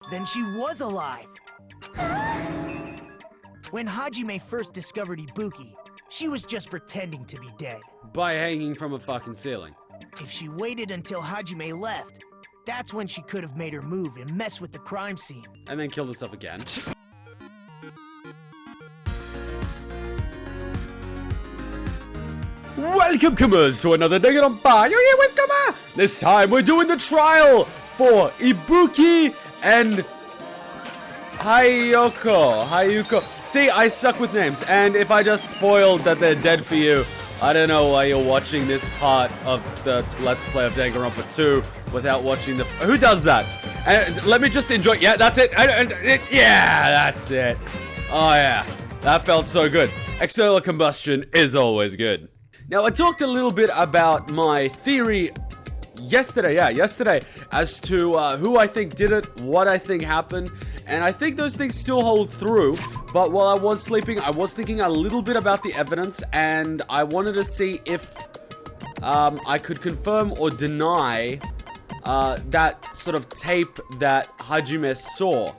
Then she was alive. When Hajime first discovered Ibuki, she was just pretending to be dead. By hanging from a fucking ceiling. If she waited until Hajime left, that's when she could have made her move and mess with the crime scene. And then killed herself again. Welcome, comers, to another Danganronpa. You're here with Kama. This time we're doing the trial for Ibuki and Hiyoko. See, I suck with names, and if I just spoiled that they're dead for you, I don't know why you're watching this part of the Let's Play of Danganronpa 2 without watching the... Who does that? Let me just enjoy... Yeah, that's it. Yeah, that's it. Oh, yeah. That felt so good. External combustion is always good. Now, I talked a little bit about my theory yesterday, as to who I think did it, what I think happened, and I think those things still hold through. But while I was sleeping, I was thinking a little bit about the evidence, and I wanted to see if I could confirm or deny that sort of tape that Hajime saw.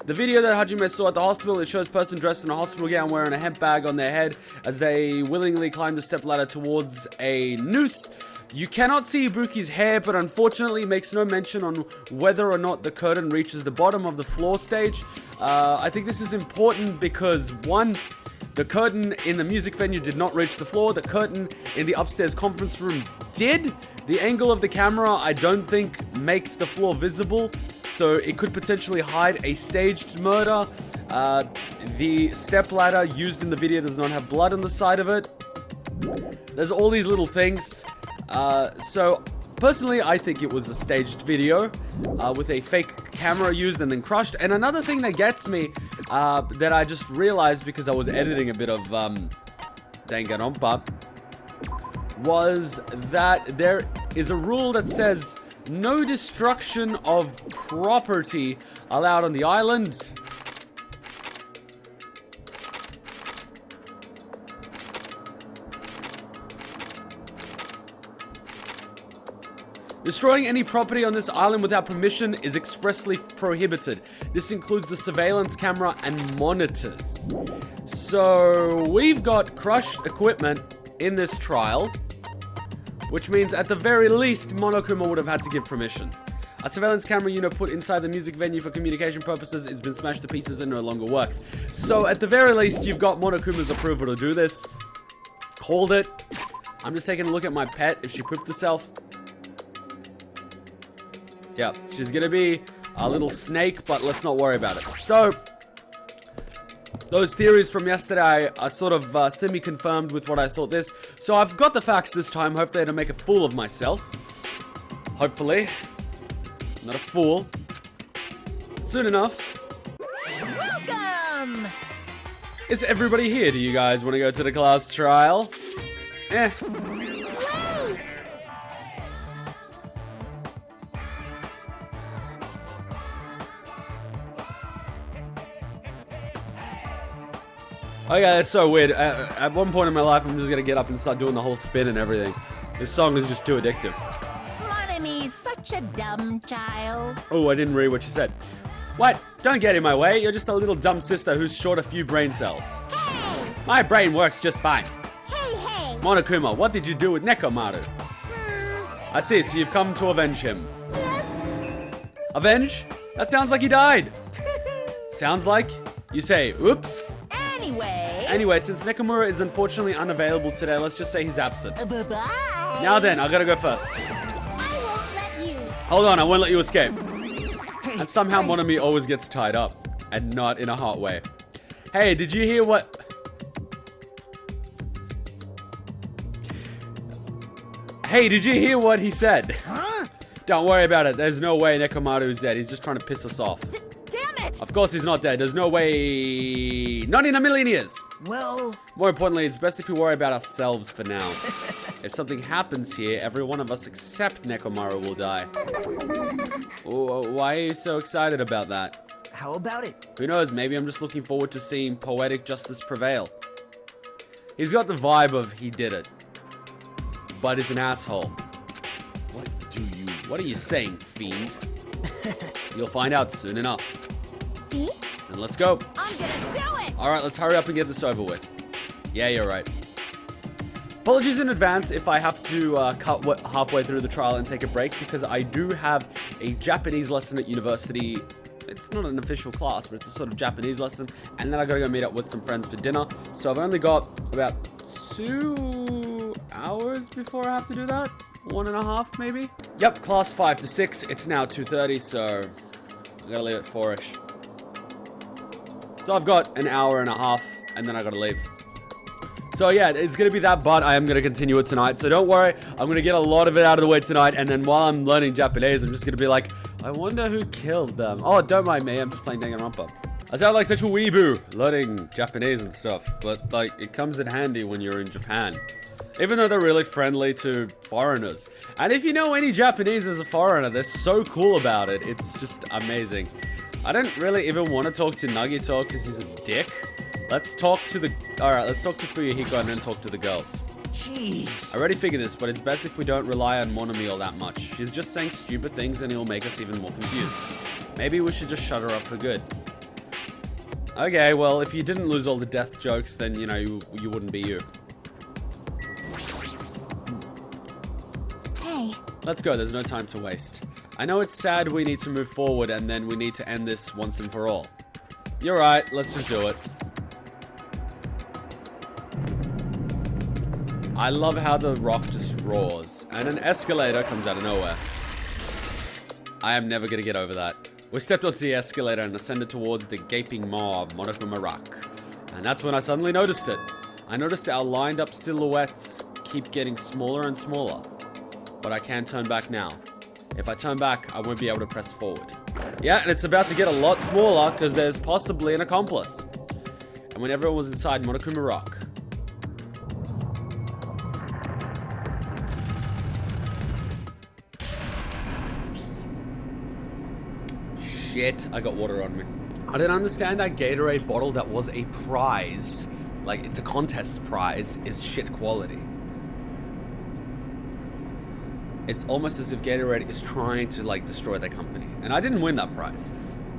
The video that Hajime saw at the hospital, it shows a person dressed in a hospital gown wearing a hemp bag on their head as they willingly climb the stepladder towards a noose. You cannot see Ibuki's hair, but unfortunately it makes no mention on whether or not the curtain reaches the bottom of the floor stage. I think this is important because, one, the curtain in the music venue did not reach the floor. The curtain in the upstairs conference room did. The angle of the camera, I don't think, makes the floor visible, so it could potentially hide a staged murder. The stepladder used in the video does not have blood on the side of it. There's all these little things. So, personally, I think it was a staged video with a fake camera used and then crushed. And another thing that gets me, that I just realized because I was editing a bit of Danganronpa, was that there is a rule that says no destruction of property allowed on the island. Destroying any property on this island without permission is expressly prohibited. This includes the surveillance camera and monitors. So we've got crushed equipment in this trial, which means at the very least Monokuma would have had to give permission. A surveillance camera unit put inside the music venue for communication purposes has been smashed to pieces and no longer works. So at the very least you've got Monokuma's approval to do this. Called it. I'm just taking a look at my pet if she pooped herself. Yeah, she's gonna be a little snake, but let's not worry about it. So, those theories from yesterday are sort of semi-confirmed with what I thought this. So I've got the facts this time, hopefully to make a fool of myself. Hopefully. Not a fool. Soon enough. Welcome! Is everybody here? Do you guys want to go to the class trial? Eh. Okay, that's so weird. At one point in my life, I'm just gonna get up and start doing the whole spin and everything. This song is just too addictive. Monomi's such a dumb child. Oh, I didn't read what you said. What? Don't get in my way. You're just a little dumb sister who's short a few brain cells. Hey! My brain works just fine. Hey! Monokuma, what did you do with Nekomaru? I see, so you've come to avenge him. Yes. Avenge? That sounds like he died. Sounds like you say, oops. Anyway, since Nekomura is unfortunately unavailable today, let's just say he's absent. Bye-bye. Now then, I gotta go first. I won't let you. Hold on, I won't let you escape. And somehow Monomi always gets tied up, and not in a hot way. Hey, did you hear what... Hey, did you hear what he said? Huh? Don't worry about it. There's no way Nekomaru's dead. He's just trying to piss us off. Damn it! Of course he's not dead. There's no way... Not in a million years. Well... More importantly, it's best if we worry about ourselves for now. If something happens here, every one of us except Nekomaru will die. Oh, why are you so excited about that? How about it? Who knows, maybe I'm just looking forward to seeing poetic justice prevail. He's got the vibe of he did it. But is an asshole. What do you... What are you saying, fiend? You'll find out soon enough. See? Then let's go. I'm gonna do it! Alright, let's hurry up and get this over with. Yeah, you're right. Apologies in advance if I have to cut halfway through the trial and take a break, because I do have a Japanese lesson at university. It's not an official class, but it's a sort of Japanese lesson. And then I gotta go meet up with some friends for dinner. So I've only got about 2 hours before I have to do that. 1.5 maybe. Yep, class 5 to 6. It's now 2:30, so I gotta leave at 4-ish. So I've got an hour and a half, and then I gotta leave. So yeah, it's gonna be that, but I am gonna continue it tonight. So don't worry, I'm gonna get a lot of it out of the way tonight, and then while I'm learning Japanese, I'm just gonna be like, I wonder who killed them. Oh, don't mind me, I'm just playing Danganronpa. I sound like such a weeboo, learning Japanese and stuff, but like, it comes in handy when you're in Japan. Even though they're really friendly to foreigners. And if you know any Japanese as a foreigner, they're so cool about it. It's just amazing. I don't really even want to talk to Nagito because he's a dick. Let's talk to Fuyuhiko and then talk to the girls. Jeez. I already figured this, but it's best if we don't rely on Monami all that much. She's just saying stupid things and it'll make us even more confused. Maybe we should just shut her up for good. Okay, well, if you didn't lose all the death jokes, then, you know, you wouldn't be you. Hey. Let's go, there's no time to waste. I know it's sad we need to move forward and then we need to end this once and for all. You're right, let's just do it. I love how the rock just roars, and an escalator comes out of nowhere. I am never gonna get over that. We stepped onto the escalator and ascended towards the gaping maw of Monokuma, and that's when I suddenly noticed it. I noticed our lined up silhouettes keep getting smaller and smaller, but I can't turn back now. If I turn back, I won't be able to press forward. Yeah, and it's about to get a lot smaller because there's possibly an accomplice. And when everyone was inside Monokuma Rock, shit, I got water on me. I didn't understand that Gatorade bottle that was a prize, like it's a contest prize, is shit quality. It's almost as if Gatorade is trying to like destroy their company. And I didn't win that prize.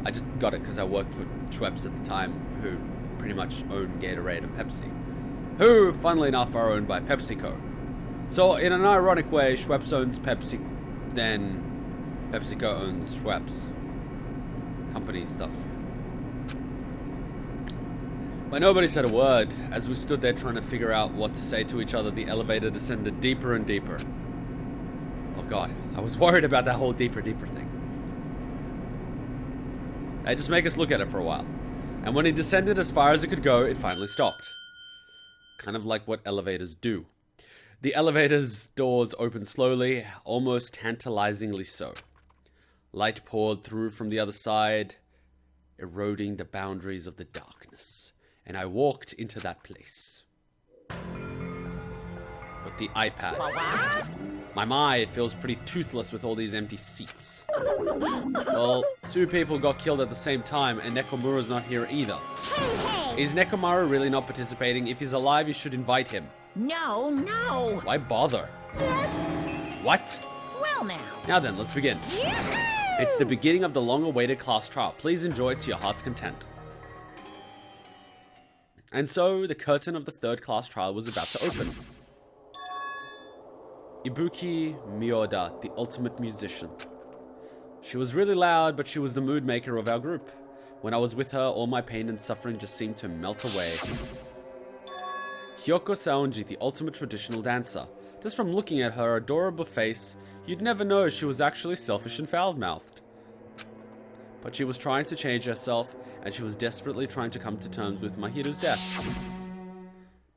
I just got it because I worked for Schweppes at the time, who pretty much owned Gatorade and Pepsi. Who, funnily enough, are owned by PepsiCo. So in an ironic way, Schweppes owns Pepsi, then PepsiCo owns Schweppes. Company stuff. But nobody said a word. As we stood there trying to figure out what to say to each other, the elevator descended deeper and deeper. Oh god, I was worried about that whole deeper thing. They just make us look at it for a while. And when it descended as far as it could go, it finally stopped. Kind of like what elevators do. The elevator's doors opened slowly, almost tantalizingly so. Light poured through from the other side, eroding the boundaries of the darkness. And I walked into that place. With the iPad. My mind feels pretty toothless with all these empty seats. Well, 2 people got killed at the same time, and Nekomura's not here either. Hey! Is Nekomura really not participating? If he's alive, you should invite him. No, no! Why bother? That's... What? Well now. Now then, let's begin. Yahoo! It's the beginning of the long-awaited class trial. Please enjoy it to your heart's content. And so, the curtain of the 3rd class trial was about to open. Ibuki Mioda, the ultimate musician. She was really loud, but she was the mood maker of our group. When I was with her, all my pain and suffering just seemed to melt away. Hiyoko Saionji, the ultimate traditional dancer. Just from looking at her adorable face, you'd never know she was actually selfish and foul-mouthed. But she was trying to change herself, and she was desperately trying to come to terms with Mahiru's death.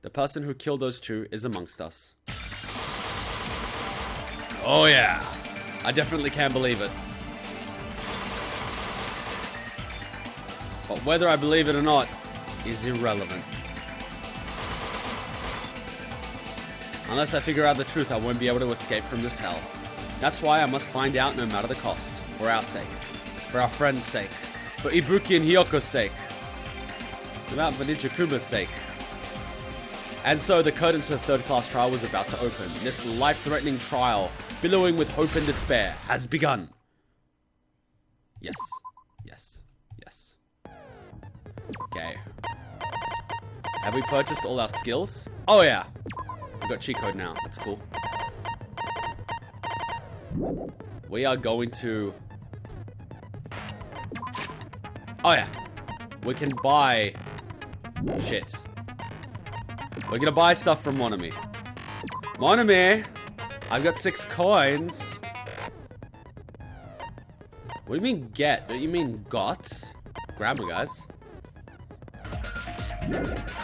The person who killed those 2 is amongst us. Oh yeah, I definitely can't believe it. But whether I believe it or not is irrelevant. Unless I figure out the truth, I won't be able to escape from this hell. That's why I must find out no matter the cost. For our sake. For our friends' sake. For Ibuki and Hiyoko's sake. Without Vanijakuma's sake. And so the curtain to the 3rd class trial was about to open. This life-threatening trial, billowing with hope and despair, has begun. Yes. Yes. Yes. Okay. Have we purchased all our skills? Oh yeah. We got cheat code now. That's cool. We are going to... Oh yeah. We can buy... shit. We're gonna buy stuff from Monami. Monami! I've got 6 coins. What do you mean get? Don't you mean got? Grab it, guys.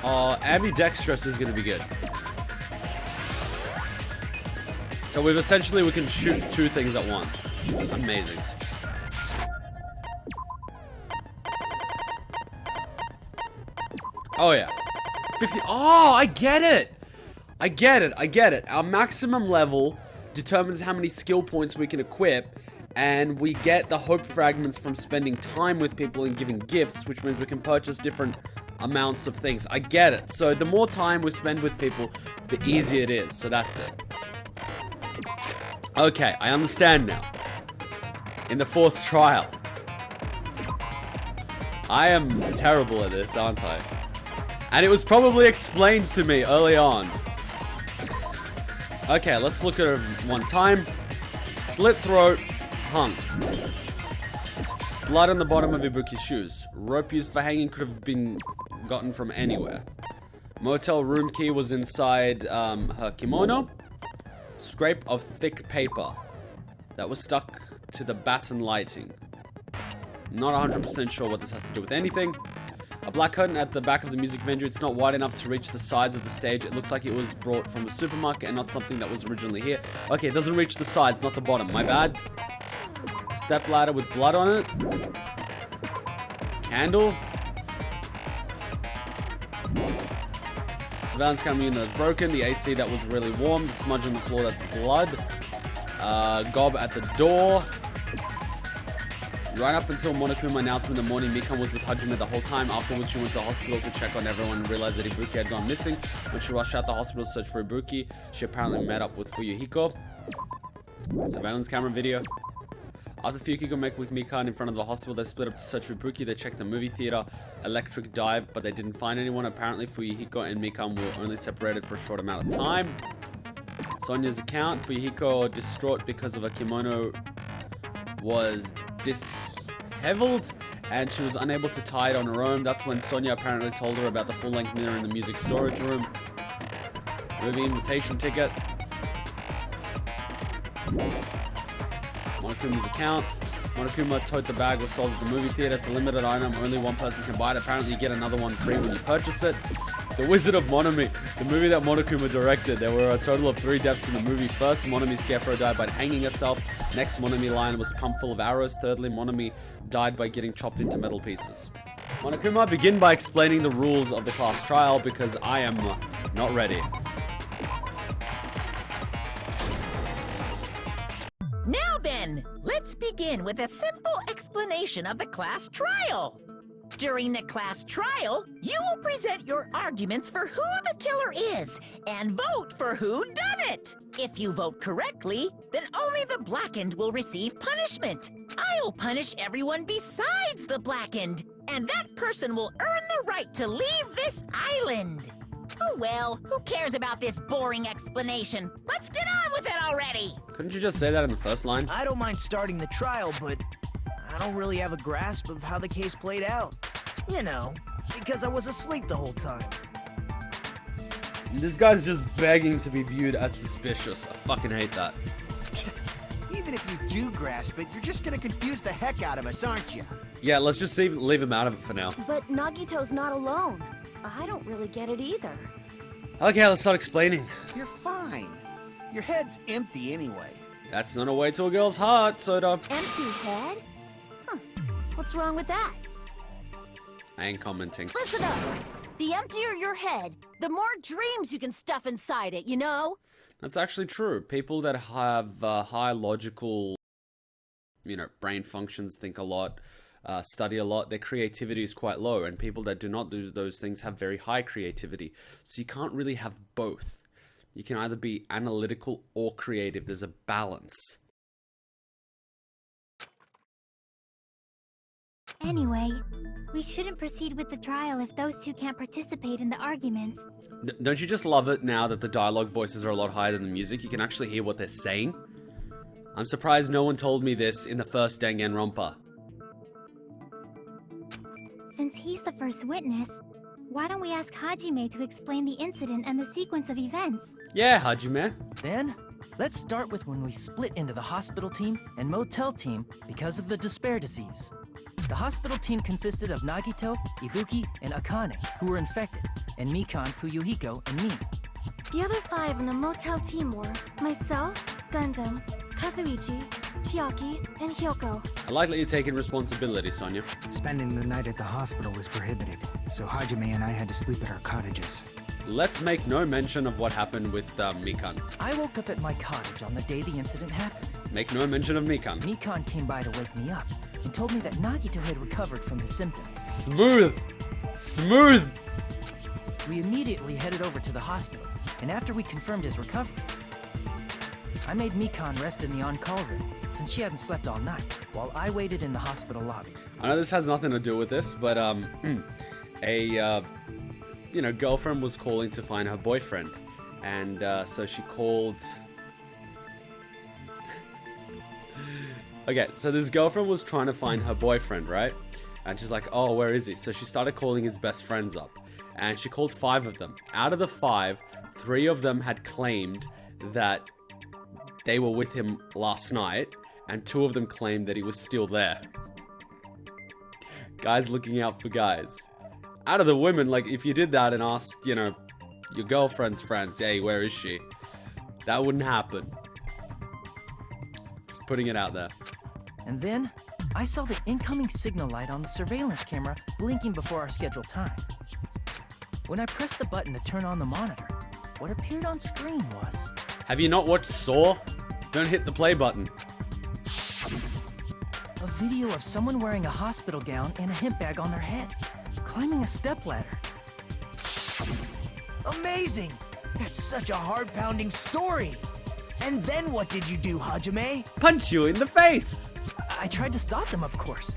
Oh, ambidextrous is gonna be good. So we can shoot 2 things at once. Amazing. Oh yeah. 50. Oh, I get it. I get it. Our maximum level determines how many skill points we can equip, and we get the hope fragments from spending time with people and giving gifts, which means we can purchase different amounts of things. I get it. So the more time we spend with people, the easier it is. So that's it. Okay, I understand now. In the 4th trial. I am terrible at this, aren't I? And it was probably explained to me early on. Okay, let's look at it one time. Slit throat, hung. Blood on the bottom of Ibuki's shoes. Rope used for hanging could have been gotten from anywhere. Motel room key was inside her kimono. Scrape of thick paper that was stuck to the batten lighting. Not 100% sure what this has to do with anything. A black curtain at the back of the music venue. It's not wide enough to reach the sides of the stage. It looks like it was brought from a supermarket and not something that was originally here. Okay, it doesn't reach the sides, not the bottom. My bad. Step ladder with blood on it. Candle. Surveillance camera unit that's broken. The AC that was really warm. The smudge on the floor that's blood. Gob at the door. Right up until Monokuma announcement that morning, Mikan was with Hajime the whole time, after which she went to the hospital to check on everyone and realized that Ibuki had gone missing. When she rushed out the hospital to search for Ibuki, she apparently met up with Fuyuhiko. Surveillance camera video. After Fuyuhiko met with Mikan in front of the hospital, they split up to search for Ibuki. They checked the movie theater, electric dive, but they didn't find anyone. Apparently, Fuyuhiko and Mikan were only separated for a short amount of time. Sonia's account. Fuyuhiko, distraught because of a kimono, was disheveled and she was unable to tie it on her own. That's when Sonia apparently told her about the full-length mirror in the music storage room. Movie invitation ticket. Monokuma's account. Monokuma told the bag was sold at the movie theater. It's a limited item. Only one person can buy it. Apparently you get another one free when you purchase it. The Wizard of Monami, the movie that Monokuma directed. There were a total of 3 deaths in the movie. First, Monami's scarecrow died by hanging herself. Next, Monami line was pumped full of arrows. Thirdly, Monami died by getting chopped into metal pieces. Monokuma, begin by explaining the rules of the class trial because I am not ready. Now then, let's begin with a simple explanation of the class trial. During the class trial, you will present your arguments for who the killer is and vote for who done it. If you vote correctly, then only the blackened will receive punishment. I'll punish everyone besides the blackened, and that person will earn the right to leave this island. Oh well, who cares about this boring explanation? Let's get on with it already! Couldn't you just say that in the first line? I don't mind starting the trial, but I don't really have a grasp of how the case played out. You know, because I was asleep the whole time. This guy's just begging to be viewed as suspicious. I fucking hate that. Even if you do grasp it, you're just gonna confuse the heck out of us, aren't you? Yeah, let's just leave him out of it for now. But Nagito's not alone. I don't really get it either. Okay, let's start explaining. You're fine. Your head's empty anyway. That's not a way to a girl's heart, Soda. Empty head? Huh. What's wrong with that? I ain't commenting. Listen up. The emptier your head, the more dreams you can stuff inside it, you know? That's actually true. People that have high logical, brain functions, think a lot, study a lot, their creativity is quite low. And people that do not do those things have very high creativity. So you can't really have both. You can either be analytical or creative. There's a balance. Anyway, we shouldn't proceed with the trial if those two can't participate in the arguments. Don't you just love it now that the dialogue voices are a lot higher than the music? You can actually hear what they're saying. I'm surprised no one told me this in the first Danganronpa. Since he's the first witness, why don't we ask Hajime to explain the incident and the sequence of events? Yeah, Hajime. Then, let's start with when we split into the hospital team and motel team because of the despair disease. The hospital team consisted of Nagito, Ibuki, and Akane, who were infected, and Mikan, Fuyuhiko, and me. The other 5 in the motel team were myself, Gundham, Kazuichi, Chiaki, and Hiyoko. I like that you're taking responsibility, Sonia. Spending the night at the hospital was prohibited, so Hajime and I had to sleep at our cottages. Let's make no mention of what happened with Mikan. I woke up at my cottage on the day the incident happened. Make no mention of Mikan. Mikan came by to wake me up and told me that Nagito had recovered from his symptoms. Smooth! Smooth! We immediately headed over to the hospital, and after we confirmed his recovery, I made Mikan rest in the on-call room, since she hadn't slept all night, while I waited in the hospital lobby. I know this has nothing to do with this, but girlfriend was calling to find her boyfriend, and so she called. Okay, so this girlfriend was trying to find her boyfriend, right? And she's like, "Oh, where is he?" So she started calling his best friends up, and she called 5 of them. Out of the 5, 3 of them had claimed that they were with him last night, and 2 of them claimed that he was still there. Guys looking out for guys. Out of the women, like, if you did that and asked, your girlfriend's friends, hey, where is she? That wouldn't happen. Just putting it out there. And then, I saw the incoming signal light on the surveillance camera blinking before our scheduled time. When I pressed the button to turn on the monitor, what appeared on screen was... Have you not watched Saw? Don't hit the play button. a video of someone wearing a hospital gown and a hemp bag on their head, climbing a stepladder. Amazing! That's such a heart-pounding story! And then what did you do, Hajime? Punch you in the face! I tried to stop them, of course.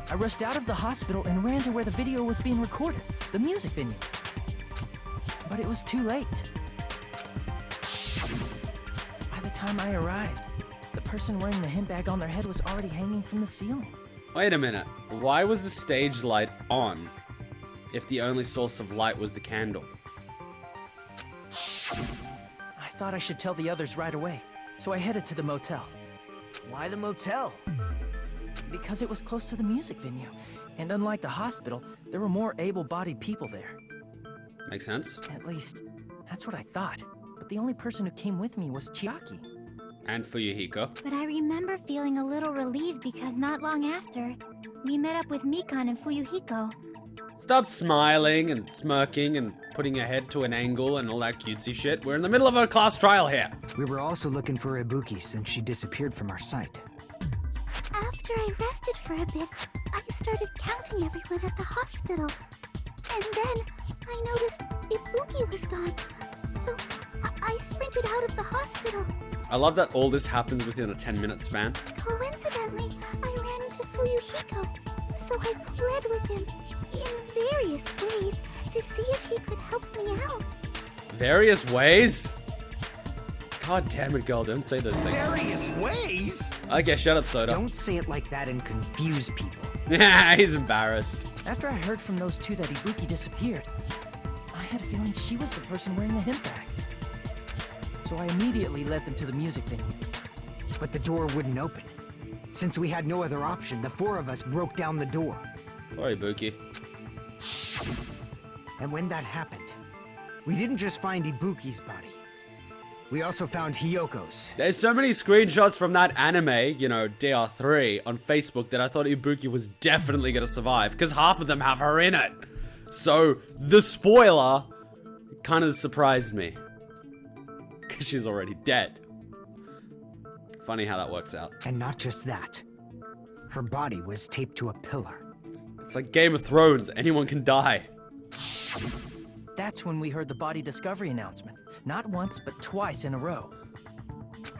I rushed out of the hospital and ran to where the video was being recorded, the music venue. But it was too late. By the time I arrived, the person wearing the hemp bag on their head was already hanging from the ceiling. Wait a minute. Why was the stage light on if the only source of light was the candle? I thought I should tell the others right away, so I headed to the motel. Why the motel? Because it was close to the music venue, and unlike the hospital, there were more able-bodied people there. Makes sense. At least, that's what I thought. But the only person who came with me was Chiaki. And Fuyuhiko. But I remember feeling a little relieved because not long after, we met up with Mikan and Fuyuhiko. Stop smiling and smirking and putting your head to an angle and all that cutesy shit. We're in the middle of a class trial here. We were also looking for Ibuki since she disappeared from our sight. After I rested for a bit, I started counting everyone at the hospital. And then I noticed Ibuki was gone, so I sprinted out of the hospital. I love that all this happens within a 10-minute span. Coincidentally, I ran into Fuyuhiko, so I pled with him in various ways to see if he could help me out. Various ways? God damn it, girl, don't say those things. Various ways? Okay, shut up, Soda. Don't say it like that and confuse people. He's embarrassed. After I heard from those two that Ibuki disappeared, I had a feeling she was the person wearing the hemp bag. So I immediately led them to the music venue. But the door wouldn't open. Since we had no other option, the four of us broke down the door. Sorry, Ibuki. And when that happened, we didn't just find Ibuki's body. We also found Hiyoko's. There's so many screenshots from that anime, you know, DR3, on Facebook that I thought Ibuki was definitely gonna survive, because half of them have her in it. So, the spoiler kind of surprised me. Because she's already dead. Funny how that works out. And not just that. Her body was taped to a pillar. It's like Game of Thrones, anyone can die. That's when we heard the body discovery announcement. Not once, but twice in a row.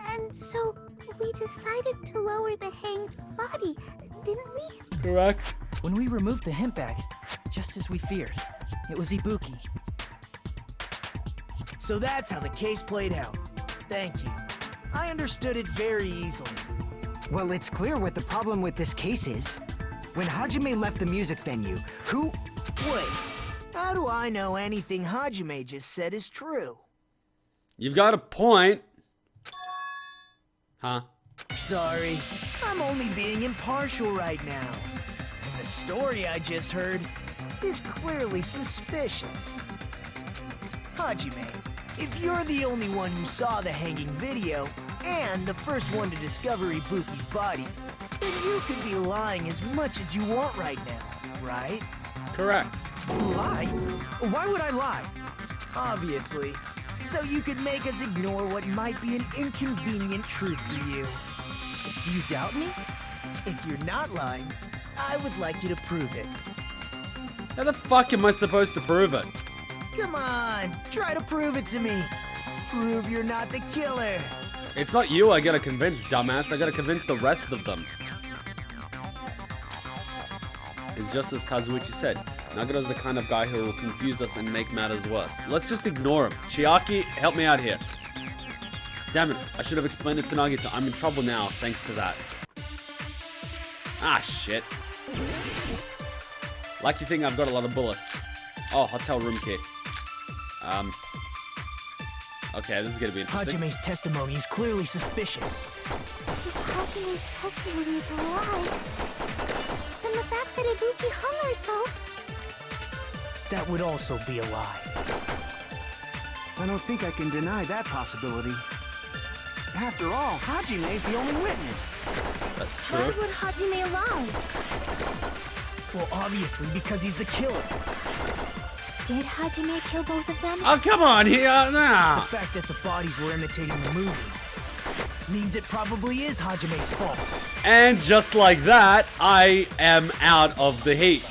And so we decided to lower the hanged body, didn't we? Correct. When we removed the hemp bag, just as we feared, it was Ibuki. So that's how the case played out. Thank you. I understood it very easily. Well, it's clear what the problem with this case is. When Hajime left the music venue, who... Wait, how do I know anything Hajime just said is true? You've got a point. Huh? Sorry, I'm only being impartial right now. And the story I just heard is clearly suspicious. Hajime, if you're the only one who saw the hanging video, and the first one to discover Ibuki's body, then you could be lying as much as you want right now, right? Correct. Lie? Why would I lie? Obviously. So you could make us ignore what might be an inconvenient truth for you. Do you doubt me? If you're not lying, I would like you to prove it. How the fuck am I supposed to prove it? Come on, try to prove it to me. Prove you're not the killer. It's not you I gotta convince, dumbass. I gotta convince the rest of them. It's just as Kazuichi said. Nagito's the kind of guy who will confuse us and make matters worse. Let's just ignore him. Chiaki, help me out here. Damn it, I should have explained it to Nagito. I'm in trouble now, thanks to that. Ah, shit. Like you think I've got a lot of bullets. Oh, hotel room key. Okay, this is gonna be interesting. Hajime's testimony is clearly suspicious. If Hajime's testimony is a lie, then the fact that Ibuki hung herself... That would also be a lie. I don't think I can deny that possibility. After all, Hajime's the only witness. That's Why true. would Hajime lie? Well, obviously, because he's the killer. Did Hajime kill both of them? Oh, come on here, The nah. fact that the bodies were imitating the movie means it probably is Hajime's fault. And just like that, I am out of the heat.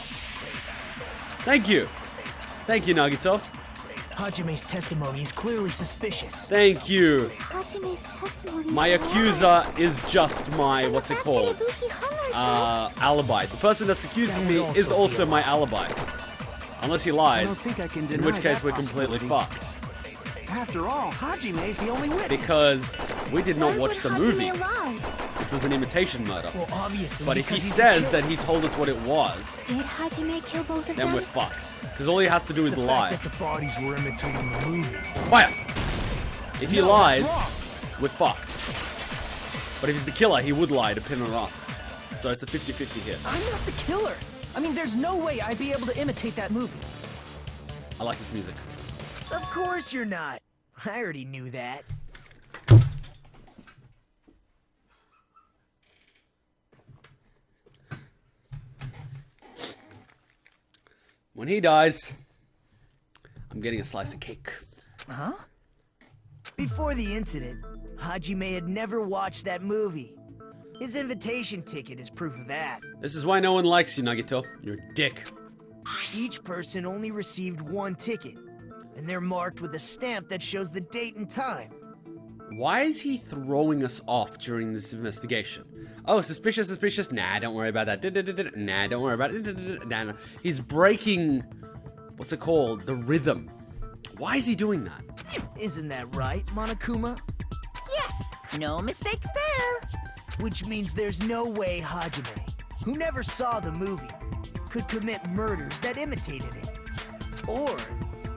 Thank you. Thank you, Nagito. Hajime's testimony is clearly suspicious. Thank you. Hajime's testimony My is a lie. accuser is just my, what's it The fact called? that Ibuki hung herself... Alibi. The person that's accusing me is also my alibi. Unless he I don't lies, think I can deny in which case that we're completely possibility. fucked. After all, Hajime's the only witness. Because we did not Why watch the would movie, Hajime lie? which was an imitation murder. Well, obviously, But if he because he's says the that killer. he told us what it was, Did Hajime kill both of then them? we're fucked. Because all he has to do is The lie. fact that the bodies were imitating the movie. Fire! If he No, lies, that's wrong. we're fucked. But if he's the killer, he would lie, depending on us. So it's a 50-50 hit. I'm not the killer. I mean, there's no way I'd be able to imitate that movie. I like this music. Of course you're not. I already knew that. When he dies, I'm getting a slice of cake. Huh? Before the incident, Hajime had never watched that movie. His invitation ticket is proof of that. This is why no one likes you, Nagito. You're a dick. Each person only received one ticket, and they're marked with a stamp that shows the date and time. Why is he throwing us off during this investigation? Oh, suspicious, suspicious. Nah, don't worry about that. Nah, don't worry about it. Nah. He's breaking, what's it called? The rhythm. Why is he doing that? Isn't that right, Monokuma? Yes, no mistakes there. Which means there's no way Hajime, who never saw the movie, could commit murders that imitated it. Or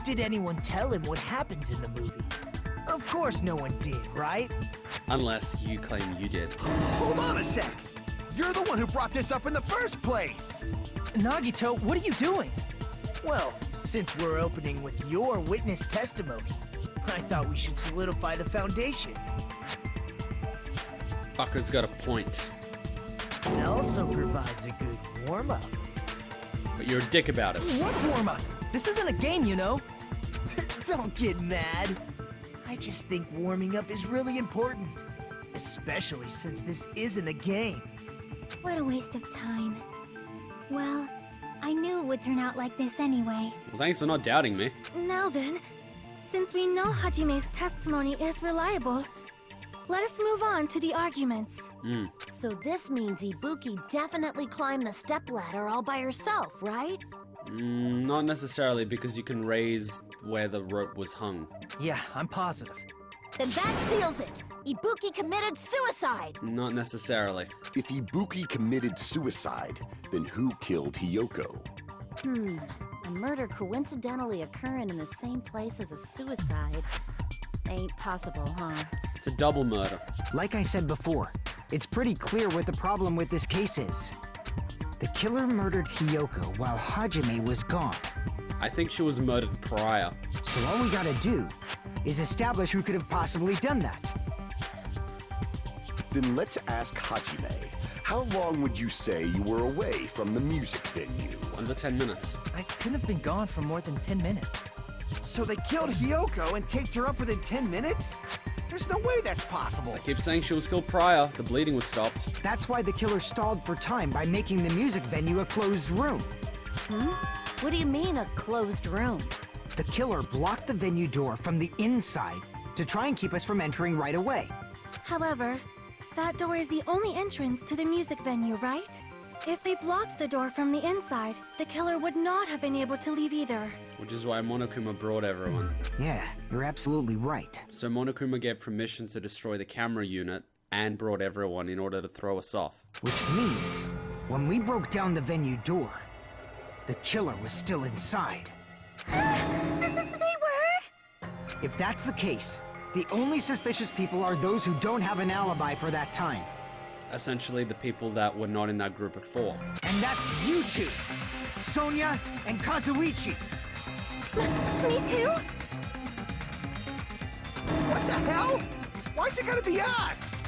did anyone tell him what happens in the movie? Of course no one did, right? Unless you claim you did. Hold on a sec. You're the one who brought this up in the first place. Nagito, what are you doing? Well, since we're opening with your witness testimony, I thought we should solidify the foundation. Fucker's got a point. It also provides a good warm-up. But you're a dick about it. What warm-up? This isn't a game, you know. Don't get mad. I just think warming up is really important. Especially since this isn't a game. What a waste of time. Well, I knew it would turn out like this anyway. Well, thanks for not doubting me. Now then, since we know Hajime's testimony is reliable, let us move on to the arguments. So this means Ibuki definitely climbed the stepladder all by herself, right? Not necessarily, because you can raise where the rope was hung. Yeah, I'm positive. Then that seals it. Ibuki committed suicide. Not necessarily. If Ibuki committed suicide, then who killed Hiyoko? A murder coincidentally occurring in the same place as a suicide. Ain't possible, huh? It's a double murder. Like I said before, it's pretty clear what the problem with this case is. The killer murdered Hiyoko while Hajime was gone. I think she was murdered prior. So all we gotta do is establish who could have possibly done that. Then let's ask Hajime. How long would you say you were away from the music venue? Under 10 minutes. I couldn't have been gone for more than 10 minutes. So they killed Hiyoko and taped her up within 10 minutes? There's no way that's possible. I keep saying she was killed prior. The bleeding was stopped. That's why the killer stalled for time by making the music venue a closed room. What do you mean, a closed room? The killer blocked the venue door from the inside to try and keep us from entering right away. However, that door is the only entrance to the music venue, right? If they blocked the door from the inside, the killer would not have been able to leave either. Which is why Monokuma brought everyone. Yeah, you're absolutely right. So Monokuma gave permission to destroy the camera unit and brought everyone in order to throw us off. Which means, when we broke down the venue door, the killer was still inside. They were? If that's the case, the only suspicious people are those who don't have an alibi for that time. Essentially the people that were not in that group of 4. And that's you two, Sonia and Kazuichi. Me too? What the hell? Why's it gotta be us?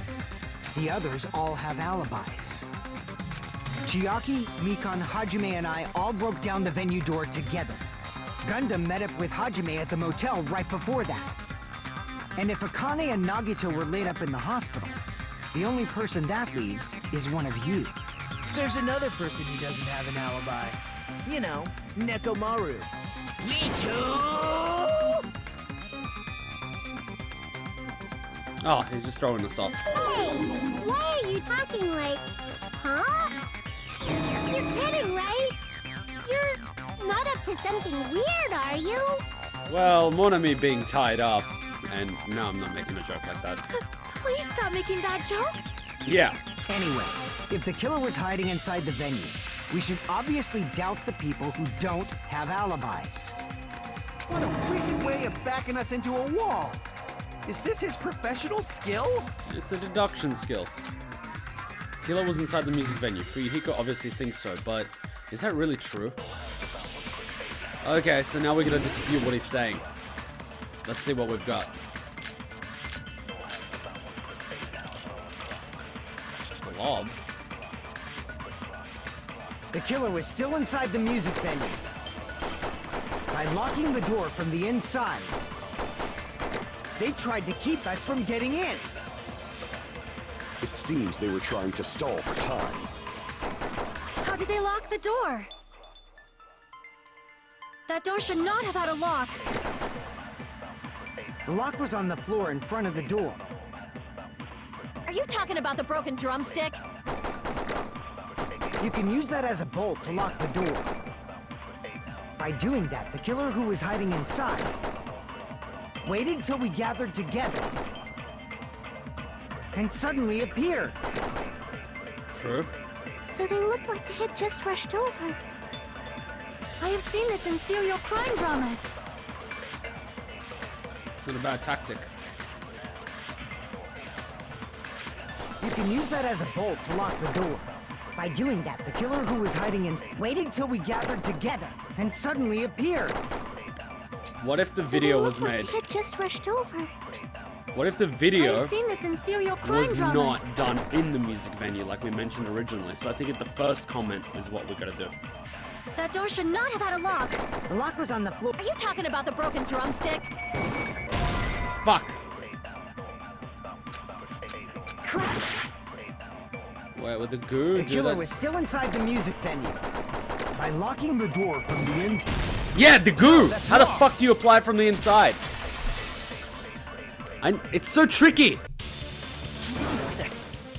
The others all have alibis. Chiaki, Mikan, Hajime, and I all broke down the venue door together. Gundham met up with Hajime at the motel right before that. And if Akane and Nagito were laid up in the hospital, the only person that leaves is one of you. There's another person who doesn't have an alibi. You know, Nekomaru. Me too! Oh, he's just throwing us off. Hey, why are you talking like... Huh? You're kidding, right? You're not up to something weird, are you? Well, Monami being tied up. And no, I'm not making a joke like that. Please stop making bad jokes. Yeah. Anyway, if the killer was hiding inside the venue, we should obviously doubt the people who don't have alibis. What a wicked way of backing us into a wall. Is this his professional skill? It's a deduction skill. Killer was inside the music venue. Fuyuhiko obviously thinks so, but is that really true? Okay, so now we're gonna dispute what he's saying. Let's see what we've got. Blob? The killer was still inside the music venue. By locking the door from the inside, they tried to keep us from getting in. It seems they were trying to stall for time. How did they lock the door? That door should not have had a lock. The lock was on the floor in front of the door. Are you talking about the broken drumstick? You can use that as a bolt to lock the door. By doing that, the killer who was hiding inside waited till we gathered together and suddenly appeared. True. So they looked like they had just rushed over. I have seen this in serial crime dramas. It's not a bad tactic. You can use that as a bolt to lock the door. By doing that, the killer who was hiding in waited till we gathered together and suddenly appeared. What if the video was made? Like they had just rushed over. What if the I video have seen this in serial crime was dramas. not done in the music venue like we mentioned originally? So I think the first comment is what we're gonna do. That door should not have had a lock. The lock was on the floor. Are you talking about the broken drumstick? Fuck. Crap! Wait, would the guru The do killer that? was still inside the music venue. By locking the door from the inside. Yeah, the guru! How the fuck do you apply from the inside? It's so tricky!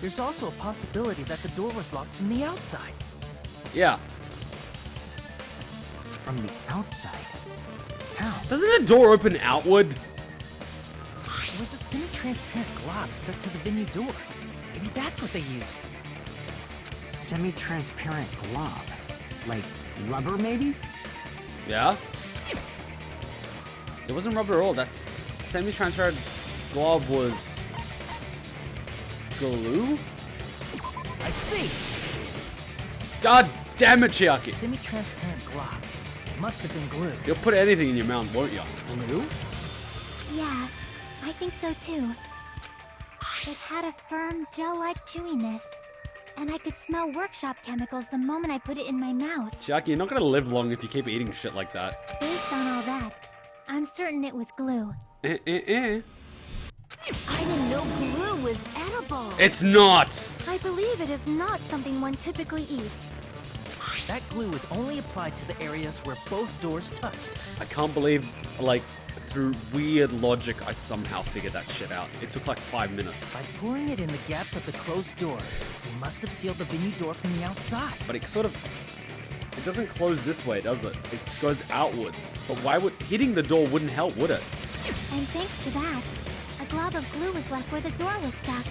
there's also a possibility that the door was locked from the outside. Yeah. From the outside? How? Doesn't the door open outward? There was a semi-transparent glob stuck to the venue door. Maybe that's what they used. Semi-transparent glob. Like rubber, maybe? Yeah. It wasn't rubber at all. That semi-transparent glob was glue? I see! God damn it, Chiaki. Semi-transparent glob. It must have been glue. You'll put anything in your mouth, won't you? Glue? Yeah, I think so too. It had a firm, gel-like chewiness. And I could smell workshop chemicals the moment I put it in my mouth. Chiaki, you're not gonna live long if you keep eating shit like that. Based on all that, I'm certain it was glue. I didn't know glue was edible. It's not! I believe it is not something one typically eats. That glue was only applied to the areas where both doors touched. I can't believe, like, through weird logic, I somehow figured that shit out. It took like 5 minutes. By pouring it in the gaps of the closed door, they must have sealed the venue door from the outside. But it sort of... It doesn't close this way, does it? It goes outwards. But why would... Hitting the door wouldn't help, would it? And thanks to that, a glob of glue was left where the door was stuck.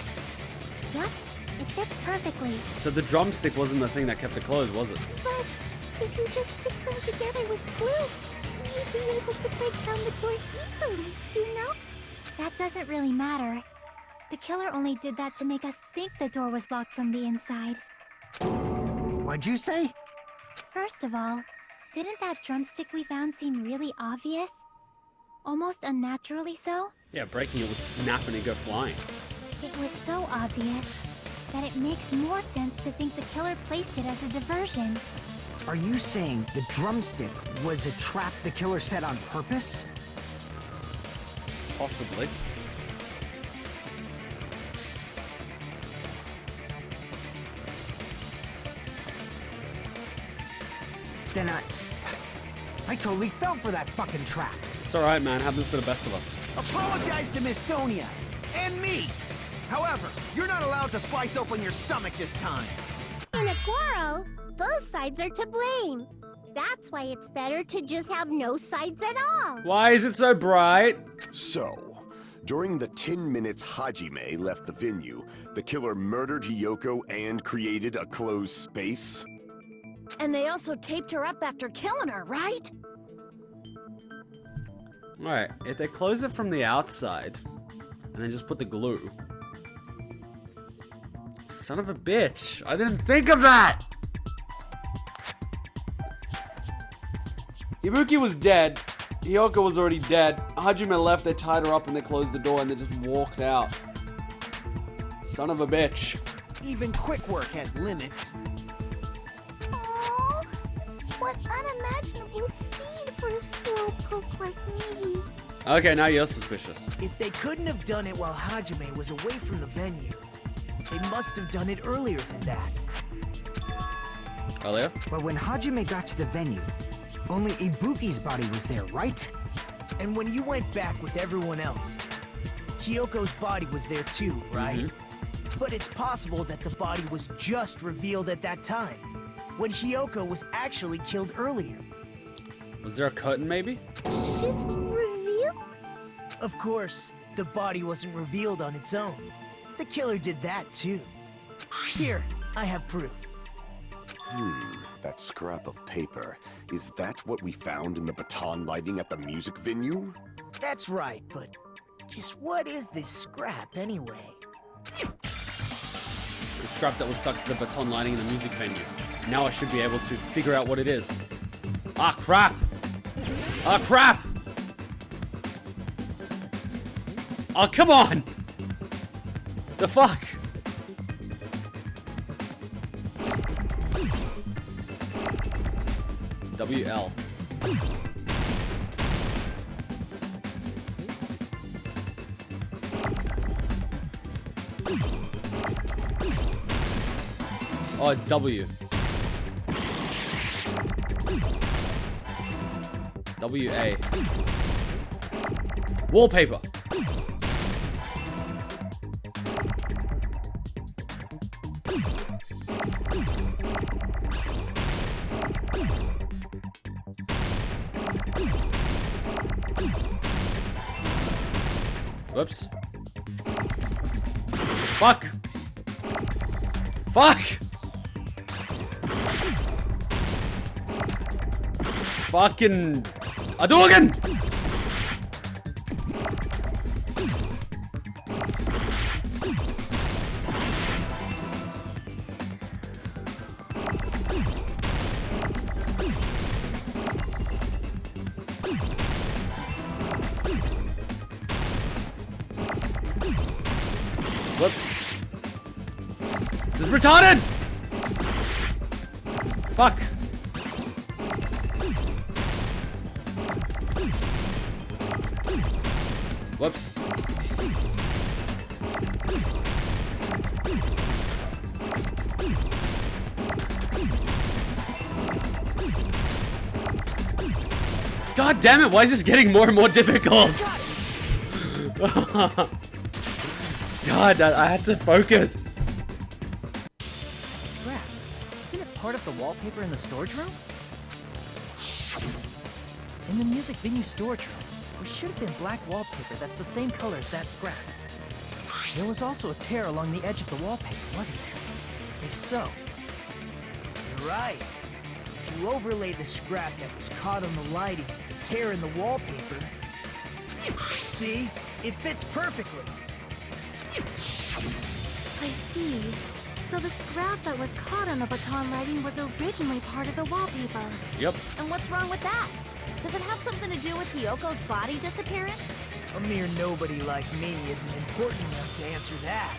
Yep, it fits perfectly. So the drumstick wasn't the thing that kept it closed, was it? But if you just stick them together with glue, you'd be able to break down the door easily, you know? That doesn't really matter. The killer only did that to make us think the door was locked from the inside. What'd you say? First of all, didn't that drumstick we found seem really obvious? Almost unnaturally so? Yeah, breaking it would snap and it'd go flying. It was so obvious that it makes more sense to think the killer placed it as a diversion. Are you saying the drumstick was a trap the killer set on purpose? Possibly. Then I totally fell for that fucking trap. It's alright, man. Happens to the best of us. Apologize to Miss Sonia. And me. However, you're not allowed to slice open your stomach this time. In a quarrel, both sides are to blame. That's why it's better to just have no sides at all. Why is it so bright? So, during the 10 minutes Hajime left the venue, the killer murdered Hiyoko and created a closed space? And they also taped her up after killing her, right? Alright, if they close it from the outside, and then just put the glue. Son of a bitch. I didn't think of that! Ibuki was dead. Hiyoko was already dead. Hajime left, they tied her up and they closed the door and they just walked out. Son of a bitch. Even quick work has limits. Oh, what unimaginable speed for a slowpoke like me. Okay, now you're suspicious. If they couldn't have done it while Hajime was away from the venue, they must have done it earlier than that. Earlier? But when Hajime got to the venue, only Ibuki's body was there, right? And when you went back with everyone else, Hiyoko's body was there too, right? But it's possible that the body was just revealed at that time, when Hiyoko was actually killed earlier. Was there a curtain, maybe? Just revealed? Of course, the body wasn't revealed on its own. The killer did that too. Here, I have proof. That scrap of paper. Is that what we found in the baton lighting at the music venue? That's right, but just what is this scrap anyway? The scrap that was stuck to the baton lighting in the music venue. Now I should be able to figure out what it is. Ah, crap! Ah, crap! Oh, come on! The fuck? WL. Oh, it's W. WA. Wallpaper. Whoops. Fuck! Fuck! Fucking Hadouken! Whoops. This is retarded! Fuck. Whoops. God damn it, why is this getting more and more difficult? God, I had to focus. Scrap. Isn't it part of the wallpaper in the storage room? In the music venue storage room, there should have been black wallpaper that's the same color as that scrap. There was also a tear along the edge of the wallpaper, wasn't there? If so... You're right. If you overlay the scrap that was caught on the lighting with the tear in the wallpaper... See? It fits perfectly. I see. So the scrap that was caught on the baton lighting was originally part of the wallpaper. Yep. And what's wrong with that? Does it have something to do with Hiyoko's body disappearance? A mere nobody like me isn't important enough to answer that.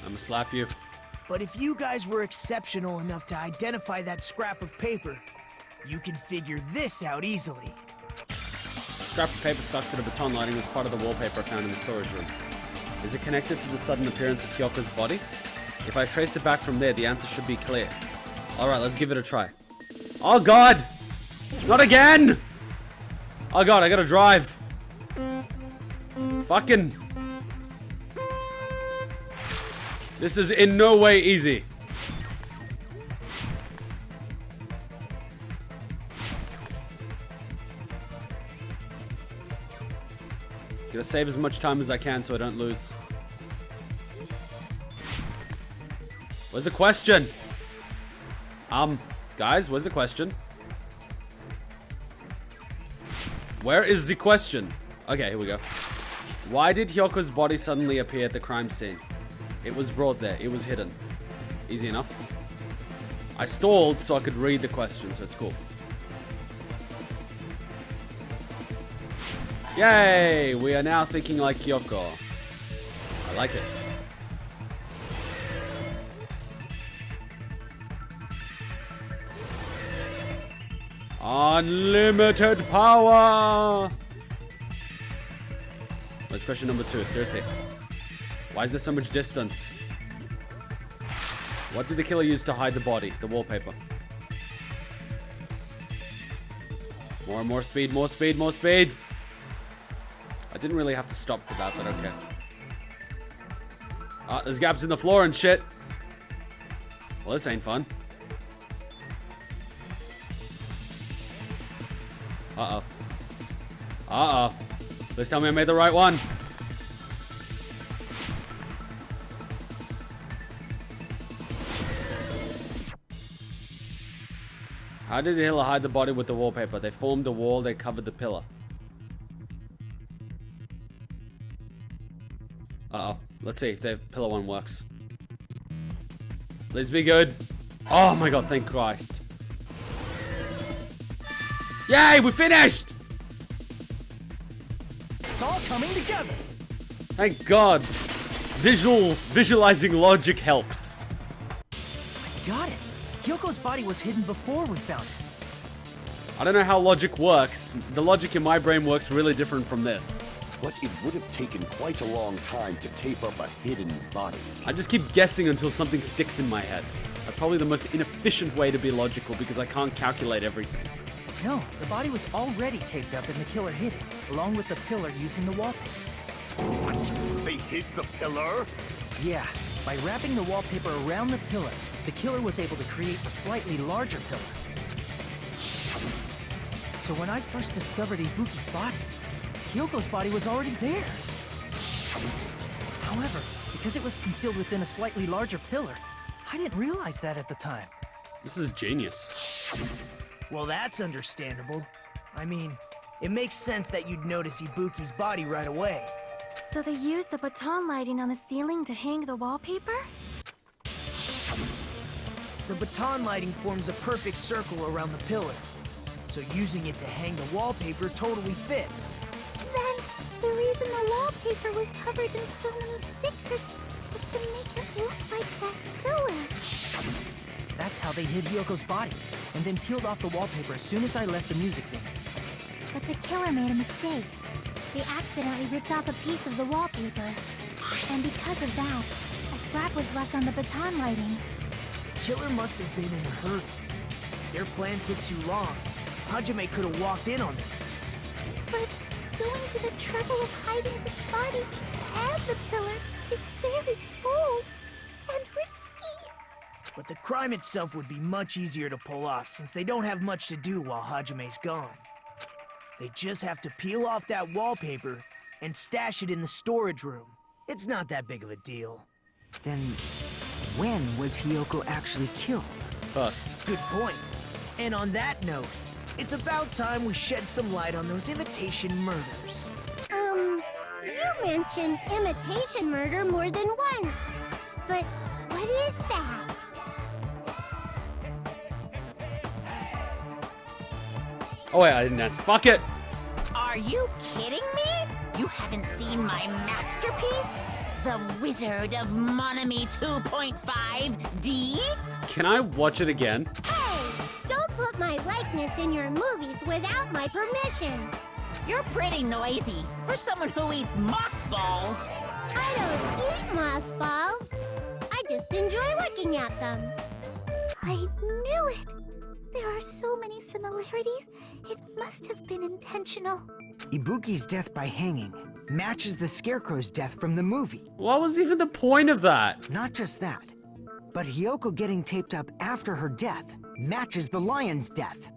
I'ma slap you. But if you guys were exceptional enough to identify that scrap of paper, you can figure this out easily. The scrap of paper stuck to the baton lighting was part of the wallpaper found in the storage room. Is it connected to the sudden appearance of Hiyoko's body? If I trace it back from there, the answer should be clear. Alright, let's give it a try. Oh god! Not again! Oh god, I gotta drive. Fucking... This is in no way easy. Gotta save as much time as I can so I don't lose. Where's the question? Guys, where's the question? Where is the question? Okay, here we go. Why did Hiyoko's body suddenly appear at the crime scene? It was brought there. It was hidden. Easy enough. I stalled so I could read the question, so it's cool. Yay! We are now thinking like Hiyoko. I like it. Unlimited power! Where's question number 2? Seriously. Why is there so much distance? What did the killer use to hide the body? The wallpaper. More and more speed, more speed, more speed! I didn't really have to stop for that, but okay. Ah, there's gaps in the floor and shit. Well, this ain't fun. Uh-oh. Uh-oh. Please tell me I made the right one. How did the killer hide the body with the wallpaper? They formed a wall, they covered the pillar. Uh-oh. Let's see if the pillar one works. Please be good. Oh my god, thank Christ. Yay, we finished! It's all coming together. Thank God. Visualizing logic helps. Got it. Hiyoko's body was hidden before we found it. I don't know how logic works. The logic in my brain works really different from this. But it would have taken quite a long time to tape up a hidden body. I just keep guessing until something sticks in my head. That's probably the most inefficient way to be logical because I can't calculate everything. No, the body was already taped up and the killer hid it, along with the pillar using the wallpaper. What? They hid the pillar? Yeah, by wrapping the wallpaper around the pillar, the killer was able to create a slightly larger pillar. So when I first discovered Ibuki's body, Hiyoko's body was already there. However, because it was concealed within a slightly larger pillar, I didn't realize that at the time. This is genius. Well, that's understandable. I mean, it makes sense that you'd notice Ibuki's body right away. So they used the baton lighting on the ceiling to hang the wallpaper? The baton lighting forms a perfect circle around the pillar. So using it to hang the wallpaper totally fits. Then, the reason the wallpaper was covered in so many stickers was to make it look like that pillar. That's how they hid Hiyoko's body, and then peeled off the wallpaper as soon as I left the music venue. But the killer made a mistake. They accidentally ripped off a piece of the wallpaper. And because of that, a scrap was left on the baton lighting. Killer must have been in a hurry. Their plan took too long. Hajime could have walked in on them. But going to the trouble of hiding the body and the pillar is very bold and risky. But the crime itself would be much easier to pull off since they don't have much to do while Hajime's gone. They just have to peel off that wallpaper and stash it in the storage room. It's not that big of a deal. Then, when was Hiyoko actually killed? First. Good point. And on that note, it's about time we shed some light on those imitation murders. You mentioned imitation murder more than once. But what is that? Oh wait, I didn't answer. Fuck it! Are you kidding me? You haven't seen my masterpiece? The Wizard of Monami 2.5D? Can I watch it again? Hey, don't put my likeness in your movies without my permission. You're pretty noisy for someone who eats mothballs. I don't eat mothballs. I just enjoy looking at them. I knew it. There are so many similarities. It must have been intentional. Ibuki's death by hanging matches the Scarecrow's death from the movie. What was even the point of that? Not just that, but Hiyoko getting taped up after her death matches the lion's death.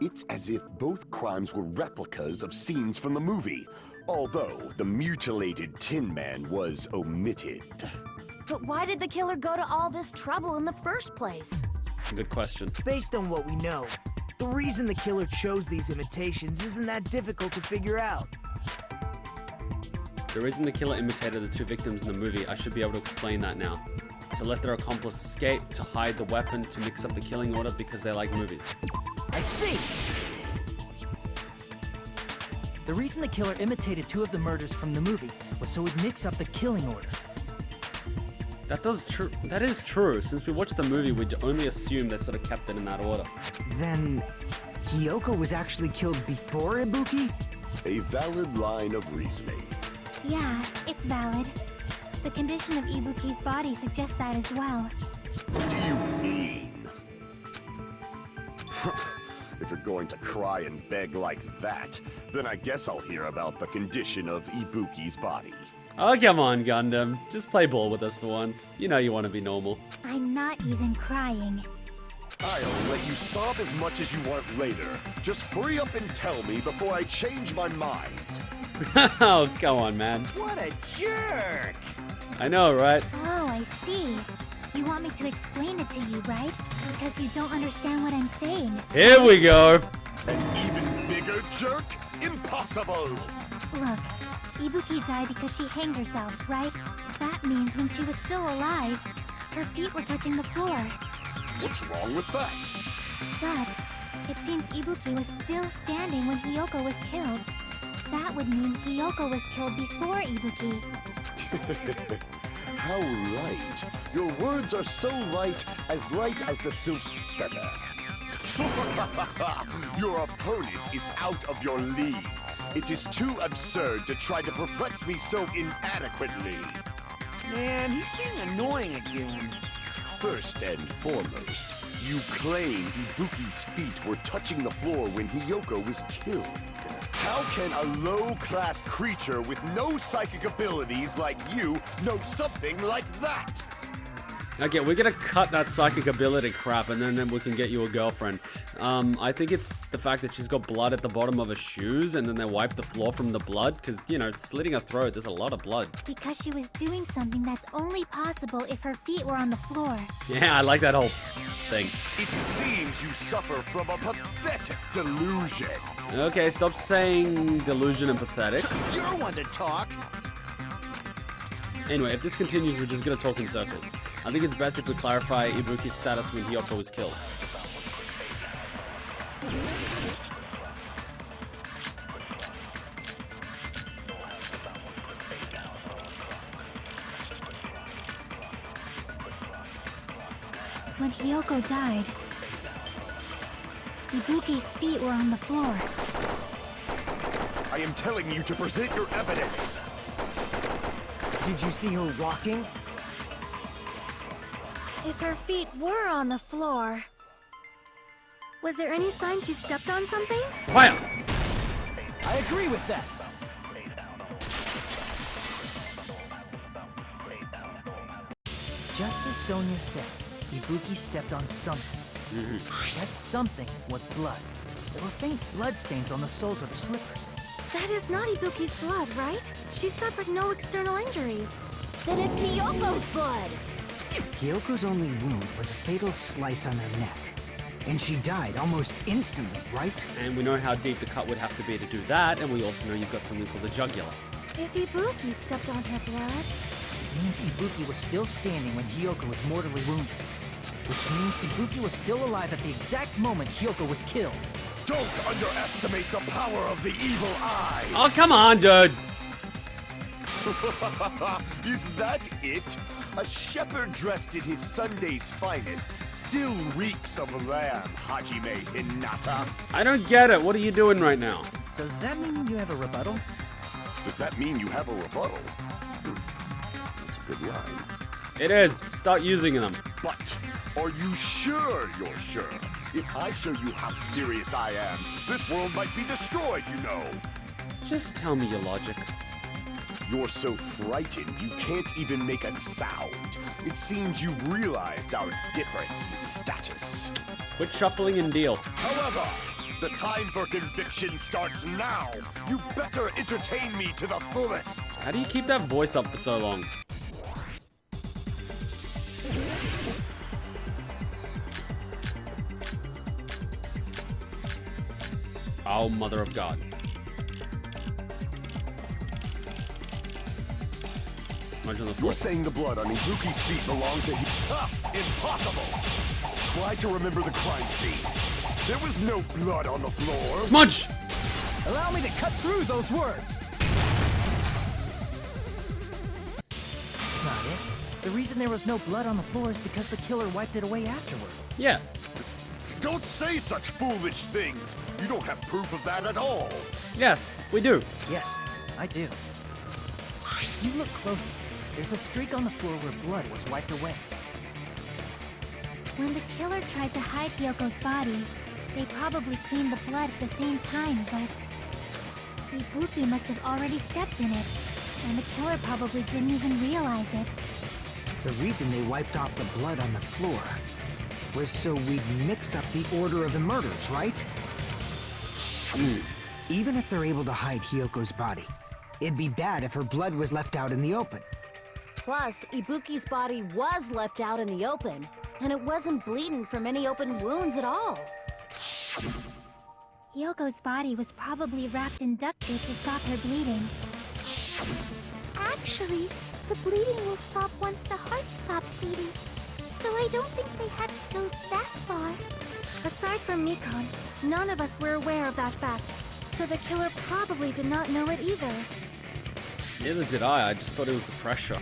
It's as if both crimes were replicas of scenes from the movie, although the mutilated Tin Man was omitted. But why did the killer go to all this trouble in the first place? Good question. Based on what we know, the reason the killer chose these imitations isn't that difficult to figure out. The reason the killer imitated the two victims in the movie, I should be able to explain that now. To let their accomplice escape, to hide the weapon, to mix up the killing order because they like movies. I see! The reason the killer imitated two of the murders from the movie was so he'd mix up the killing order. That is true. Since we watched the movie, we'd only assume they sort of kept it in that order. Then, Hiyoko was actually killed before Ibuki? A valid line of reasoning. Yeah, it's valid. The condition of Ibuki's body suggests that as well. What do you mean? If you're going to cry and beg like that, then I guess I'll hear about the condition of Ibuki's body. Oh, come on, Gundam. Just play ball with us for once. You know you want to be normal. I'm not even crying. I'll let you sob as much as you want later. Just hurry up and tell me before I change my mind. Oh, come on, man. What a jerk! I know, right? Oh, I see. You want me to explain it to you, right? Because you don't understand what I'm saying. Here we go. An even bigger jerk? Impossible! Look, Ibuki died because she hanged herself, right? That means when she was still alive, her feet were touching the floor. What's wrong with that? But it seems Ibuki was still standing when Hiyoko was killed. That would mean Hiyoko was killed before Ibuki. How light. Your words are so light as the sylph's feather. Your opponent is out of your league. It is too absurd to try to perplex me so inadequately. Man, he's being annoying again. First and foremost, you claim Ibuki's feet were touching the floor when Hiyoko was killed. How can a low-class creature with no psychic abilities like you know something like that? Okay, we're gonna cut that psychic ability crap and then we can get you a girlfriend. I think it's the fact that she's got blood at the bottom of her shoes and then they wipe the floor from the blood because, you know, slitting her throat, there's a lot of blood. Because she was doing something that's only possible if her feet were on the floor. Yeah, I like that whole thing. It seems you suffer from a pathetic delusion. Okay, stop saying delusion and pathetic. You're one to talk. Anyway, if this continues, we're just gonna talk in circles. I think it's best if we clarify Ibuki's status when Hiyoko was killed. When Hiyoko died, Ibuki's feet were on the floor. I am telling you to present your evidence. Did you see her walking? If her feet were on the floor, was there any sign she stepped on something? Fire! I agree with that. Just as Sonia said, Ibuki stepped on something. That something was blood. There were faint bloodstains on the soles of her slippers. That is not Ibuki's blood, right? She suffered no external injuries. Then it's Hiyoko's blood! Hiyoko's only wound was a fatal slice on her neck. And she died almost instantly, right? And we know how deep the cut would have to be to do that, and we also know you've got something called the jugular. If Ibuki stepped on her blood... It means Ibuki was still standing when Hiyoko was mortally wounded. Which means Ibuki was still alive at the exact moment Hiyoko was killed. Don't underestimate the power of the evil eye! Oh, come on, dude! Is that it? A shepherd dressed in his Sunday's finest still reeks of lamb, Hajime Hinata. I don't get it. What are you doing right now? Does that mean you have a rebuttal? Does that mean you have a rebuttal? That's a good line. It is. Start using them. But are you sure you're sure? If I show you how serious I am, this world might be destroyed, you know. Just tell me your logic. You're so frightened you can't even make a sound. It seems you've realized our difference in status. Quit shuffling and deal. However, the time for conviction starts now. You better entertain me to the fullest. How do you keep that voice up for so long? Oh, Mother of God. You're saying the blood on Ibuki's feet belonged to impossible! Try to remember the crime scene. There was no blood on the floor. Smudge! Allow me to cut through those words! That's not it. The reason there was no blood on the floor is because the killer wiped it away afterward. Yeah. Don't say such foolish things! You don't have proof of that at all! Yes, we do. Yes, I do. If you look closer, there's a streak on the floor where blood was wiped away. When the killer tried to hide Hyoko's body, they probably cleaned the blood at the same time, but... Ibuki must have already stepped in it, and the killer probably didn't even realize it. The reason they wiped off the blood on the floor was so we'd mix up the order of the murders, right? Even if they're able to hide Hiyoko's body, it'd be bad if her blood was left out in the open. Plus, Ibuki's body was left out in the open, and it wasn't bleeding from any open wounds at all. Hyoko's body was probably wrapped in duct tape to stop her bleeding. Actually, the bleeding will stop once the heart stops beating. So I don't think they had to go that far. Aside from Mikan, none of us were aware of that fact, so the killer probably did not know it either. Neither did I just thought it was the pressure.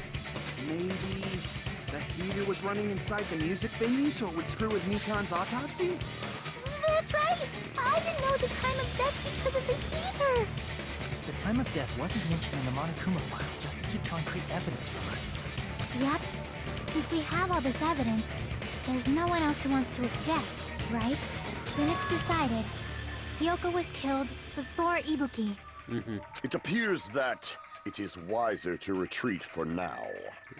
Maybe the heater was running inside the music venue so it would screw with Mikan's autopsy? That's right! I didn't know the time of death because of the heater! The time of death wasn't mentioned in the Monokuma file just to keep concrete evidence from us. Yep. Since we have all this evidence, there's no one else who wants to object, right? Then it's decided. Hiyoko was killed before Ibuki. It appears that It is wiser to retreat for now.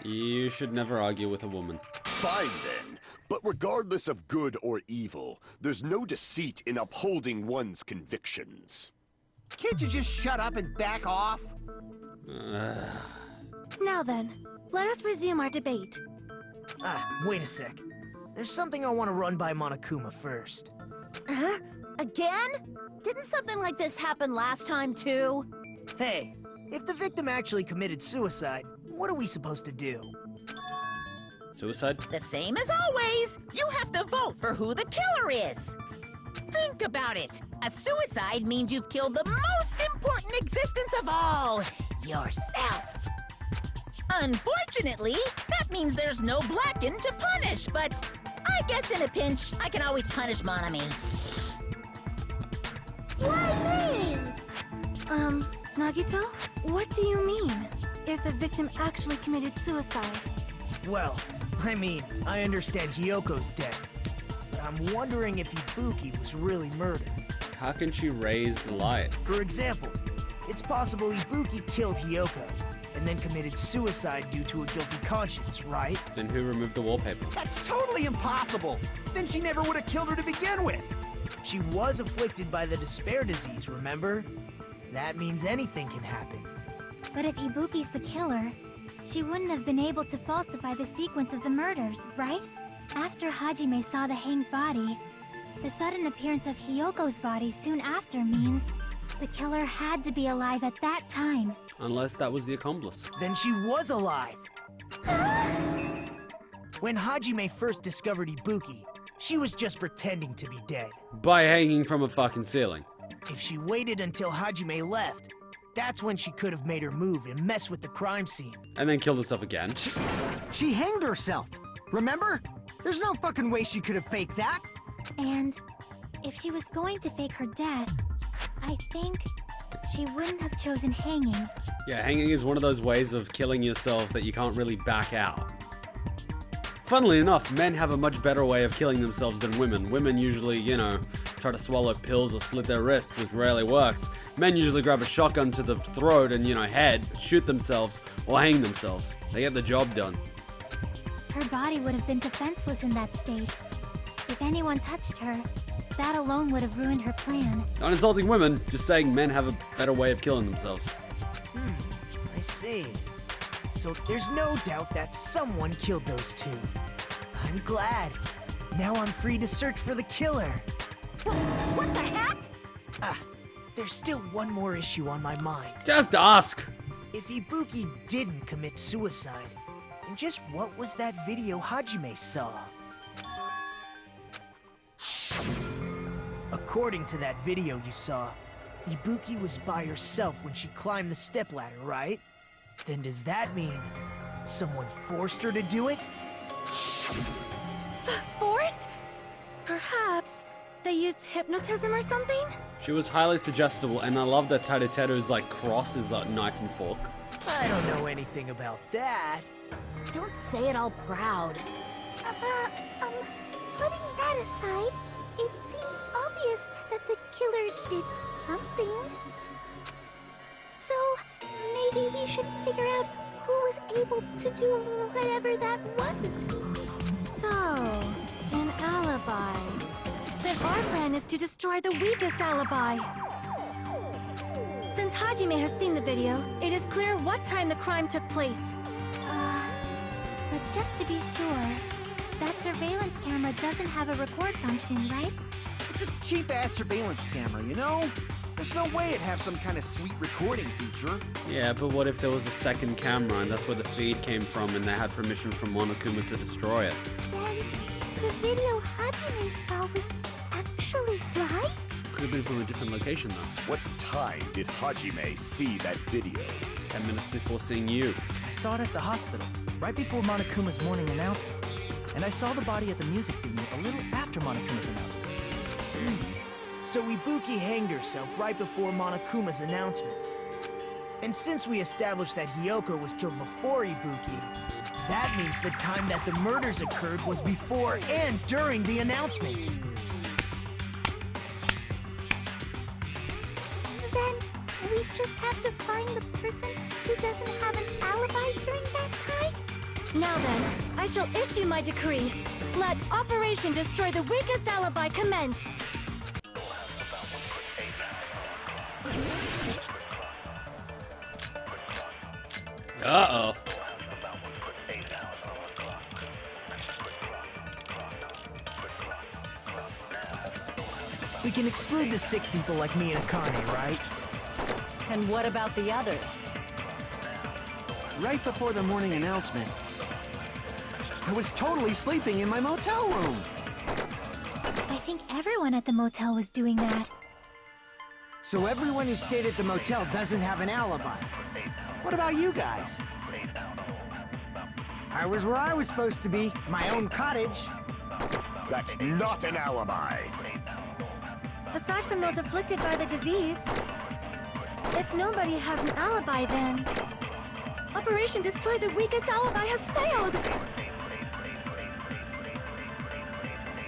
You should never argue with a woman. Fine then, but regardless of good or evil, there's no deceit in upholding one's convictions. Can't you just shut up and back off? Now then, let us resume our debate. Wait a sec. There's something I want to run by Monokuma first. Huh? Again? Didn't something like this happen last time, too? Hey, if the victim actually committed suicide, what are we supposed to do? Suicide? The same as always. You have to vote for who the killer is. Think about it. A suicide means you've killed the most important existence of all, yourself. Unfortunately, that means there's no Blacken to punish, but I guess in a pinch, I can always punish Monami. Why me? Nagito? What do you mean? If the victim actually committed suicide? Well, I mean, I understand Hiyoko's death, but I'm wondering if Ibuki was really murdered. How can she raise the light? For example, it's possible Ibuki killed Hiyoko, and then committed suicide due to a guilty conscience, right? Then who removed the wallpaper? That's totally impossible! Then she never would have killed her to begin with! She was afflicted by the despair disease, remember? That means anything can happen. But if Ibuki's the killer, she wouldn't have been able to falsify the sequence of the murders, right? After Hajime saw the hanged body, the sudden appearance of Hiyoko's body soon after means the killer had to be alive at that time. Unless that was the accomplice. Then she was alive! When Hajime first discovered Ibuki, she was just pretending to be dead. By hanging from a fucking ceiling. If she waited until Hajime left, that's when she could have made her move and mess with the crime scene. And then killed herself again. She hanged herself. Remember? There's no fucking way she could have faked that. And if she was going to fake her death, I think she wouldn't have chosen hanging. Yeah, hanging is one of those ways of killing yourself that you can't really back out. Funnily enough, men have a much better way of killing themselves than women. Women usually, you know, try to swallow pills or slit their wrists, which rarely works. Men usually grab a shotgun to the throat and, you know, head, shoot themselves, or hang themselves. They get the job done. Her body would have been defenseless in that state. If anyone touched her, that alone would have ruined her plan. Not insulting women, just saying men have a better way of killing themselves. I see. So there's no doubt that someone killed those two. I'm glad. Now I'm free to search for the killer. What the heck? There's still one more issue on my mind. Just ask! If Ibuki didn't commit suicide, then just what was that video Hajime saw? According to that video you saw, Ibuki was by herself when she climbed the stepladder, right? Then does that mean someone forced her to do it? Forced? Perhaps they used hypnotism or something? She was highly suggestible, and I love that Teruteru's like cross is like knife and fork. I don't know anything about that. Don't say it all proud. Putting that aside, it seems obvious that the killer did something. So, maybe we should figure out who was able to do whatever that was. So, an alibi. Then our plan is to destroy the weakest alibi. Since Hajime has seen the video, it is clear what time the crime took place. But just to be sure, that surveillance camera doesn't have a record function, right? It's a cheap-ass surveillance camera, you know? There's no way it'd have some kind of sweet recording feature. Yeah, but what if there was a second camera and that's where the feed came from and they had permission from Monokuma to destroy it? Then, the video Hajime saw was actually right? Could have been from a different location though. What time did Hajime see that video? 10 minutes before seeing you. I saw it at the hospital, right before Monokuma's morning announcement. And I saw the body at the music venue a little after Monokuma's announcement. So Ibuki hanged herself right before Monokuma's announcement. And since we established that Hiyoko was killed before Ibuki, that means the time that the murders occurred was before and during the announcement. Then, we just have to find the person who doesn't have an alibi during that time? Now then, I shall issue my decree. Let Operation Destroy the Weakest Alibi commence. Uh-oh. We can exclude the sick people like me and Akane, right? And what about the others? Right before the morning announcement, I was totally sleeping in my motel room. I think everyone at the motel was doing that. So everyone who stayed at the motel doesn't have an alibi. What about you guys? I was where I was supposed to be, my own cottage. That's not an alibi. Aside from those afflicted by the disease, if nobody has an alibi, then Operation Destroy the Weakest Alibi has failed.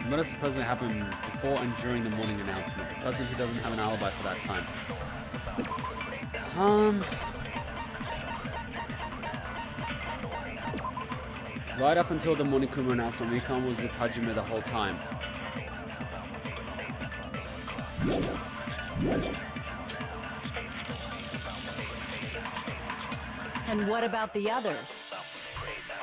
What is supposed to happen before and during the morning announcement? The person who doesn't have an alibi for that time. Right up until the morning Kuma announcement, Mikan was with Hajime the whole time. And what about the others?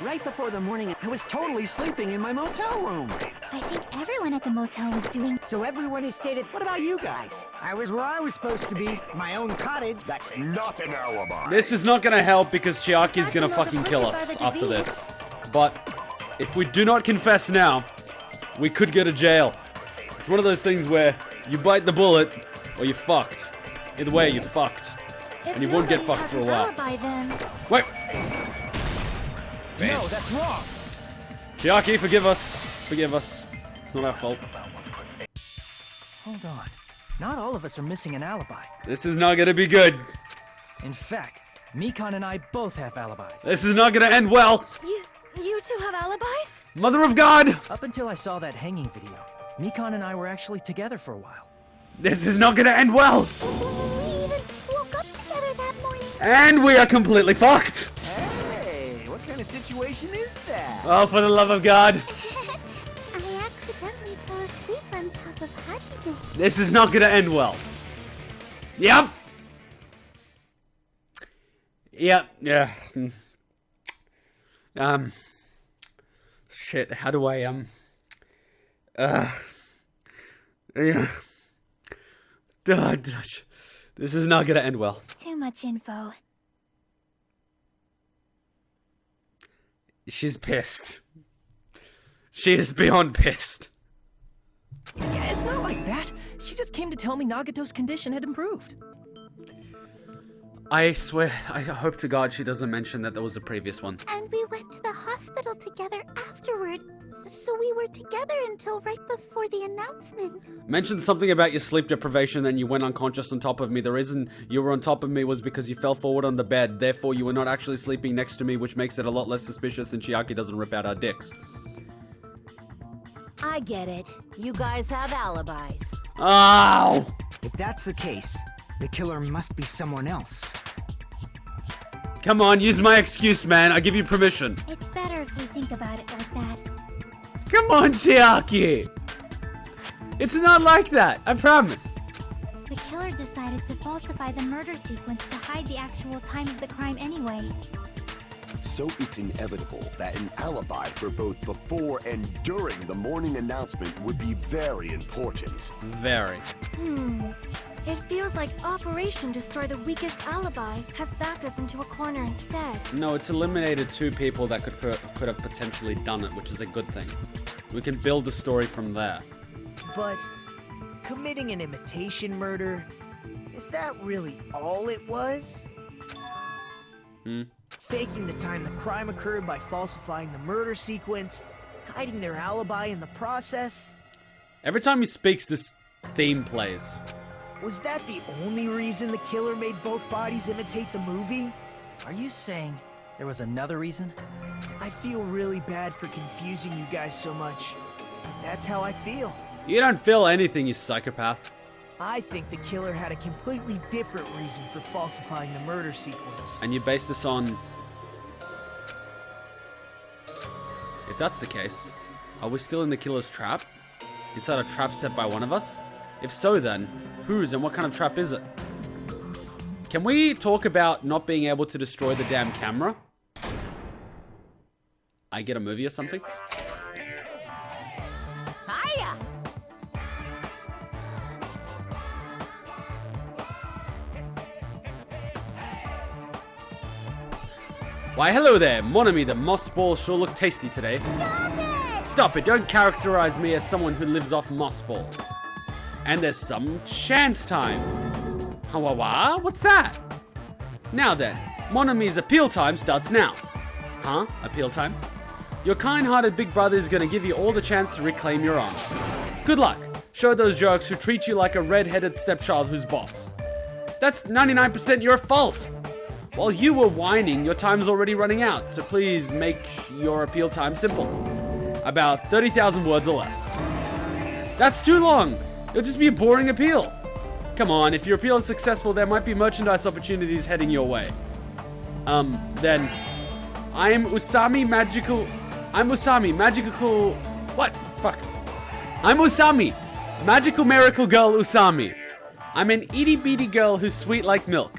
Right before the morning, I was totally sleeping in my motel room. I think everyone at the motel was doing. So everyone who stayed at... What about you guys? I was where I was supposed to be, my own cottage. That's not an alibi. This is not gonna help because Chiaki's gonna Aside from those fucking kill afflicted us by the after disease. this. But if we do not confess now, we could go to jail. It's one of those things where you bite the bullet or you're fucked. Either way, you're fucked. If And you won't get nobody fucked has for a an while. alibi, then Wait! No, that's wrong. Chiaki, forgive us. Forgive us. It's not our fault. Hold on. Not all of us are missing an alibi. This is not gonna be good. In fact, Mikan and I both have alibis. This is not gonna end well. you two have alibis? Mother of God! Up until I saw that hanging video, Mikan and I were actually together for a while. This is not gonna end well! We even woke up together that morning. And we are completely fucked! Hey, what kind of situation is that? Oh, for the love of God. I accidentally fell asleep on top of Hajime. This is not gonna end well. Yep! Yep, yeah. Shit, how do I, yeah. This is not gonna end well. Too much info. She's pissed. She is beyond pissed. Yeah, it's not like that. She just came to tell me Nagito's condition had improved. I swear, I hope to God she doesn't mention that there was a previous one. And we went to the hospital together afterward. So we were together until right before the announcement. Mentioned something about your sleep deprivation, then you went unconscious on top of me. The reason you were on top of me was because you fell forward on the bed. Therefore, you were not actually sleeping next to me, which makes it a lot less suspicious and Chiaki doesn't rip out our dicks. I get it. You guys have alibis. Ow! If that's the case, the killer must be someone else. Come on, use my excuse, man. I give you permission. It's better if we think about it like that. Come on, Chiaki! It's not like that, I promise. The killer decided to falsify the murder sequence to hide the actual time of the crime anyway. So it's inevitable that an alibi for both before and during the morning announcement would be very important. Very. It feels like Operation Destroy the Weakest Alibi has backed us into a corner instead. No, it's eliminated two people that could have potentially done it, which is a good thing. We can build a story from there. But committing an imitation murder, is that really all it was? Faking the time the crime occurred by falsifying the murder sequence, hiding their alibi in the process? Every time he speaks, this theme plays. Was that the only reason the killer made both bodies imitate the movie? Are you saying there was another reason? I feel really bad for confusing you guys so much, but that's how I feel. You don't feel anything, you psychopath. I think the killer had a completely different reason for falsifying the murder sequence. And you base this on... If that's the case, are we still in the killer's trap? Is that a trap set by one of us? If so then, whose and what kind of trap is it? Can we talk about not being able to destroy the damn camera? I get a movie or something? Hiya! Why, hello there, mon ami, the moss balls sure look tasty today. Stop it! Stop it, don't characterize me as someone who lives off moss balls. And there's some chance time. Hawawa, what's that? Now then, mon ami's appeal time starts now. Huh? Appeal time? Your kind-hearted big brother is gonna give you all the chance to reclaim your honor. Good luck. Show those jerks who treat you like a red-headed stepchild who's boss. That's 99% your fault. While you were whining, your time's already running out, so please make your appeal time simple. About 30,000 words or less. That's too long. It'll just be a boring appeal. Come on, if your appeal is successful, there might be merchandise opportunities heading your way. Then... I'm Usami, magical... What? Fuck. I'm Usami. Magical miracle girl Usami. I'm an itty-bitty girl who's sweet like milk.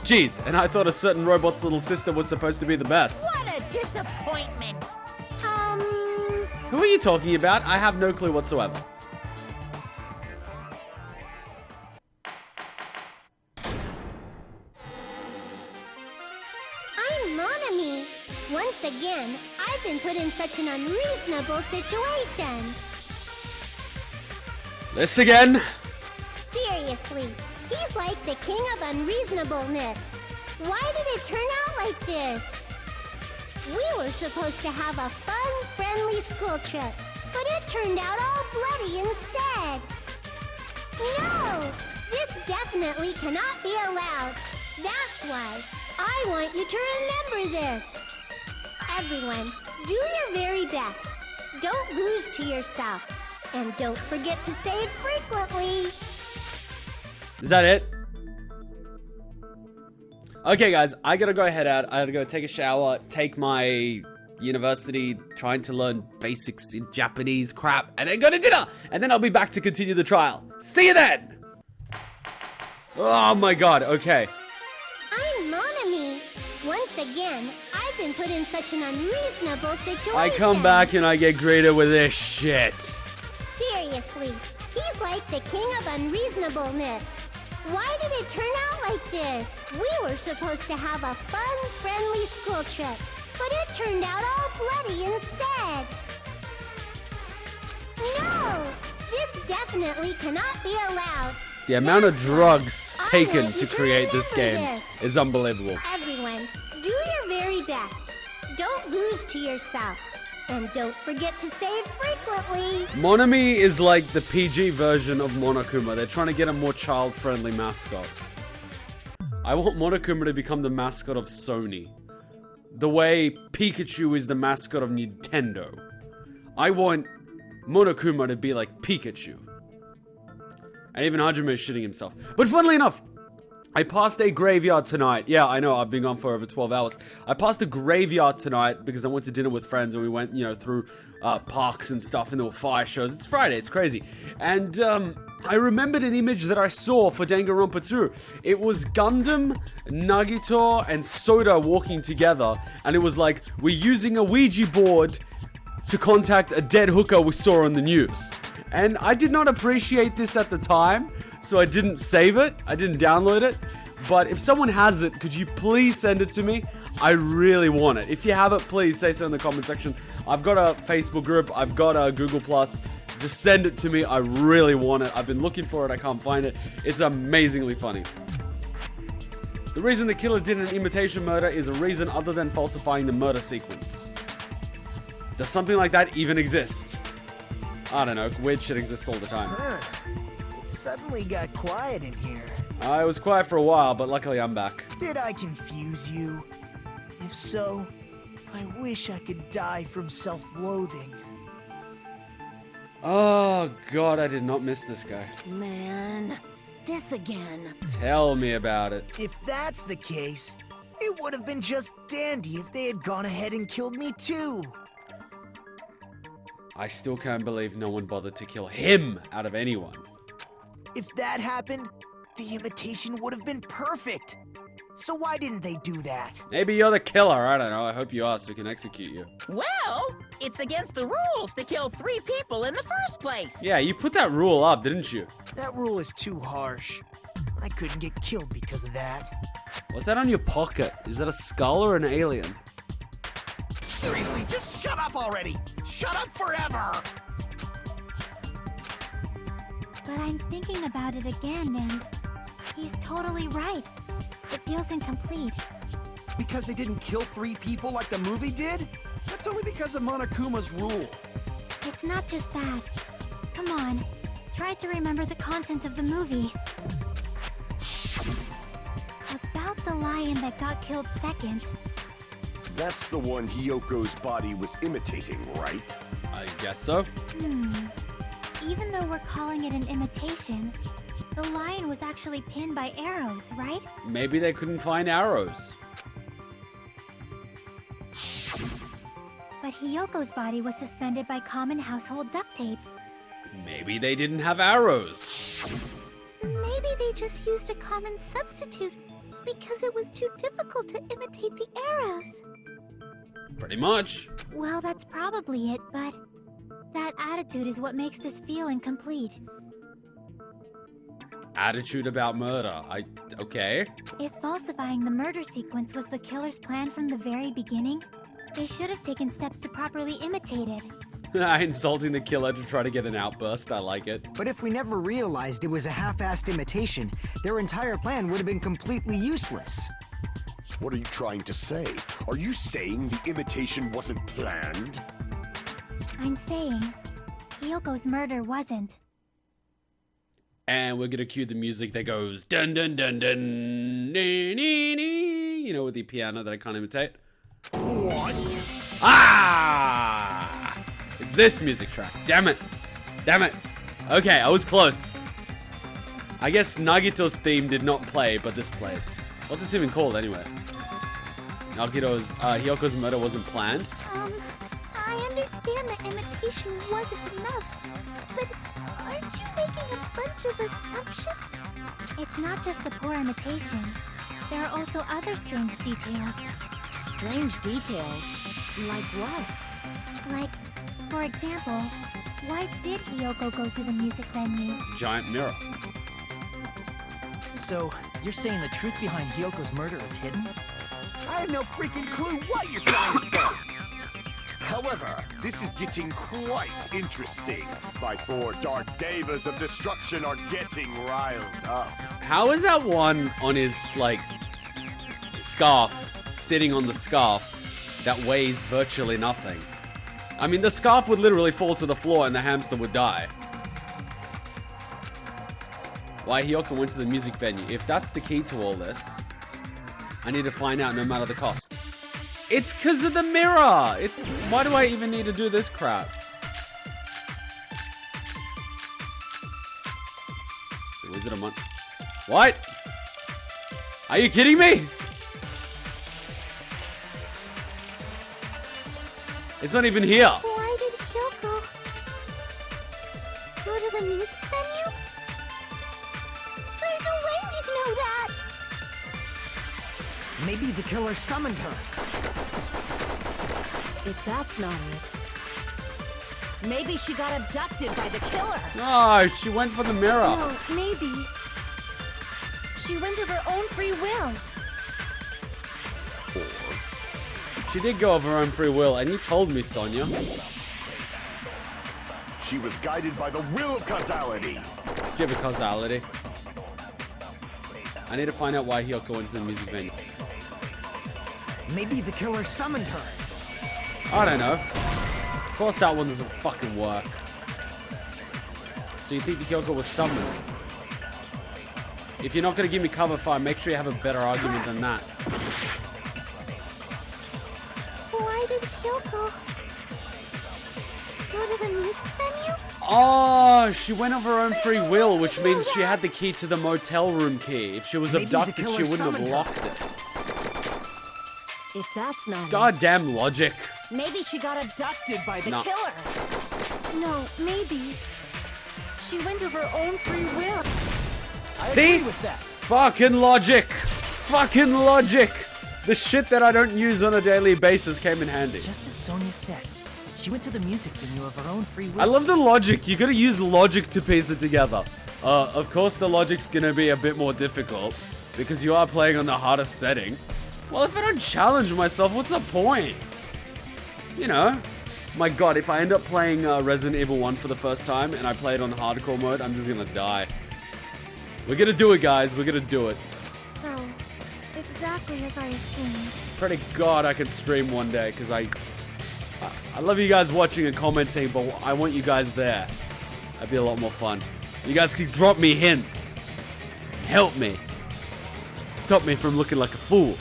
Jeez, and I thought a certain robot's little sister was supposed to be the best. What a disappointment! Who are you talking about? I have no clue whatsoever. I'm Monami. Once again, I've been put in such an unreasonable situation. This again? Seriously, he's like the king of unreasonableness. Why did it turn out like this? We were supposed to have a fun, friendly school trip, but it turned out all bloody instead. No! This definitely cannot be allowed. That's why I want you to remember this. Everyone, do your very best. Don't lose to yourself. And don't forget to save frequently. Is that it? Okay, guys, I gotta go head out. I gotta go take a shower, take my university, trying to learn basics in Japanese crap, and then go to dinner! And then I'll be back to continue the trial. See you then! Oh my god, okay. I'm Monami. Once again, I've been put in such an unreasonable situation. I come back and I get greeted with this shit. Seriously, he's like the king of unreasonableness. Why did it turn out like this? We were supposed to have a fun, friendly school trip, but it turned out all bloody instead. No! This definitely cannot be allowed. The amount of drugs taken to create this game is unbelievable. Everyone, do your very best. Don't lose to yourself. And don't forget to save frequently. Monami is like the PG version of Monokuma. They're trying to get a more child-friendly mascot. I want Monokuma to become the mascot of Sony. The way Pikachu is the mascot of Nintendo. I want Monokuma to be like Pikachu. And even Hajime is shitting himself. But funnily enough, I passed a graveyard tonight. Yeah, I know, I've been gone for over 12 hours. I passed a graveyard tonight because I went to dinner with friends and we went, you know, through parks and stuff and there were fire shows. It's Friday, it's crazy. And I remembered an image that I saw for Danganronpa 2. It was Gundham, Nagito, and Soda walking together. And it was like, we're using a Ouija board to contact a dead hooker we saw on the news. And I did not appreciate this at the time, so I didn't save it. I didn't download it. But if someone has it, could you please send it to me? I really want it. If you have it, please say so in the comment section. I've got a Facebook group. I've got a Google+. Just send it to me. I really want it. I've been looking for it. I can't find it. It's amazingly funny. The reason the killer did an imitation murder is a reason other than falsifying the murder sequence. Does something like that even exist? I don't know, weird shit exists all the time. It suddenly got quiet in here. It was quiet for a while, but luckily I'm back. Did I confuse you? If so, I wish I could die from self-loathing. Oh god, I did not miss this guy. Man, this again. Tell me about it. If that's the case, it would have been just dandy if they had gone ahead and killed me too. I still can't believe no one bothered to kill him out of anyone. If that happened, the imitation would have been perfect. So why didn't they do that? Maybe you're the killer, I don't know. I hope you are so we can execute you. Well, it's against the rules to kill 3 people in the first place. Yeah, you put that rule up, didn't you? That rule is too harsh. I couldn't get killed because of that. What's that on your pocket? Is that a skull or an alien? Seriously, just shut up already! Shut up forever! But I'm thinking about it again, and he's totally right. It feels incomplete. Because they didn't kill 3 people like the movie did? That's only because of Monokuma's rule. It's not just that. Come on, try to remember the content of the movie. About the lion that got killed second. That's the one Hiyoko's body was imitating, right? I guess so. Even though we're calling it an imitation, the lion was actually pinned by arrows, right? Maybe they couldn't find arrows. But Hiyoko's body was suspended by common household duct tape. Maybe they didn't have arrows. Maybe they just used a common substitute because it was too difficult to imitate the arrows. Pretty much. Well, that's probably it, but that attitude is what makes this feel incomplete. Attitude about murder. Okay. If falsifying the murder sequence was the killer's plan from the very beginning, they should have taken steps to properly imitate it. Insulting the killer to try to get an outburst. I like it. But if we never realized it was a half-assed imitation, their entire plan would have been completely useless. What are you trying to say? Are you saying the imitation wasn't planned? I'm saying, Hiyoko's murder wasn't. And we're gonna cue the music that goes dun dun dun dun, nee, nee, nee. You know, with the piano that I can't imitate. What? Ah! It's this music track. Damn it. Damn it. Okay, I was close. I guess Nagito's theme did not play, but this played. What's this even called anyway? Hiyoko's murder wasn't planned? I understand that imitation wasn't enough, but aren't you making a bunch of assumptions? It's not just the poor imitation. There are also other strange details. Strange details? Like what? Like, for example, why did Hiyoko go to the music venue? Giant mirror. So, you're saying the truth behind Hiyoko's murder is hidden? I have no freaking clue what you're trying to say! However, this is getting quite interesting. My 4 dark devas of destruction are getting riled up. How is that one on his, like, scarf, sitting on the scarf, that weighs virtually nothing? I mean, the scarf would literally fall to the floor and the hamster would die. Why Hiyoko went to the music venue. If that's the key to all this, I need to find out no matter the cost. It's because of the mirror! Why do I even need to do this crap? Is it a month? What? Are you kidding me? It's not even here. Why did Hiyoko go to the music venue? There's no way we'd know that! Maybe the killer summoned her. If that's not it, maybe she got abducted by the killer. No, she went for the mirror. No, maybe she went of her own free will. She did go of her own free will, and you told me, Sonia. She was guided by the will of causality. Give it causality. I need to find out why Hiyoko went to the music venue. Maybe the killer summoned her. I don't know. Of course that one doesn't fucking work. So you think the Hiyoko was summoned? If you're not going to give me cover fire, make sure you have a better argument than that. Why did Hiyoko go to the music venue? Oh, she went of her own free will, which means she had the key to the motel room key. If she was Maybe the abducted, she killer wouldn't have summoned her. locked it. If that's not it, Goddamn logic. maybe she got abducted by the No. killer. No, maybe. She went of her own free will. I See? agree with that. Fucking logic. Fucking logic. The shit that I don't use on a daily basis came in handy. Just as Sonia said, she went to the music venue of her own free will. I love the logic. You gotta use logic to piece it together. Of course, the logic's gonna be a bit more difficult because you are playing on the hardest setting. Well, if I don't challenge myself, what's the point? You know? My god, if I end up playing Resident Evil 1 for the first time and I play it on hardcore mode, I'm just gonna die. We're gonna do it, guys. We're gonna do it. So, exactly as I assumed. Pray to God I can stream one day because I love you guys watching and commenting, but I want you guys there. That'd be a lot more fun. You guys can drop me hints. Help me. Stop me from looking like a fool.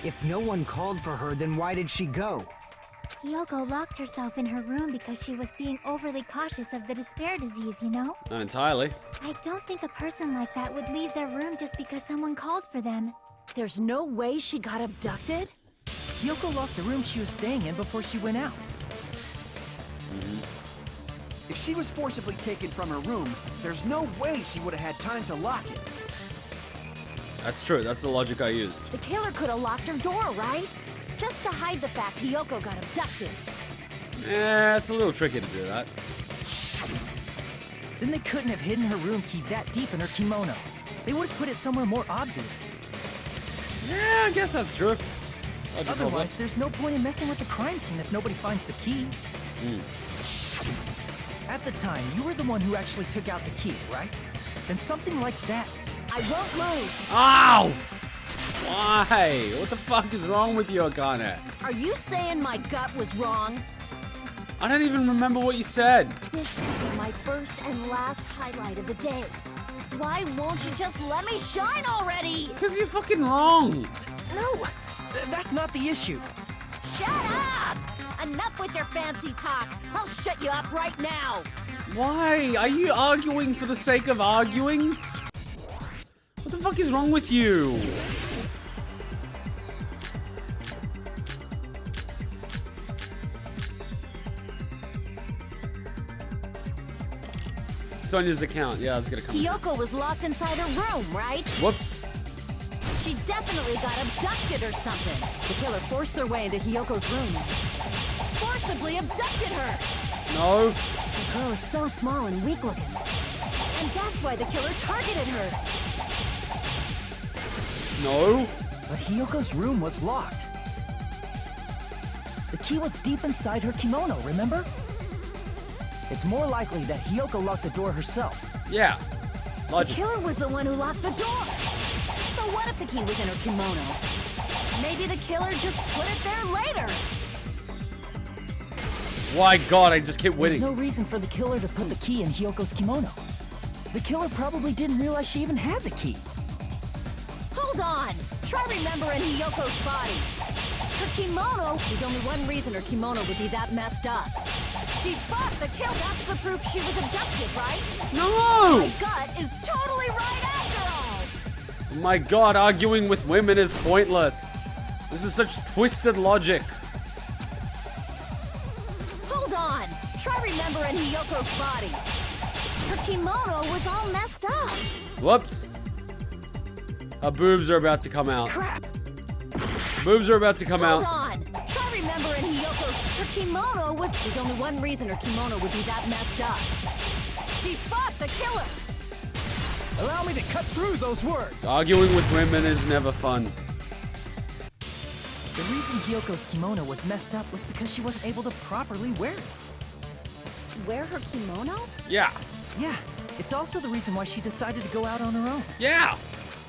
If no one called for her, then why did she go? Hiyoko locked herself in her room because she was being overly cautious of the despair disease, you know? Not entirely. I don't think a person like that would leave their room just because someone called for them. There's no way she got abducted? Hiyoko locked the room she was staying in before she went out. If she was forcibly taken from her room, there's no way she would have had time to lock it. That's true. That's the logic I used. The killer could have locked her door, right? Just to hide the fact Hiyoko got abducted. It's a little tricky to do that. Then they couldn't have hidden her room key that deep in her kimono. They would have put it somewhere more obvious. Yeah, I guess that's true. Logical, Otherwise, there's no point in messing with the crime scene if nobody finds the key. At the time, you were the one who actually took out the key, right? Then something like that. I won't move. Ow! Why? What the fuck is wrong with you, Akane? Are you saying my gut was wrong? I don't even remember what you said. This could be my first and last highlight of the day. Why won't you just let me shine already? Because you're fucking wrong. No, that's not the issue. Shut up! Enough with your fancy talk. I'll shut you up right now. Why? Are you arguing for the sake of arguing? What the fuck is wrong with you? Sonia's account. Yeah, I was gonna come. Hiyoko was locked inside her room, right? Whoops. She definitely got abducted or something. The killer forced their way into Hiyoko's room. Forcibly abducted her. No. The girl is so small and weak looking. And that's why the killer targeted her. No. But Hiyoko's room was locked. The key was deep inside her kimono, remember? It's more likely that Hiyoko locked the door herself. Yeah. The Logic. killer was the one who locked the door. So what if the key was in her kimono? Maybe the killer just put it there later. Why God, I just keep There's winning. no reason for the killer to put the key in Hiyoko's kimono. The killer probably didn't realize she even had the key. Hold on. Try remembering Hiyoko's body. Her kimono, there's only one reason her kimono would be that messed up. She fought the kill. That's the proof she was abducted, right? No! My gut is totally right after all. My God, arguing with women is pointless. This is such twisted logic. Hold on. Try remembering Hiyoko's body. Her kimono was all messed up. Whoops. Her boobs are about to come out. Crap. Boobs are about to come Hold out. on. Try remembering Hiyoko's. Her kimono was. There's only one reason her kimono would be that messed up. She fought the killer. Allow me to cut through those words. Arguing with women is never fun. The reason Hiyoko's kimono was messed up was because she wasn't able to properly wear it. Wear her kimono? Yeah. Yeah, it's also the reason why she decided to go out on her own. Yeah.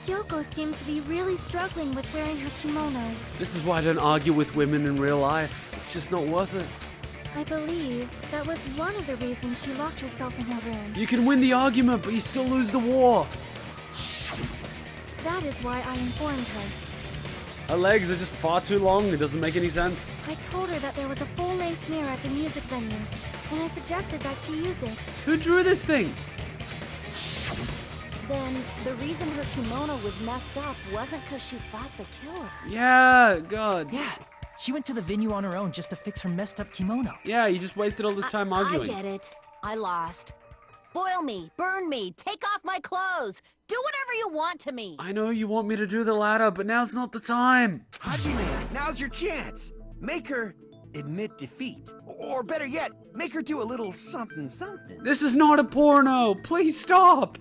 Hiyoko seemed to be really struggling with wearing her kimono. This is why I don't argue with women in real life. It's just not worth it. I believe that was one of the reasons she locked herself in her room. You can win the argument, but you still lose the war. That is why I informed her. Her legs are just far too long. It doesn't make any sense. I told her that there was a full-length mirror at the music venue. and I suggested that she use it. Who drew this thing? Then the reason her kimono was messed up wasn't because she fought the killer. Yeah, God. Yeah, she went to the venue on her own just to fix her messed up kimono. Yeah, you just wasted all this time arguing. I get it. I lost. Boil me, burn me, take off my clothes. Do whatever you want to me. I know you want me to do the latter, but now's not the time. Hajime, now's your chance. Make her admit defeat. Or better yet, make her do a little something something. This is not a porno. Please stop.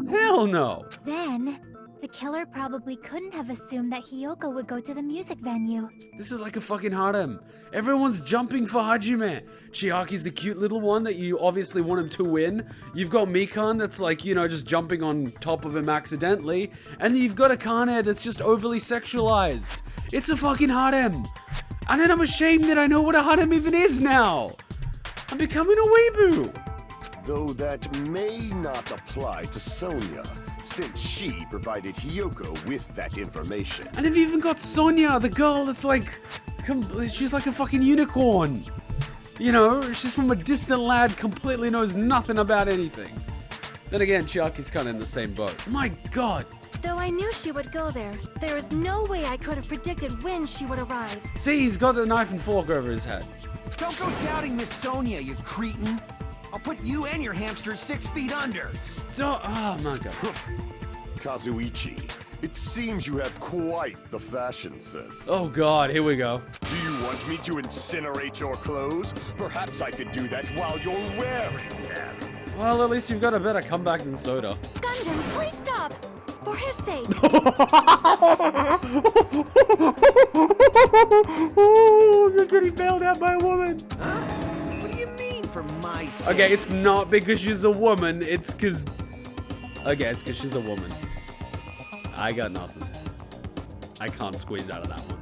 Hell no. Then, the killer probably couldn't have assumed that Hiyoko would go to the music venue. This is like a fucking harem. Everyone's jumping for Hajime. Chiaki's the cute little one that you obviously want him to win. You've got Mikan that's like, you know, just jumping on top of him accidentally. And then you've got Akane that's just overly sexualized. It's a fucking harem. And then I'm ashamed that I know what a harem even is now. I'm becoming a weeaboo. Though that may not apply to Sonia, since she provided Hiyoko with that information. And have you even got Sonia, the girl that's like, she's like a fucking unicorn. You know, she's from a distant land, completely knows nothing about anything. Then again, Chiaki's kind of in the same boat. My God. Though I knew she would go there, there is no way I could have predicted when she would arrive. See, he's got the knife and fork over his head. Don't go doubting Miss Sonia, you cretin. I'll put you and your hamsters 6 feet under. Stop. Oh my God. Kazuichi, it seems you have quite the fashion sense. Oh God, here we go. Do you want me to incinerate your clothes? Perhaps I could do that while you're wearing them. Well, at least you've got a better comeback than Soda. Gundham, please stop! For his sake! Oh, you're getting bailed out by a woman. Huh? What do you mean for my sake? Okay, it's not because she's a woman, it's because... Okay, it's because she's a woman. I got nothing. I can't squeeze out of that one.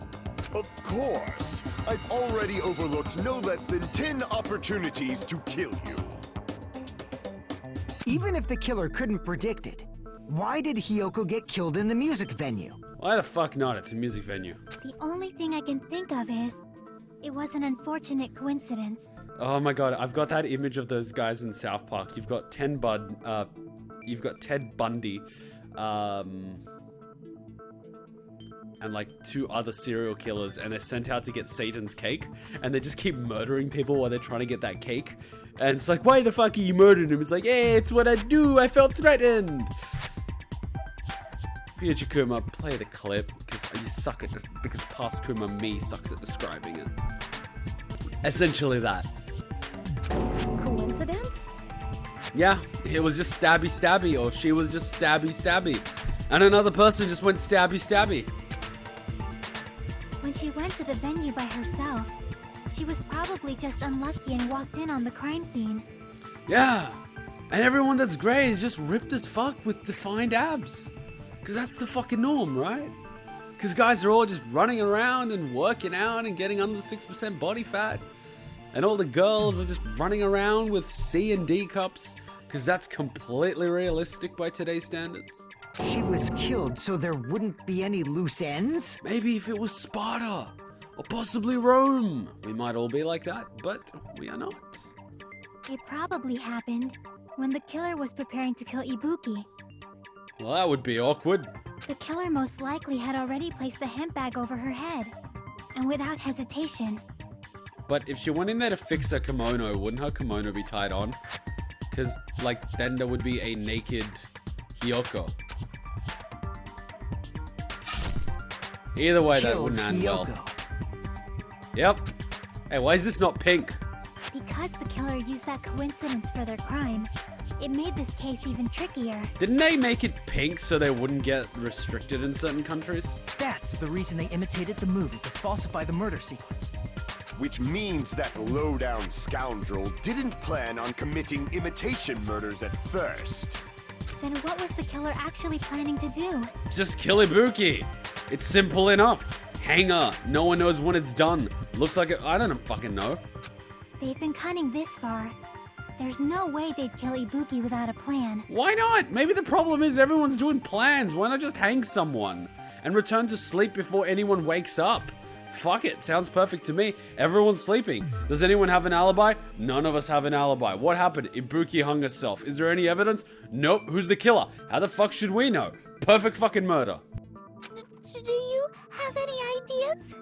Of course. I've already overlooked no less than 10 opportunities to kill you. Even if the killer couldn't predict it, why did Hiyoko get killed in the music venue? Why the fuck not? It's a music venue. The only thing I can think of is, it was an unfortunate coincidence. Oh my God, I've got that image of those guys in South Park. You've got Ted Bundy, and like 2 other serial killers, and they're sent out to get Satan's cake, and they just keep murdering people while they're trying to get that cake. And it's like, why the fuck are you murdering him? It's like, hey, it's what I do. I felt threatened. Fuyuhiko, play the clip, because you suck at this, because past Kuma me sucks at describing it. Essentially that. Coincidence? Yeah, it was just stabby stabby, or she was just stabby stabby. And another person just went stabby stabby. When she went to the venue by herself, she was probably just unlucky and walked in on the crime scene. Yeah, and everyone that's grey is just ripped as fuck with defined abs. Because that's the fucking norm, right? Because guys are all just running around and working out and getting under 6% body fat. And all the girls are just running around with C and D cups. Because that's completely realistic by today's standards. She was killed so there wouldn't be any loose ends? Maybe if it was Sparta. Or possibly Rome. We might all be like that, but we are not. It probably happened when the killer was preparing to kill Ibuki. Well, that would be awkward. The killer most likely had already placed the hemp bag over her head. And without hesitation. But if she went in there to fix her kimono, wouldn't her kimono be tied on? Because, like, then there would be a naked Hiyoko. Either way, that wouldn't end well. Yep. Hey, why is this not pink? Because the killer used that coincidence for their crime, it made this case even trickier. Didn't they make it pink so they wouldn't get restricted in certain countries? That's the reason they imitated the movie to falsify the murder sequence. Which means that low-down scoundrel didn't plan on committing imitation murders at first. Then what was the killer actually planning to do? Just kill Ibuki. It's simple enough. Hang her. No one knows when it's done. Looks like I don't fucking know. They've been cunning this far. There's no way they'd kill Ibuki without a plan. Why not? Maybe the problem is everyone's doing plans. Why not just hang someone and return to sleep before anyone wakes up? Fuck it, sounds perfect to me. Everyone's sleeping. Does anyone have an alibi? None of us have an alibi. What happened? Ibuki hung herself. Is there any evidence? Nope. Who's the killer? How the fuck should we know? Perfect fucking murder. Do you have any ideas?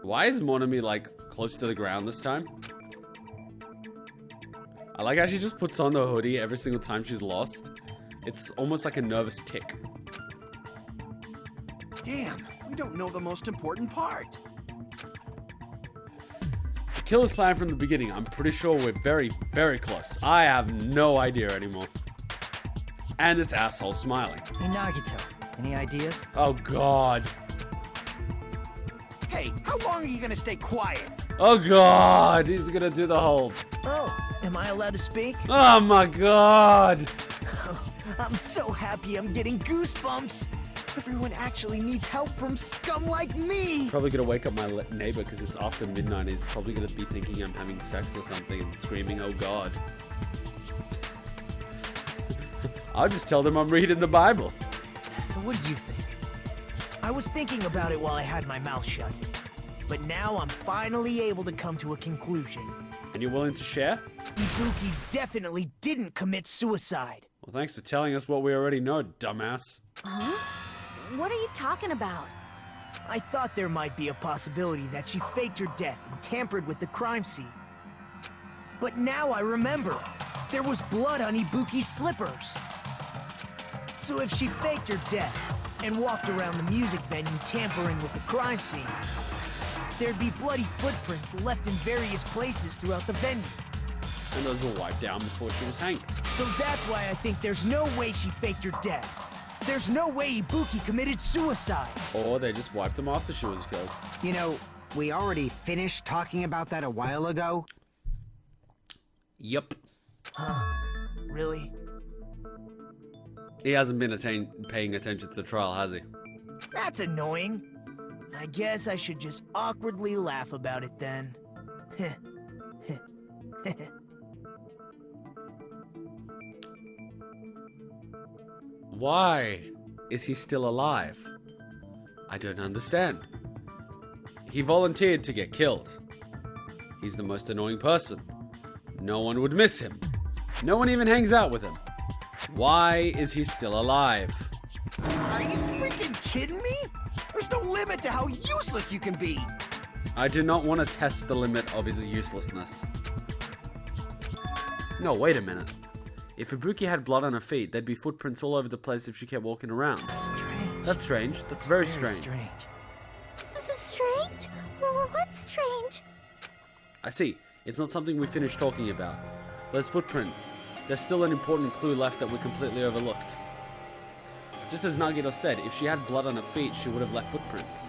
Why is Monami, like, close to the ground this time? I like how she just puts on the hoodie every single time she's lost. It's almost like a nervous tick. Damn, we don't know the most important part. The killer's plan from the beginning. I'm pretty sure we're very, very close. I have no idea anymore. And this asshole smiling. Hey, Nagito, any ideas? Oh, God. Hey, how long are you gonna stay quiet? Oh, God. He's gonna do the whole... Oh, am I allowed to speak? Oh, my God. I'm so happy I'm getting goosebumps. Everyone actually needs help from scum like me. Probably gonna wake up my neighbor because it's after midnight. He's probably gonna be thinking I'm having sex or something and screaming, oh God. I'll just tell them I'm reading the Bible. So what do you think? I was thinking about it while I had my mouth shut. But now I'm finally able to come to a conclusion. And you're willing to share? Ibuki definitely didn't commit suicide. Well, thanks for telling us what we already know, dumbass. Huh? What are you talking about? I thought there might be a possibility that she faked her death and tampered with the crime scene. But now I remember, there was blood on Ibuki's slippers. So if she faked her death and walked around the music venue tampering with the crime scene, there'd be bloody footprints left in various places throughout the venue. And those were wiped down before she was hanged. So that's why I think there's no way she faked her death. There's no way Ibuki committed suicide. Or they just wiped them after she was killed. You know, we already finished talking about that a while ago. Yep. Huh? Really? He hasn't been paying attention to the trial, has he? That's annoying. I guess I should just awkwardly laugh about it then. Why is he still alive? I don't understand. He volunteered to get killed. He's the most annoying person. No one would miss him. No one even hangs out with him. Why is he still alive? Are you freaking kidding me? There's no limit to how useless you can be. I do not want to test the limit of his uselessness. No, wait a minute. If Ibuki had blood on her feet, there'd be footprints all over the place if she kept walking around. Strange. That's strange. That's very strange. This is strange? What's strange? I see. It's not something we finished talking about. Those footprints. There's still an important clue left that we completely overlooked. Just as Nagito said, if she had blood on her feet, she would have left footprints.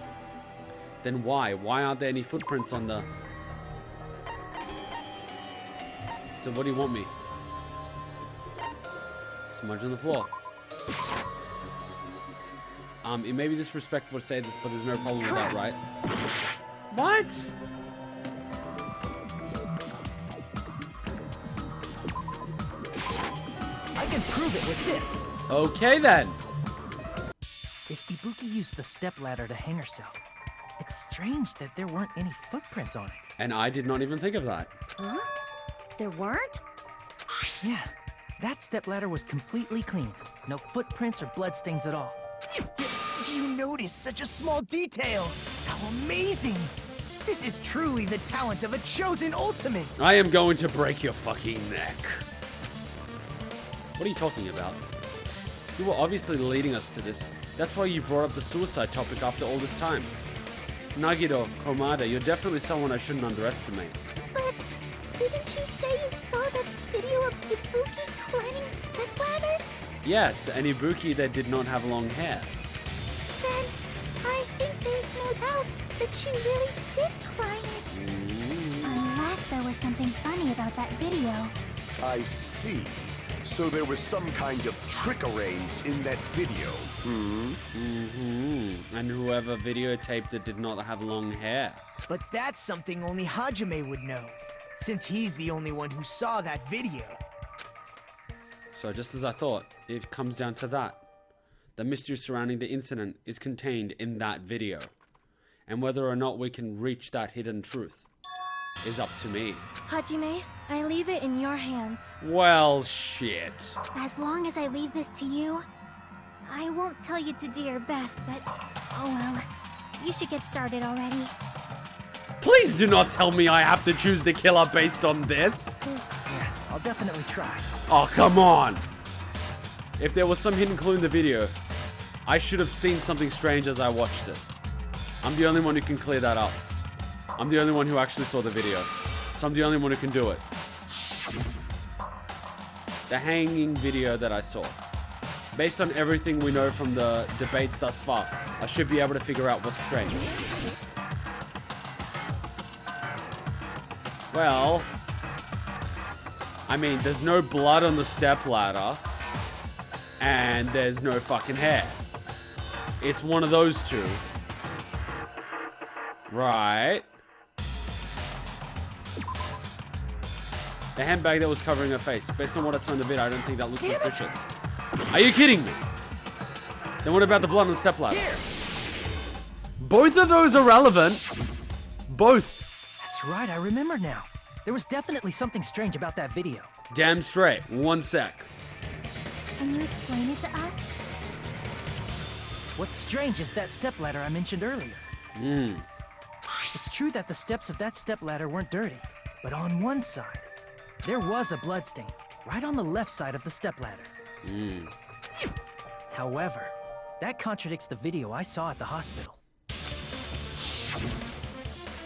Then why? Why aren't there any footprints on the... So what do you want me? Smudge on the floor. It may be disrespectful to say this, but there's no problem with that, right? What? I can prove it with this. Okay then. If Ibuki used the stepladder to hang herself, it's strange that there weren't any footprints on it. And I did not even think of that. Huh? There weren't? Yeah, that stepladder was completely clean. No footprints or bloodstains at all. You noticed such a small detail. How amazing. This is truly the talent of a chosen ultimate. I am going to break your fucking neck. What are you talking about? You were obviously leading us to this. That's why you brought up the suicide topic after all this time. Nagito, Komada, you're definitely someone I shouldn't underestimate. But didn't you say you saw that video of Ibuki climbing the stepladder? Yes, and Ibuki that did not have long hair. Then I think there's no doubt that she really did climb it. Unless there was something funny about that video. I see. So there was some kind of trick arranged in that video. And whoever videotaped it did not have long hair. But that's something only Hajime would know, since he's the only one who saw that video. So just as I thought, it comes down to that. The mystery surrounding the incident is contained in that video. And whether or not we can reach that hidden truth is up to me. Hajime, I leave it in your hands. Well, shit. As long as I leave this to you, I won't tell you to do your best, but oh well. You should get started already. Please do not tell me I have to choose the killer based on this. Yeah, I'll definitely try. Oh, come on. If there was some hidden clue in the video, I should have seen something strange as I watched it. I'm the only one who can clear that up. I'm the only one who actually saw the video. So I'm the only one who can do it. The hanging video that I saw. Based on everything we know from the debates thus far, I should be able to figure out what's strange. Well, I mean, there's no blood on the stepladder, and there's no fucking hair. It's one of those two. Right. The handbag that was covering her face. Based on what I saw in the video, I don't think that looks suspicious. Are you kidding me? Then what about the blood on the stepladder? Both of those are relevant. Both. That's right, I remember now. There was definitely something strange about that video. Damn straight. 1 sec. Can you explain it to us? What's strange is that stepladder I mentioned earlier. It's true that the steps of that stepladder weren't dirty, but on one side, there was a bloodstain, right on the left side of the stepladder. However, that contradicts the video I saw at the hospital.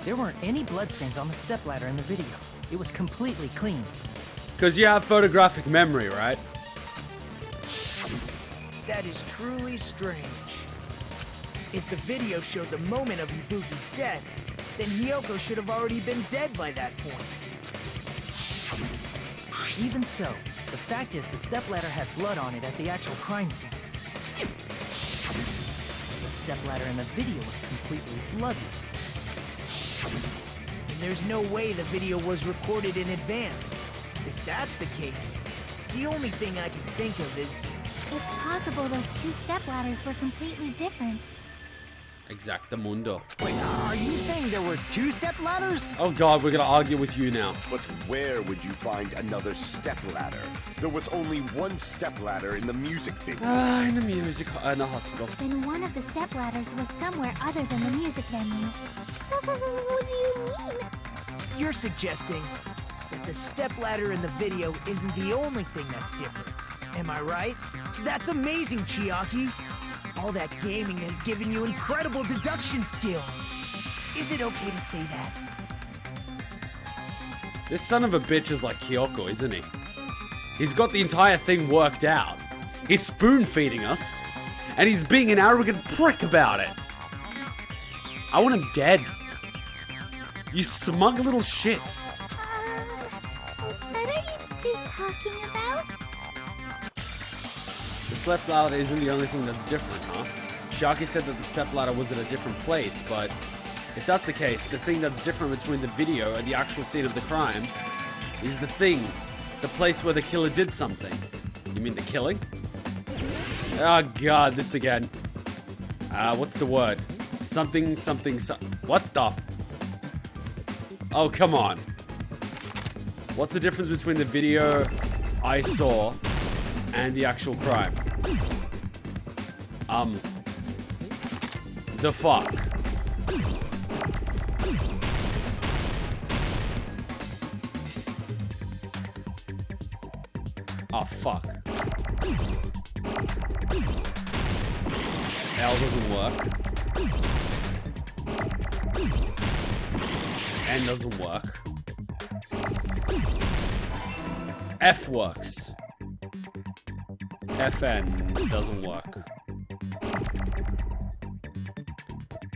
There weren't any bloodstains on the stepladder in the video. It was completely clean. Because you have photographic memory, right? That is truly strange. If the video showed the moment of Ibuki's death, then Hiyoko should have already been dead by that point. Even so, the fact is the stepladder had blood on it at the actual crime scene. The stepladder in the video was completely bloodless. And there's no way the video was recorded in advance. If that's the case, the only thing I can think of is... It's possible those two stepladders were completely different. Exactamundo. Wait, are you saying there were 2 stepladders? Oh god, we're gonna argue with you now. But where would you find another stepladder? There was only one stepladder in the music video. In the hospital. Then one of the stepladders was somewhere other than the music venue. What do you mean? You're suggesting that the stepladder in the video isn't the only thing that's different. Am I right? That's amazing, Chiaki! All that gaming has given you incredible deduction skills. Is it okay to say that? This son of a bitch is like Hiyoko, isn't he? He's got the entire thing worked out. He's spoon-feeding us, and he's being an arrogant prick about it. I want him dead. You smug little shit. What are you two talking about? The stepladder isn't the only thing that's different, huh? Chiaki said that the stepladder was at a different place, but if that's the case, the thing that's different between the video and the actual scene of the crime is the thing, the place where the killer did something. You mean the killing? Oh god, this again. What's the word? Something. What the? Oh, come on. What's the difference between the video I saw and the actual crime? The fuck? Oh, fuck. L doesn't work. N doesn't work. F works. FN doesn't work.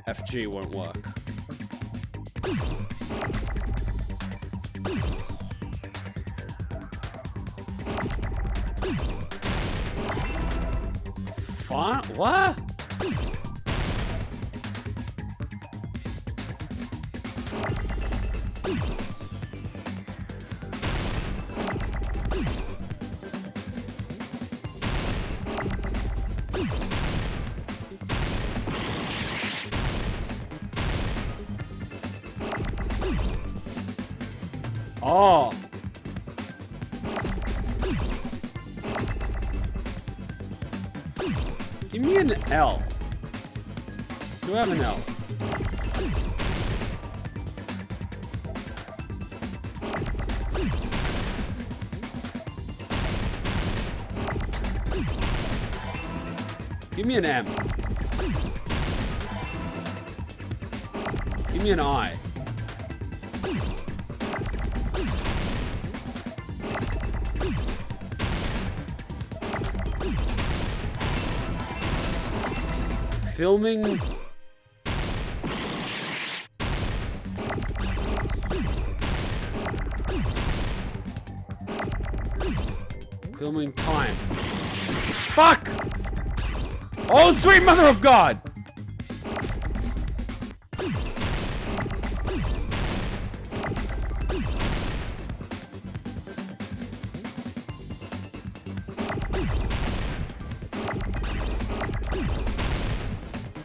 FG won't work. Fine? What? Oh. Give me an L. Do I have an L? Give me an M. Give me an I. Filming. Filming time. Fuck! Oh, sweet mother of God!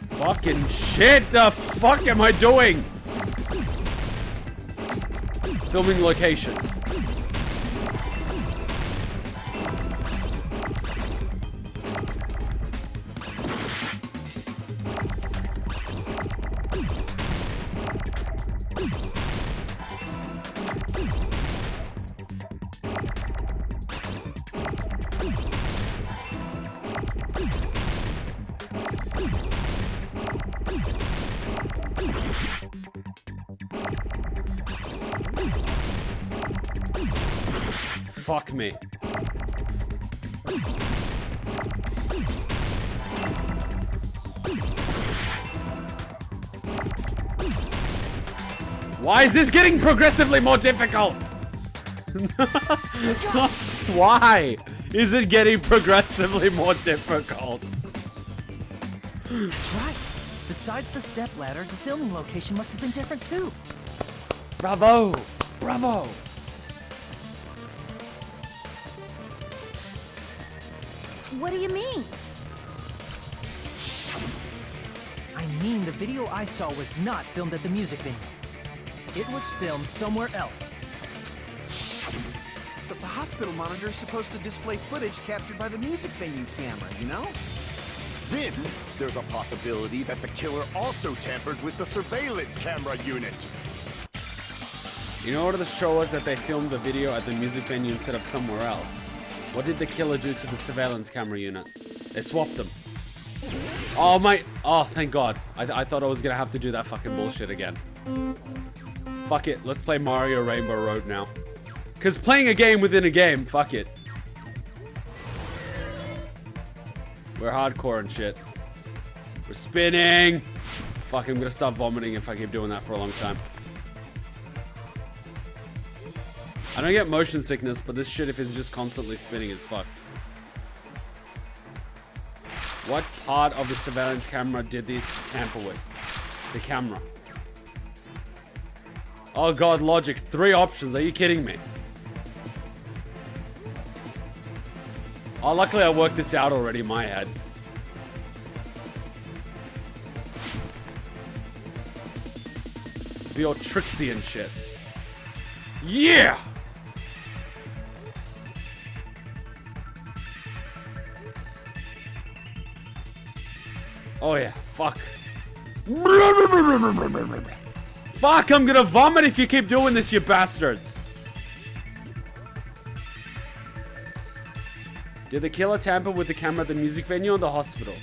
Fucking shit, the fuck am I doing? Filming location. Fuck me. Why is this getting progressively more difficult? Why is it getting progressively more difficult? That's right. Besides the step ladder, the filming location must have been different too. Bravo! Bravo! What do you mean? I mean, the video I saw was not filmed at the music venue. It was filmed somewhere else. But the hospital monitor is supposed to display footage captured by the music venue camera, you know? Then, there's a possibility that the killer also tampered with the surveillance camera unit. In order to show us that they filmed the video at the music venue instead of somewhere else, what did the killer do to the surveillance camera unit? They swapped them. Oh my, oh thank God. I thought I was gonna have to do that fucking bullshit again. Fuck it, let's play Mario Rainbow Road now. Cause playing a game within a game, fuck it. We're hardcore and shit. We're spinning. Fuck, I'm gonna start vomiting if I keep doing that for a long time. I don't get motion sickness, but this shit, if it's just constantly spinning, is fucked. What part of the surveillance camera did they tamper with? The camera. Oh God, logic. 3 options. Are you kidding me? Oh, luckily I worked this out already in my head. Be all tricksy and shit. Yeah! Oh yeah, fuck. Fuck, I'm gonna vomit if you keep doing this, you bastards. Did the killer tamper with the camera at the music venue or the hospital?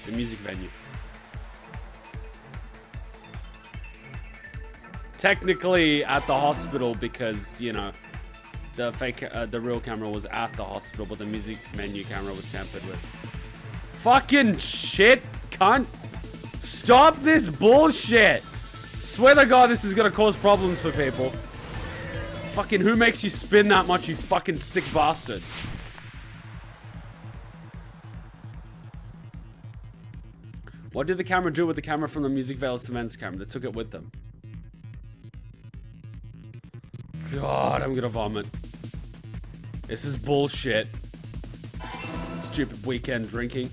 The music venue. Technically at the hospital because, you know, the fake, the real camera was at the hospital, but the music menu camera was tampered with. Fucking shit, cunt. Stop this bullshit. Swear to God, this is gonna cause problems for people. Fucking who makes you spin that much, you fucking sick bastard? What did the camera do with the camera from the Music Veil surveillance camera? They took it with them. God, I'm gonna vomit. This is bullshit. Stupid weekend drinking.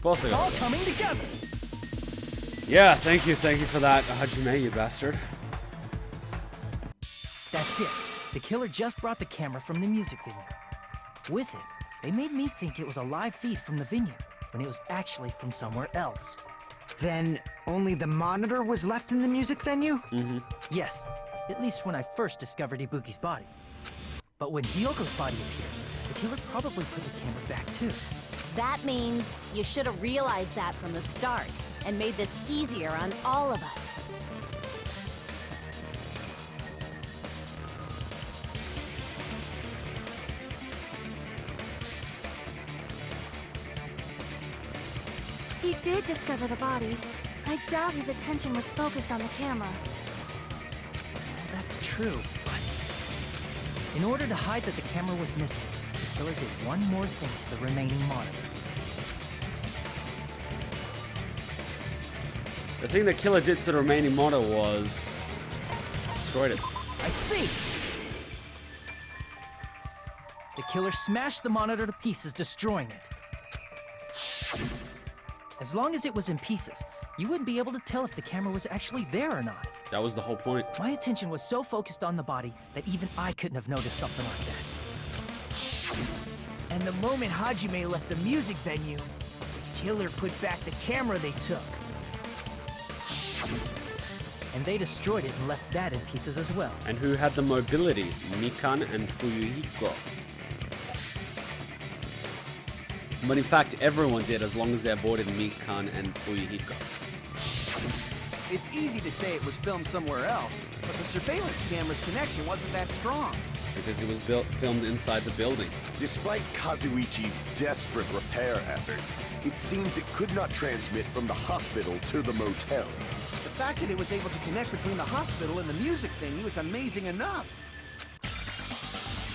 It's all coming together. Yeah, thank you for that, Hajime, you bastard. That's it. The killer just brought the camera from the music venue. With it, they made me think it was a live feed from the venue, when it was actually from somewhere else. Then only the monitor was left in the music venue? Yes, at least when I first discovered Ibuki's body. But when Hiyoko's body appeared, the killer probably put the camera back too. That means you should have realized that from the start and made this easier on all of us. He did discover the body. I doubt his attention was focused on the camera. That's true, but in order to hide that the camera was missing, the killer did one more thing to the remaining monitor. The thing the killer did to the remaining monitor was destroyed it. I see. The killer smashed the monitor to pieces, destroying it. As long as it was in pieces, you wouldn't be able to tell if the camera was actually there or not. That was the whole point. My attention was so focused on the body that even I couldn't have noticed something like that. And the moment Hajime left the music venue, the killer put back the camera they took. And they destroyed it and left that in pieces as well. And who had the mobility? Mikan and Fuyuhiko. But in fact, everyone did as long as they avoided Mikan and Fuyuhiko. It's easy to say it was filmed somewhere else, but the surveillance camera's connection wasn't that strong. Because it was filmed inside the building. Despite Kazuichi's desperate repair efforts, it seems it could not transmit from the hospital to the motel. The fact that it was able to connect between the hospital and the music venue is amazing enough.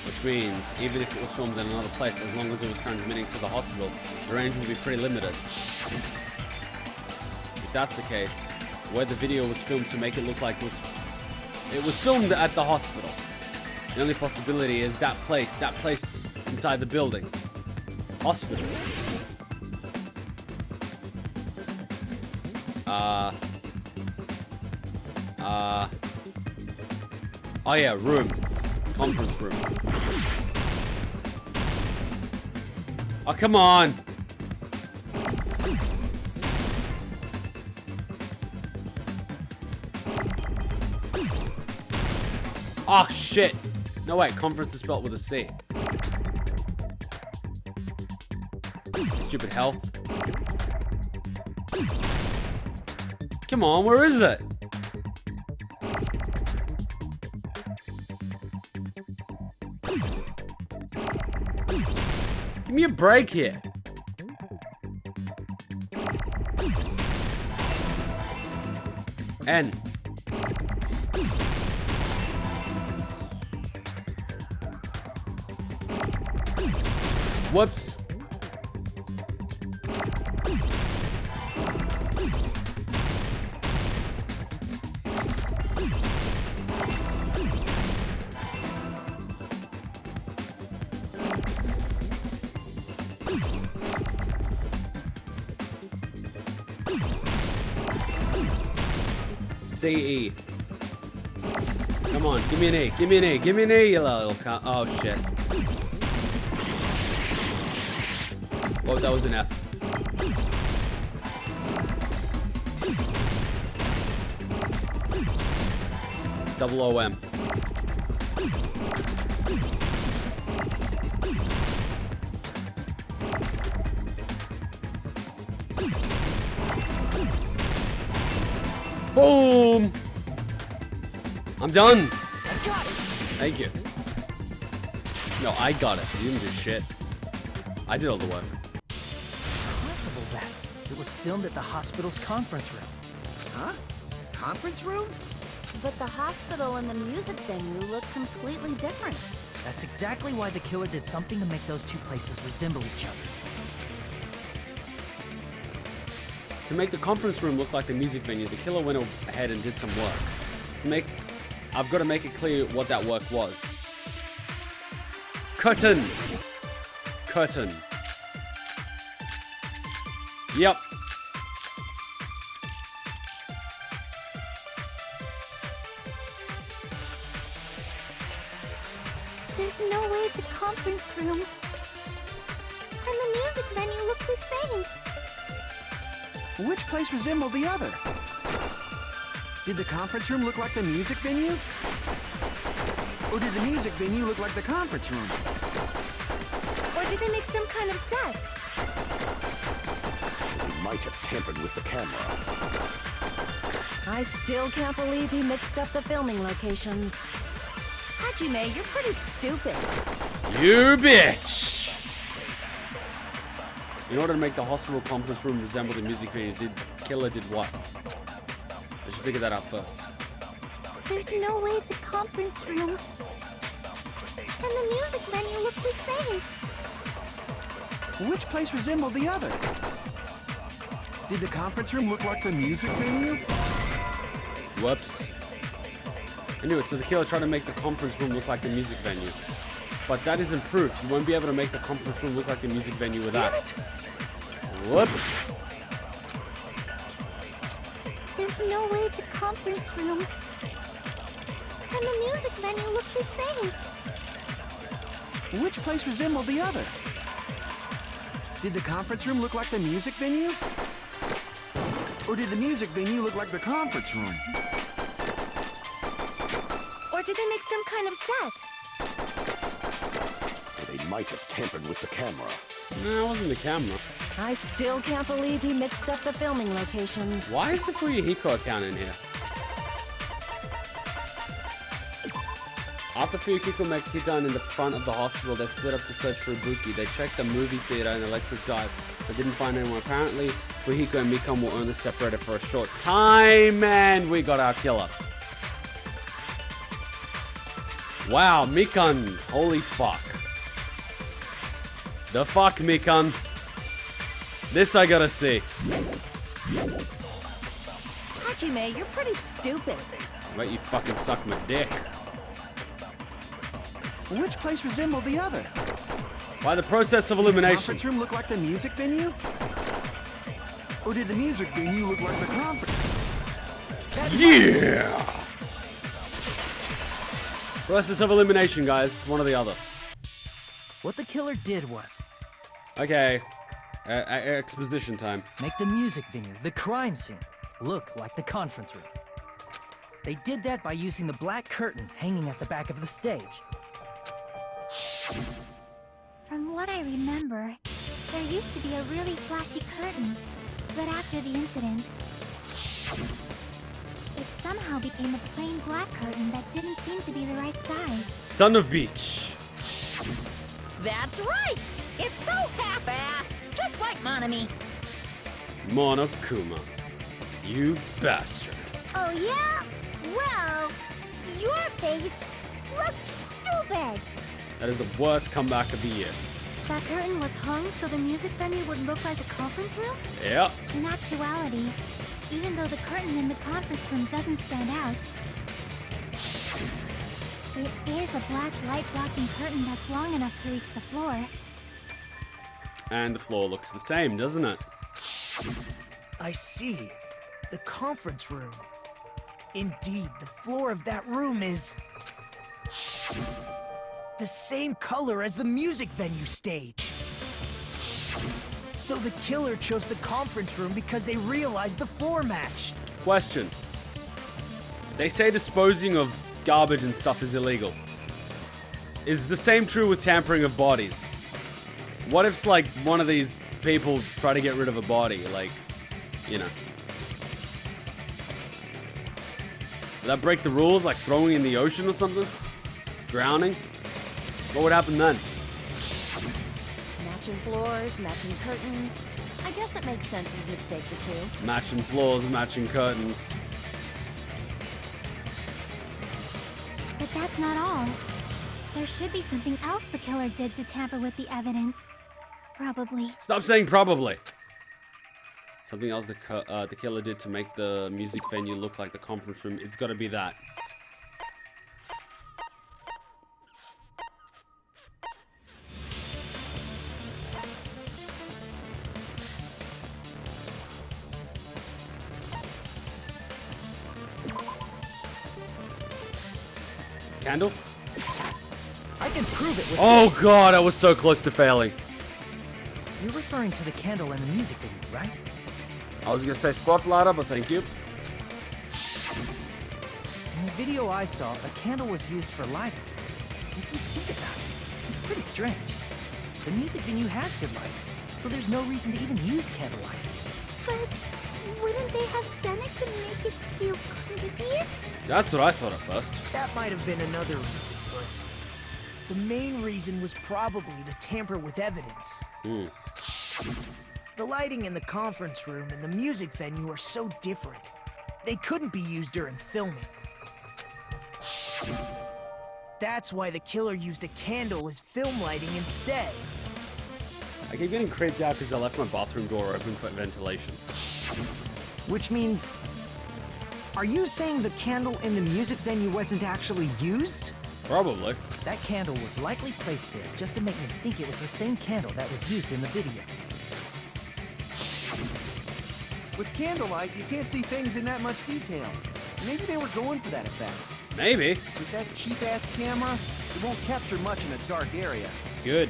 Which means, even if it was filmed in another place, as long as it was transmitting to the hospital, the range would be pretty limited. If that's the case, where the video was filmed to make it look like it was filmed at the hospital. The only possibility is that place inside the building. Hospital. Oh yeah, room. Conference room. Oh, come on. Oh, shit. No, wait. Conference is spelled with a C. Stupid health. Come on, where is it? Give me a break here. N. Whoops. CE. Come on, give me an A, give me an A, give me an A, you little cunt. Oh shit. Oh, that was an F. Double OM. Boom! I'm done. Thank you. No, I got it. You didn't do shit. I did all the work. Possible that it was filmed at the hospital's conference room. Huh? Conference room? But the hospital and the music venue look completely different. That's exactly why the killer did something to make those two places resemble each other. To make the conference room look like the music venue, the killer went ahead and did some work. I've got to make it clear what that work was. Curtain. Curtain. Yep. There's no way the conference room and the music venue look the same. Which place resembled the other? Did the conference room look like the music venue? Or did the music venue look like the conference room? Or did they make some kind of set? They might have tampered with the camera. I still can't believe he mixed up the filming locations. Hajime, you're pretty stupid. You bitch! In order to make the hospital conference room resemble the music venue, Killer did what? I should figure that out first. There's no way the conference room and the music venue look the same. Which place resembled the other? Did the conference room look like the music venue? Whoops. Anyway, so the killer tried to make the conference room look like the music venue. But that isn't proof. You won't be able to make the conference room look like the music venue with that. Whoops. There's no way the conference room and the music venue look the same. Which place resembled the other? Did the conference room look like the music venue? Or did the music venue look like the conference room? Or did they make some kind of set? They might have tampered with the camera. No, it wasn't the camera. I still can't believe he mixed up the filming locations. Why is the Fuyuhiko account in here? After Fuyuhiko met Kitan in the front of the hospital, they split up to search for Ibuki. They checked the movie theater and electric dive, but didn't find anyone. Apparently, Fuyuhiko and Mikan were only separated for a short time, and we got our killer. Wow, Mikan. Holy fuck. The fuck, Mikan. This I gotta see. Hajime, you're pretty stupid. I bet you fucking suck my dick. Which place resembled the other? By the process of Did the elimination. conference room look like the music venue? Or did the music venue look like the conference? Yeah! Process of elimination, guys. It's one or the other. What the killer did was Okay. Exposition time. make the music venue, the crime scene, look like the conference room. They did that by using the black curtain hanging at the back of the stage. From what I remember, there used to be a really flashy curtain, but after the incident, it somehow became a plain black curtain that didn't seem to be the right size. Son of Beach. That's right! It's so half-assed, just like Monami. Monokuma. You bastard. Oh yeah? Well, your face looks stupid! That is the worst comeback of the year. That curtain was hung so the music venue would look like a conference room? Yep. In actuality, even though the curtain in the conference room doesn't stand out, it is a black light-blocking curtain that's long enough to reach the floor. And the floor looks the same, doesn't it? I see. The conference room. Indeed, the floor of that room is the same color as the music venue stage. So the killer chose the conference room because they realized the floor match. Question. They say disposing of garbage and stuff is illegal. Is the same true with tampering of bodies? What if, like, one of these people try to get rid of a body? Like, you know. Would that break the rules? Like throwing in the ocean or something? Drowning? What would happen then? Matching floors, matching curtains. I guess it makes sense you'd mistake the two. Matching floors, matching curtains. But that's not all. There should be something else the killer did to tamper with the evidence. Probably. Stop saying probably. Something else the killer did to make the music venue look like the conference room. It's gotta be that. I can prove it with Oh this. god, I was so close to failing. You're referring to the candle in the music video, right? I was gonna say slot ladder, but thank you. In the video I saw, a candle was used for lighting. If you think about it, it's pretty strange. The music venue has good lighting, so there's no reason to even use candlelight. But wouldn't they have done it to make it feel creepier? That's what I thought at first. That might have been another reason, but the main reason was probably to tamper with evidence. The lighting in the conference room and the music venue are so different. They couldn't be used during filming. That's why the killer used a candle as film lighting instead. I keep getting creeped out because I left my bathroom door open for ventilation. Which means... Are you saying the candle in the music venue wasn't actually used? Probably. That candle was likely placed there just to make me think it was the same candle that was used in the video. With candlelight, you can't see things in that much detail. Maybe they were going for that effect. Maybe. With that cheap-ass camera, it won't capture much in a dark area. Good.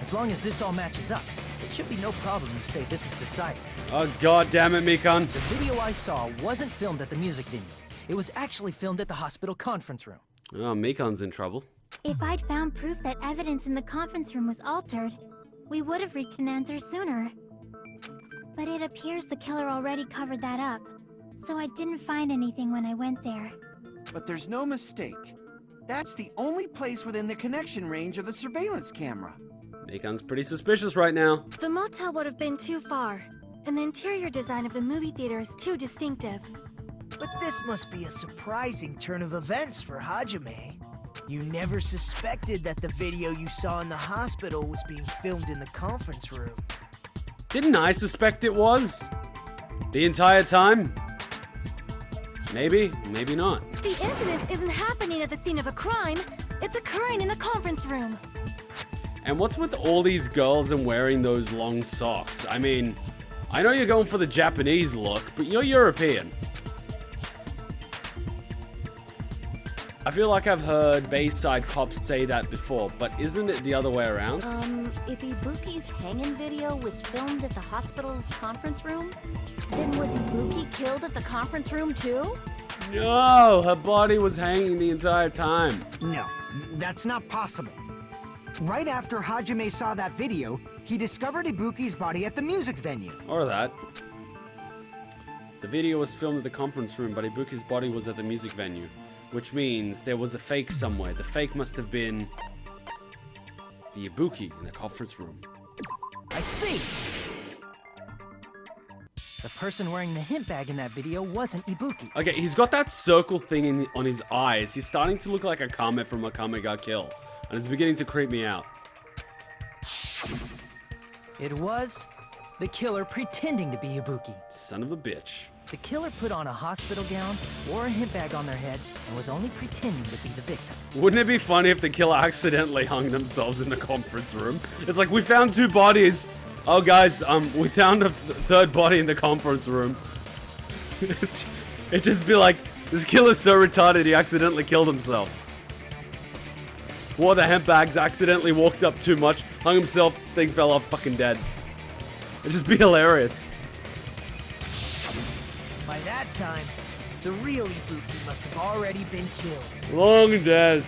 As long as this all matches up, it should be no problem to say this is decided. Oh god damn it, Mikan. The video I saw wasn't filmed at the music venue. It was actually filmed at the hospital conference room. Oh, Mikan's in trouble. If I'd found proof that evidence in the conference room was altered, we would have reached an answer sooner. But it appears the killer already covered that up, so I didn't find anything when I went there. But there's no mistake. That's the only place within the connection range of the surveillance camera. Mikan's pretty suspicious right now. The motel would have been too far, and the interior design of the movie theater is too distinctive. But this must be a surprising turn of events for Hajime. You never suspected that the video you saw in the hospital was being filmed in the conference room. Didn't I suspect it was? The entire time? Maybe, maybe not. The incident isn't happening at the scene of a crime. It's occurring in the conference room. And what's with all these girls and wearing those long socks? I mean, I know you're going for the Japanese look, but you're European. I feel like I've heard Bayside cops say that before, but isn't it the other way around? If Ibuki's hanging video was filmed at the hospital's conference room, then was Ibuki killed at the conference room too? No, her body was hanging the entire time. No, that's not possible. Right after Hajime saw that video, he discovered Ibuki's body at the music venue. Or that. The video was filmed at the conference room, but Ibuki's body was at the music venue. Which means there was a fake somewhere. The fake must have been the Ibuki in the conference room. I see! The person wearing the hint bag in that video wasn't Ibuki. Okay, he's got that circle thing on his eyes. He's starting to look like a Kame from Akame ga Kill. And it's beginning to creep me out. It was the killer pretending to be Ibuki. Son of a bitch. The killer put on a hospital gown, wore a hint bag on their head, and was only pretending to be the victim. Wouldn't it be funny if the killer accidentally hung themselves in the conference room? It's like, we found 2 bodies. Oh, guys, we found a third body in the conference room. It'd just be like, this killer's so retarded he accidentally killed himself. Wore the hemp bags, accidentally walked up too much, hung himself, thing fell off, fucking dead. It'd just be hilarious. By that time, the real Ibuki must have already been killed. Long dead.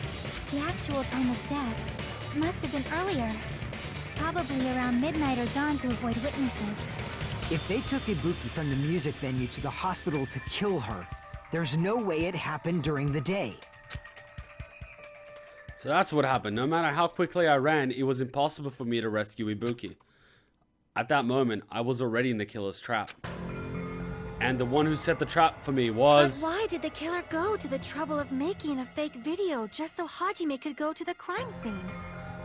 The actual time of death must have been earlier. Probably around midnight or dawn to avoid witnesses. If they took Ibuki from the music venue to the hospital to kill her, there's no way it happened during the day. So that's what happened. No matter how quickly I ran, it was impossible for me to rescue Ibuki. At that moment, I was already in the killer's trap. And the one who set the trap for me was... But why did the killer go to the trouble of making a fake video just so Hajime could go to the crime scene?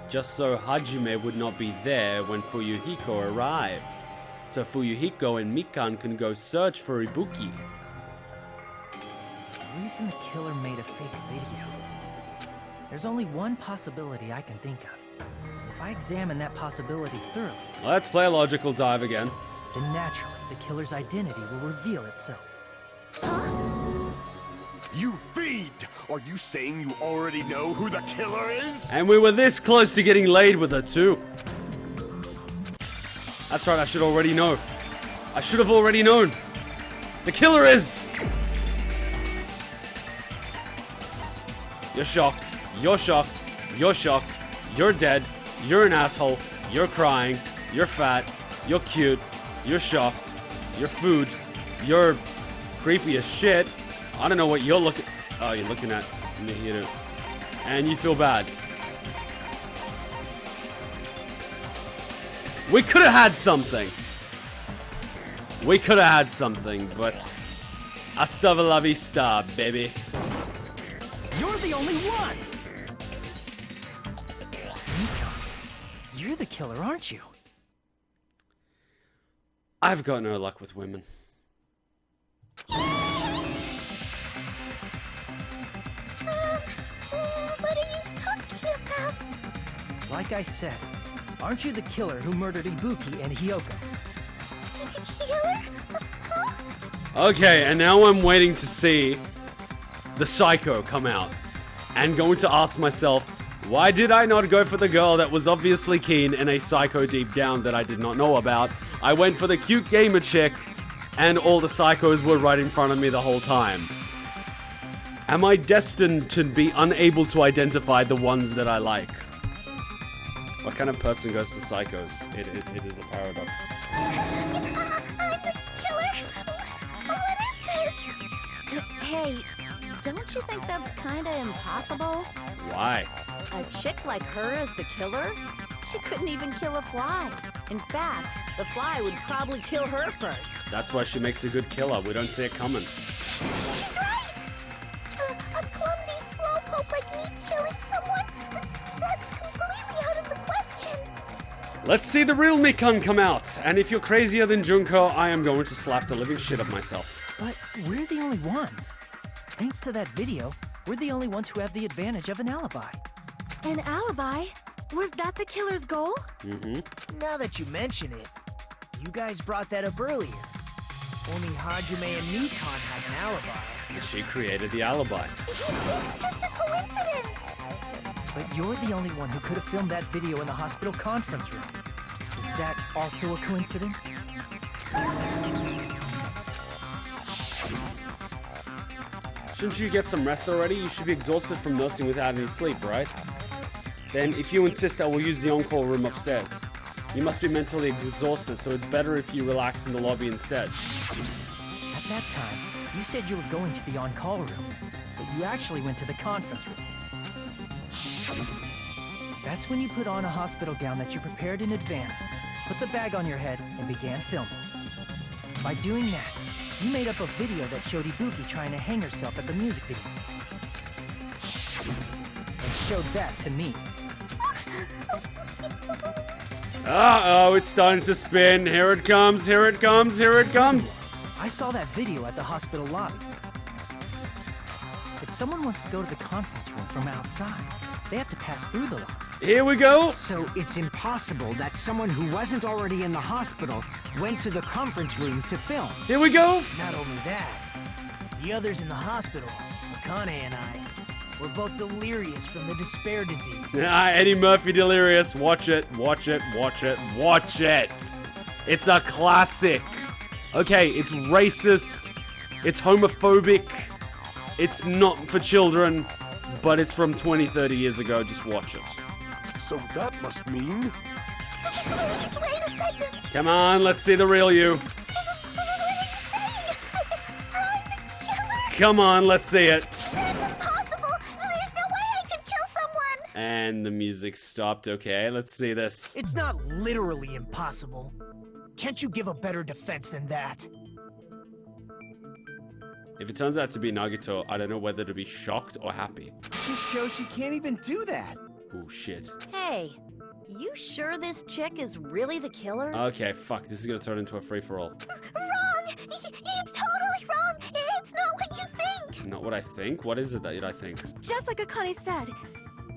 Just so Hajime would not be there when Fuyuhiko arrived. So Fuyuhiko and Mikan can go search for Ibuki. The reason the killer made a fake video. There's only one possibility I can think of. If I examine that possibility thoroughly... Let's play a logical dive again. Then naturally, the killer's identity will reveal itself. Huh? You fiend! Are you saying you already know who the killer is? And we were this close to getting laid with her too. That's right, I should already know. I should have already known. The killer is... You're shocked. You're shocked. You're shocked. You're dead. You're an asshole. You're crying. You're fat. You're cute. You're shocked. You're food. You're creepy as shit. I don't know what you're looking... Oh, you're looking at Mahiru. And you feel bad. We could have had something. We could have had something, but... Hasta la vista, baby. You're the only one! Mikan, you're the killer, aren't you? I've got no luck with women. What are you talking about? Like I said, aren't you the killer who murdered Ibuki and Hiyoko? Killer? Huh? Okay, and now I'm waiting to see the psycho come out. And going to ask myself, why did I not go for the girl that was obviously keen and a psycho deep down that I did not know about? I went for the cute gamer chick, and all the psychos were right in front of me the whole time. Am I destined to be unable to identify the ones that I like? What kind of person goes for psychos? It is a paradox. I'm the killer? What is this? Hey, don't you think that's kinda impossible? Why? A chick like her as the killer? She couldn't even kill a fly. In fact, the fly would probably kill her first. That's why she makes a good killer. We don't see it coming. She's right! A clumsy slowpoke like me killing someone? That's completely out of the question! Let's see the real Mikan come out. And if you're crazier than Junko, I am going to slap the living shit out of myself. But we're the only ones. Thanks to that video, we're the only ones who have the advantage of an alibi. An alibi? Was that the killer's goal? Mm-hmm. Now that you mention it, you guys brought that up earlier. Only Hajime and Mikan have an alibi. She created the alibi. It's just a coincidence! But you're the only one who could have filmed that video in the hospital conference room. Is that also a coincidence? Shouldn't you get some rest already? You should be exhausted from nursing without any sleep, right? Then, if you insist, I will use the on-call room upstairs. You must be mentally exhausted, so it's better if you relax in the lobby instead. At that time, you said you were going to the on-call room, but you actually went to the conference room. That's when you put on a hospital gown that you prepared in advance, put the bag on your head, and began filming. By doing that, you made up a video that showed Ibuki trying to hang herself at the music video. And showed that to me. Uh-oh, it's starting to spin. Here it comes, here it comes, here it comes. I saw that video at the hospital lobby. If someone wants to go to the conference room from outside, they have to pass through the lobby. Here we go. So it's impossible that someone who wasn't already in the hospital went to the conference room to film. Here we go. Not only that, the others in the hospital, Akane and I, were both delirious from the despair disease. Eddie Murphy delirious. Watch it, watch it, watch it, watch it. It's a classic. Okay, it's racist. It's homophobic. It's not for children, but it's from 20, 30 years ago. Just watch it. So that must mean... Please, wait a second! Come on, let's see the real you. What are you saying? I'm the killer? Come on, let's see it. That's impossible! There's no way I could kill someone! And the music stopped. Okay, let's see this. It's not literally impossible. Can't you give a better defense than that? If it turns out to be Nagito, I don't know whether to be shocked or happy. Just shows she can't even do that. Oh, shit. Hey, you sure this chick is really the killer? Okay, fuck. This is gonna turn into a free-for-all. Wrong! It's totally wrong! It's not what you think! Not what I think? What is it that I think? Just like Akane said,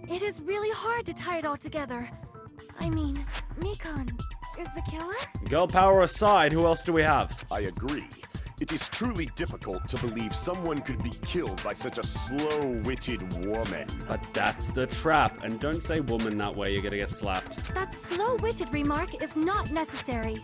it is really hard to tie it all together. I mean, Mikan is the killer? Girl power aside, who else do we have? I agree. It is truly difficult to believe someone could be killed by such a slow-witted woman. But that's the trap. And don't say woman that way, you're gonna get slapped. That slow-witted remark is not necessary.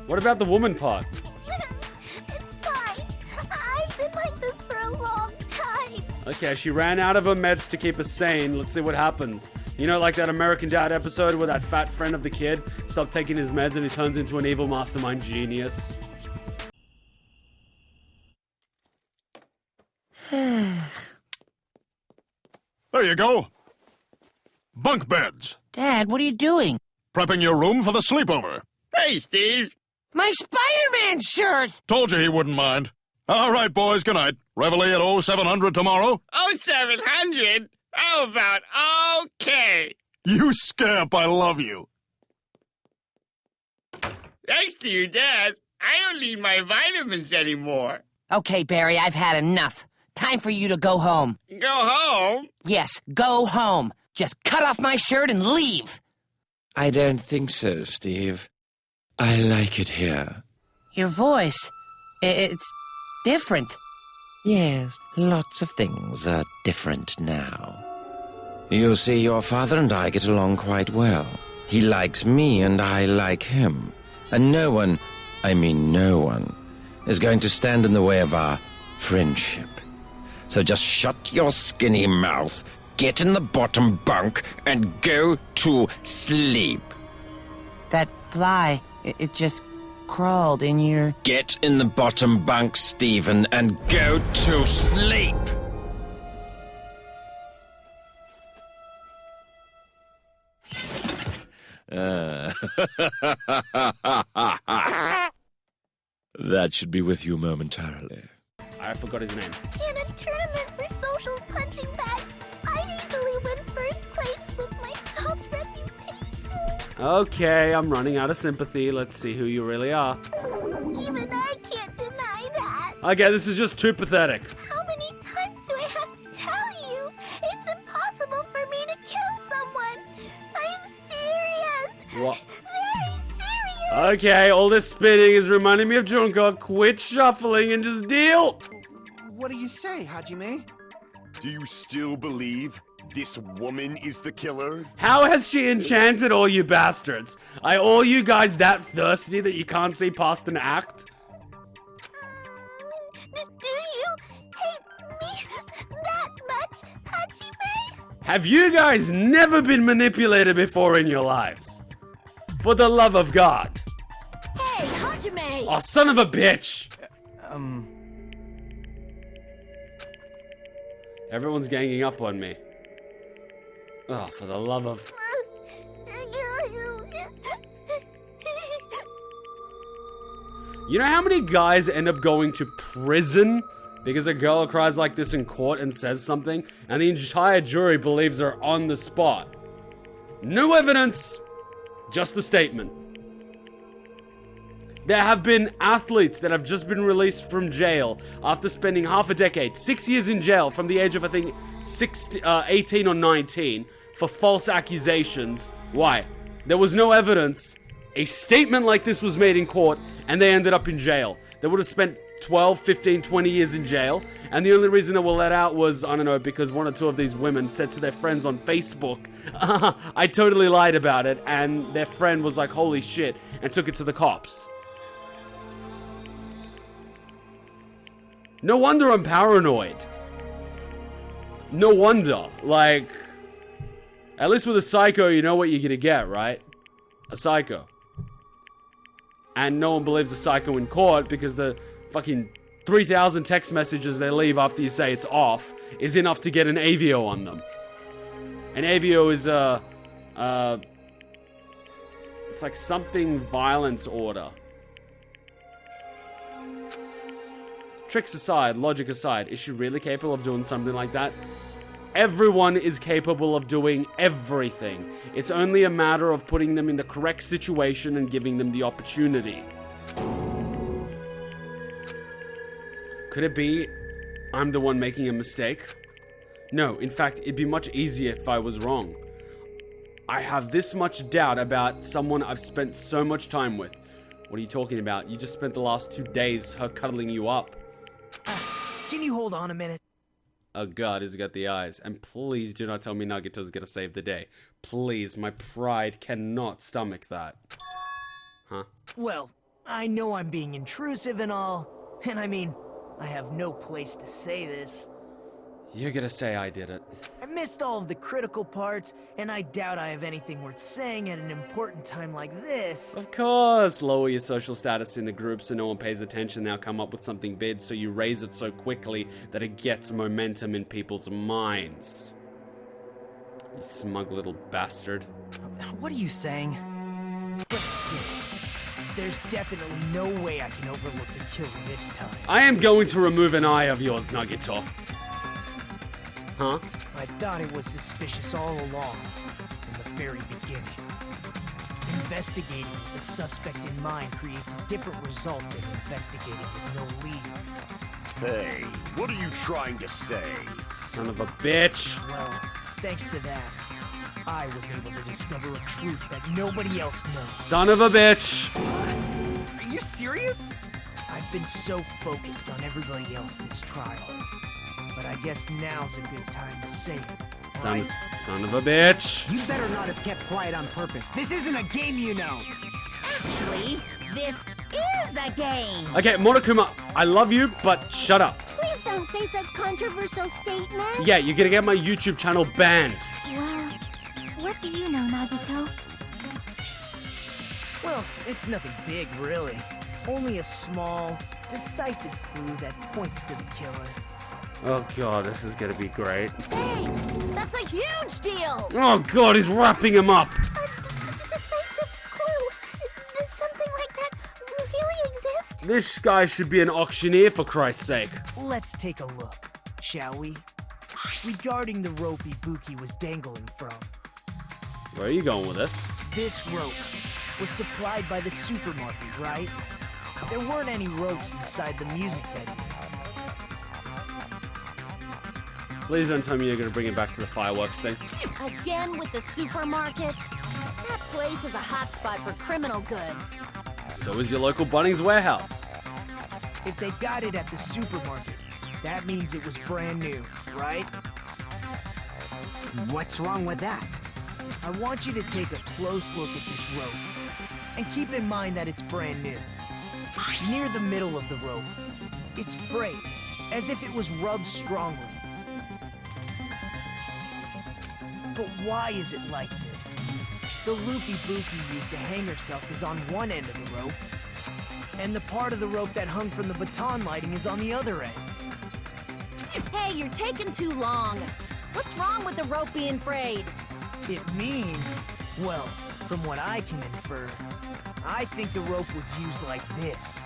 What about the woman part? It's fine. I've been like this for a long time. Okay, she ran out of her meds to keep us sane. Let's see what happens. You know, like that American Dad episode where that fat friend of the kid stopped taking his meds and he turns into an evil mastermind genius. There you go. Bunk beds. Dad, what are you doing? Prepping your room for the sleepover. Hey, Steve. My Spider-Man shirt! Told you he wouldn't mind. All right, boys, good night. Reveille at 0700 tomorrow. 0700? How about okay? You scamp, I love you. Thanks to your dad, I don't need my vitamins anymore. Okay, Barry, I've had enough. Time for you to go home. Go home? Yes, go home. Just cut off my shirt and leave. I don't think so, Steve. I like it here. Your voice, it's different. Yes, lots of things are different now. You see, your father and I get along quite well. He likes me and I like him. And no one, is going to stand in the way of our friendship. So just shut your skinny mouth, get in the bottom bunk, and go to sleep. That fly, it just crawled in your... Get in the bottom bunk, Stephen, and go to sleep. That should be with you momentarily. I forgot his name. In a tournament for social punching bags, I'd easily win first place with my soft reputation. Okay, I'm running out of sympathy. Let's see who you really are. Even I can't deny that. Okay, this is just too pathetic. How many times do I have to tell you? It's impossible for me to kill someone. I'm serious. What? Very serious. Okay, all this spinning is reminding me of Junko. Quit shuffling and just deal. What do you say, Hajime? Do you still believe this woman is the killer? How has she enchanted all you bastards? Are all you guys that thirsty that you can't see past an act? Do you hate me that much, Hajime? Have you guys never been manipulated before in your lives? For the love of God. Hey, Hajime! Oh, son of a bitch! Everyone's ganging up on me. Oh, for the love of... You know how many guys end up going to prison because a girl cries like this in court and says something, and the entire jury believes her on the spot? No evidence, just the statement. There have been athletes that have just been released from jail after spending half a decade, 6 years in jail from the age of, I think, 18 or 19 for false accusations. Why? There was no evidence. A statement like this was made in court, and they ended up in jail. They would have spent 12, 15, 20 years in jail, and the only reason they were let out was, I don't know, because one or two of these women said to their friends on Facebook, I totally lied about it, and their friend was like, holy shit, and took it to the cops. No wonder I'm paranoid. No wonder. Like, at least with a psycho, you know what you're gonna get, right? A psycho. And no one believes a psycho in court because the fucking 3,000 text messages they leave after you say it's off is enough to get an AVO on them. An AVO is it's like something violence order. Tricks aside, logic aside, is she really capable of doing something like that? Everyone is capable of doing everything. It's only a matter of putting them in the correct situation and giving them the opportunity. Could it be I'm the one making a mistake? No, in fact, it'd be much easier if I was wrong. I have this much doubt about someone I've spent so much time with. What are you talking about? You just spent the last 2 days her cuddling you up. Can you hold on a minute? Oh god, he's got the eyes. And please do not tell me Nagito's gonna save the day. Please, my pride cannot stomach that. Huh? Well, I know I'm being intrusive and all, and I mean, I have no place to say this. You're gonna say I did it. I missed all of the critical parts, and I doubt I have anything worth saying at an important time like this. Of course! Lower your social status in the group so no one pays attention. Now come up with something big so you raise it so quickly that it gets momentum in people's minds. You smug little bastard. What are you saying? But still, there's definitely no way I can overlook the killer this time. I am going to remove an eye of yours, Nagito. Huh? I thought it was suspicious all along, from the very beginning. Investigating with the suspect in mind creates a different result than investigating with no leads. Hey, what are you trying to say? Son of a bitch! Well, thanks to that, I was able to discover a truth that nobody else knows. Son of a bitch! Are you serious? I've been so focused on everybody else this trial. But I guess now's a good time to say it, right? Son of a bitch! You better not have kept quiet on purpose. This isn't a game, you know. Actually, this is a game. Okay, Monokuma, I love you, but shut up. Please don't say such controversial statements. Yeah, you're gonna get my YouTube channel banned. Well, what do you know, Nagito? Well, it's nothing big, really. Only a small, decisive clue that points to the killer. Oh god, this is gonna be great. Dang! That's a huge deal! Oh god, he's wrapping him up! A decisive clue? Does something like that really exist? This guy should be an auctioneer, for Christ's sake. Let's take a look, shall we? Regarding the rope Ibuki was dangling from. Where are you going with this? This rope was supplied by the supermarket, right? There weren't any ropes inside the music venue. Please don't tell me you're gonna bring it back to the fireworks thing. Again with the supermarket? That place is a hotspot for criminal goods. So is your local Bunnings warehouse. If they got it at the supermarket, that means it was brand new, right? What's wrong with that? I want you to take a close look at this rope. And keep in mind that it's brand new. Near the middle of the rope, it's frayed, as if it was rubbed strongly. But why is it like this? The loop Ibuki used to hang herself is on one end of the rope, and the part of the rope that hung from the baton lighting is on the other end. Hey, you're taking too long. What's wrong with the rope being frayed? It means, well, from what I can infer, I think the rope was used like this.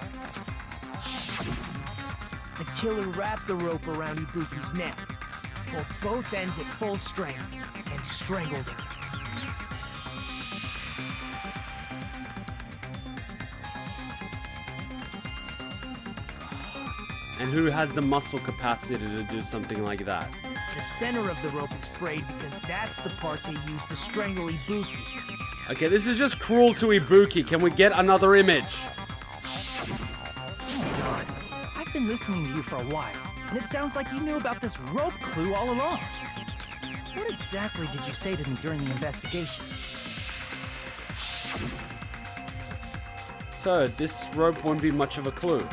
The killer wrapped the rope around Ibuki's neck, pulled both ends at full strength, and strangled her. And who has the muscle capacity to do something like that? The center of the rope is frayed because that's the part they used to strangle Ibuki. Okay, this is just cruel to Ibuki. Can we get another image? Don, I've been listening to you for a while, and it sounds like you knew about this rope clue all along. What exactly did you say to me during the investigation? So, this rope won't be much of a clue.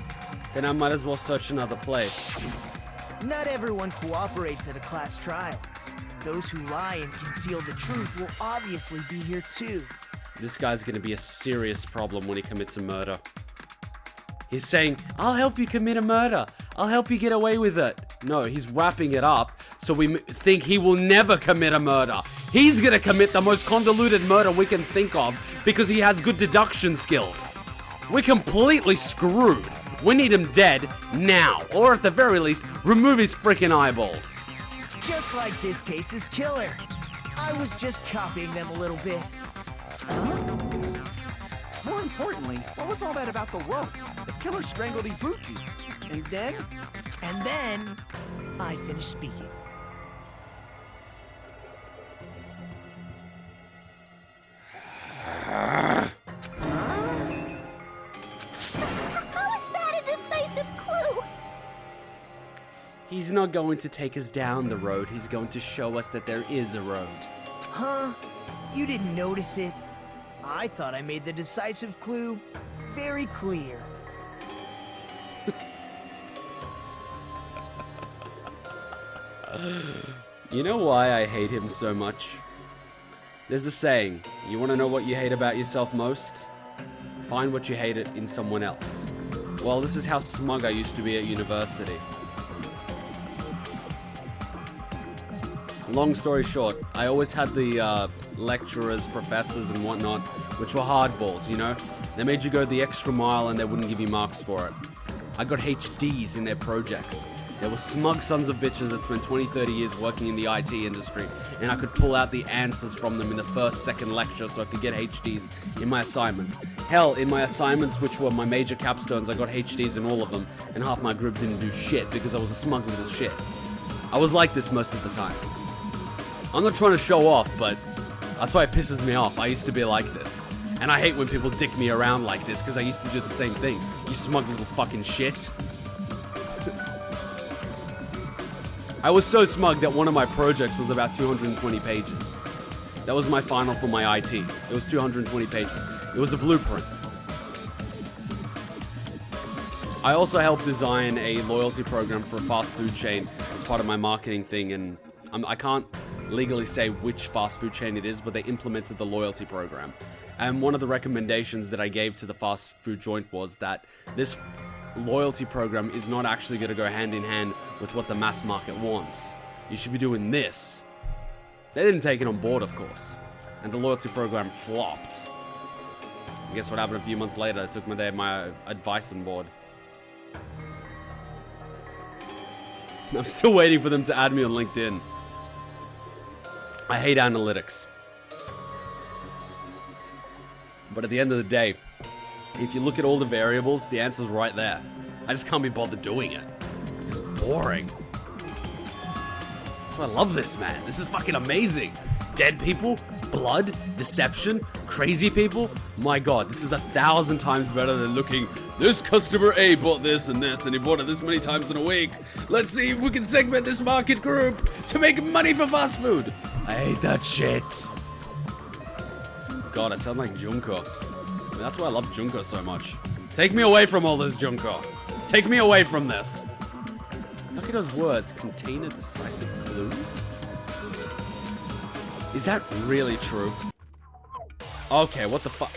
Then I might as well search another place. Not everyone cooperates at a class trial. Those who lie and conceal the truth will obviously be here too. This guy's gonna be a serious problem when he commits a murder. He's saying, I'll help you commit a murder. I'll help you get away with it. No, he's wrapping it up so we think he will never commit a murder. He's gonna commit the most convoluted murder we can think of because he has good deduction skills. We're completely screwed. We need him dead now, or at the very least, remove his freaking eyeballs. Just like this case's killer. I was just copying them a little bit. More importantly, what was all that about the rope? The killer strangled Ibuki. And then? And then, I finished speaking. He's not going to take us down the road. He's going to show us that there is a road. Huh? You didn't notice it? I thought I made the decisive clue very clear. You know why I hate him so much? There's a saying, you want to know what you hate about yourself most? Find what you hate in someone else. Well, this is how smug I used to be at university. Long story short, I always had the lecturers, professors, and whatnot, which were hardballs, you know? They made you go the extra mile and they wouldn't give you marks for it. I got HDs in their projects. There were smug sons of bitches that spent 20, 30 years working in the IT industry, and I could pull out the answers from them in the first, second lecture so I could get HDs in my assignments. Hell, in my assignments, which were my major capstones, I got HDs in all of them, and half my group didn't do shit because I was a smug little shit. I was like this most of the time. I'm not trying to show off, but that's why it pisses me off. I used to be like this. And I hate when people dick me around like this, because I used to do the same thing. You smug little fucking shit. I was so smug that one of my projects was about 220 pages. That was my final for my IT. It was 220 pages. It was a blueprint. I also helped design a loyalty program for a fast food chain as part of my marketing thing, and I can't legally say which fast food chain it is, but they implemented the loyalty program. And one of the recommendations that I gave to the fast food joint was that this loyalty program is not actually going to go hand in hand with what the mass market wants. You should be doing this. They didn't take it on board, of course. And the loyalty program flopped. And guess what happened a few months later? I took my advice on board. I'm still waiting for them to add me on LinkedIn. I hate analytics. But at the end of the day, if you look at all the variables, the answer's right there. I just can't be bothered doing it. It's boring. That's why I love this, man. This is fucking amazing. Dead people, blood, deception, crazy people. My god, this is 1,000 times better than looking, this customer A bought this, and he bought it this many times in a week. Let's see if we can segment this market group to make money for fast food. I hate that shit. God, I sound like Junko. I mean, that's why I love Junko so much. Take me away from all this, Junko. Take me away from this. Look at those words. Contain a decisive clue? Is that really true? Okay, what the fuck?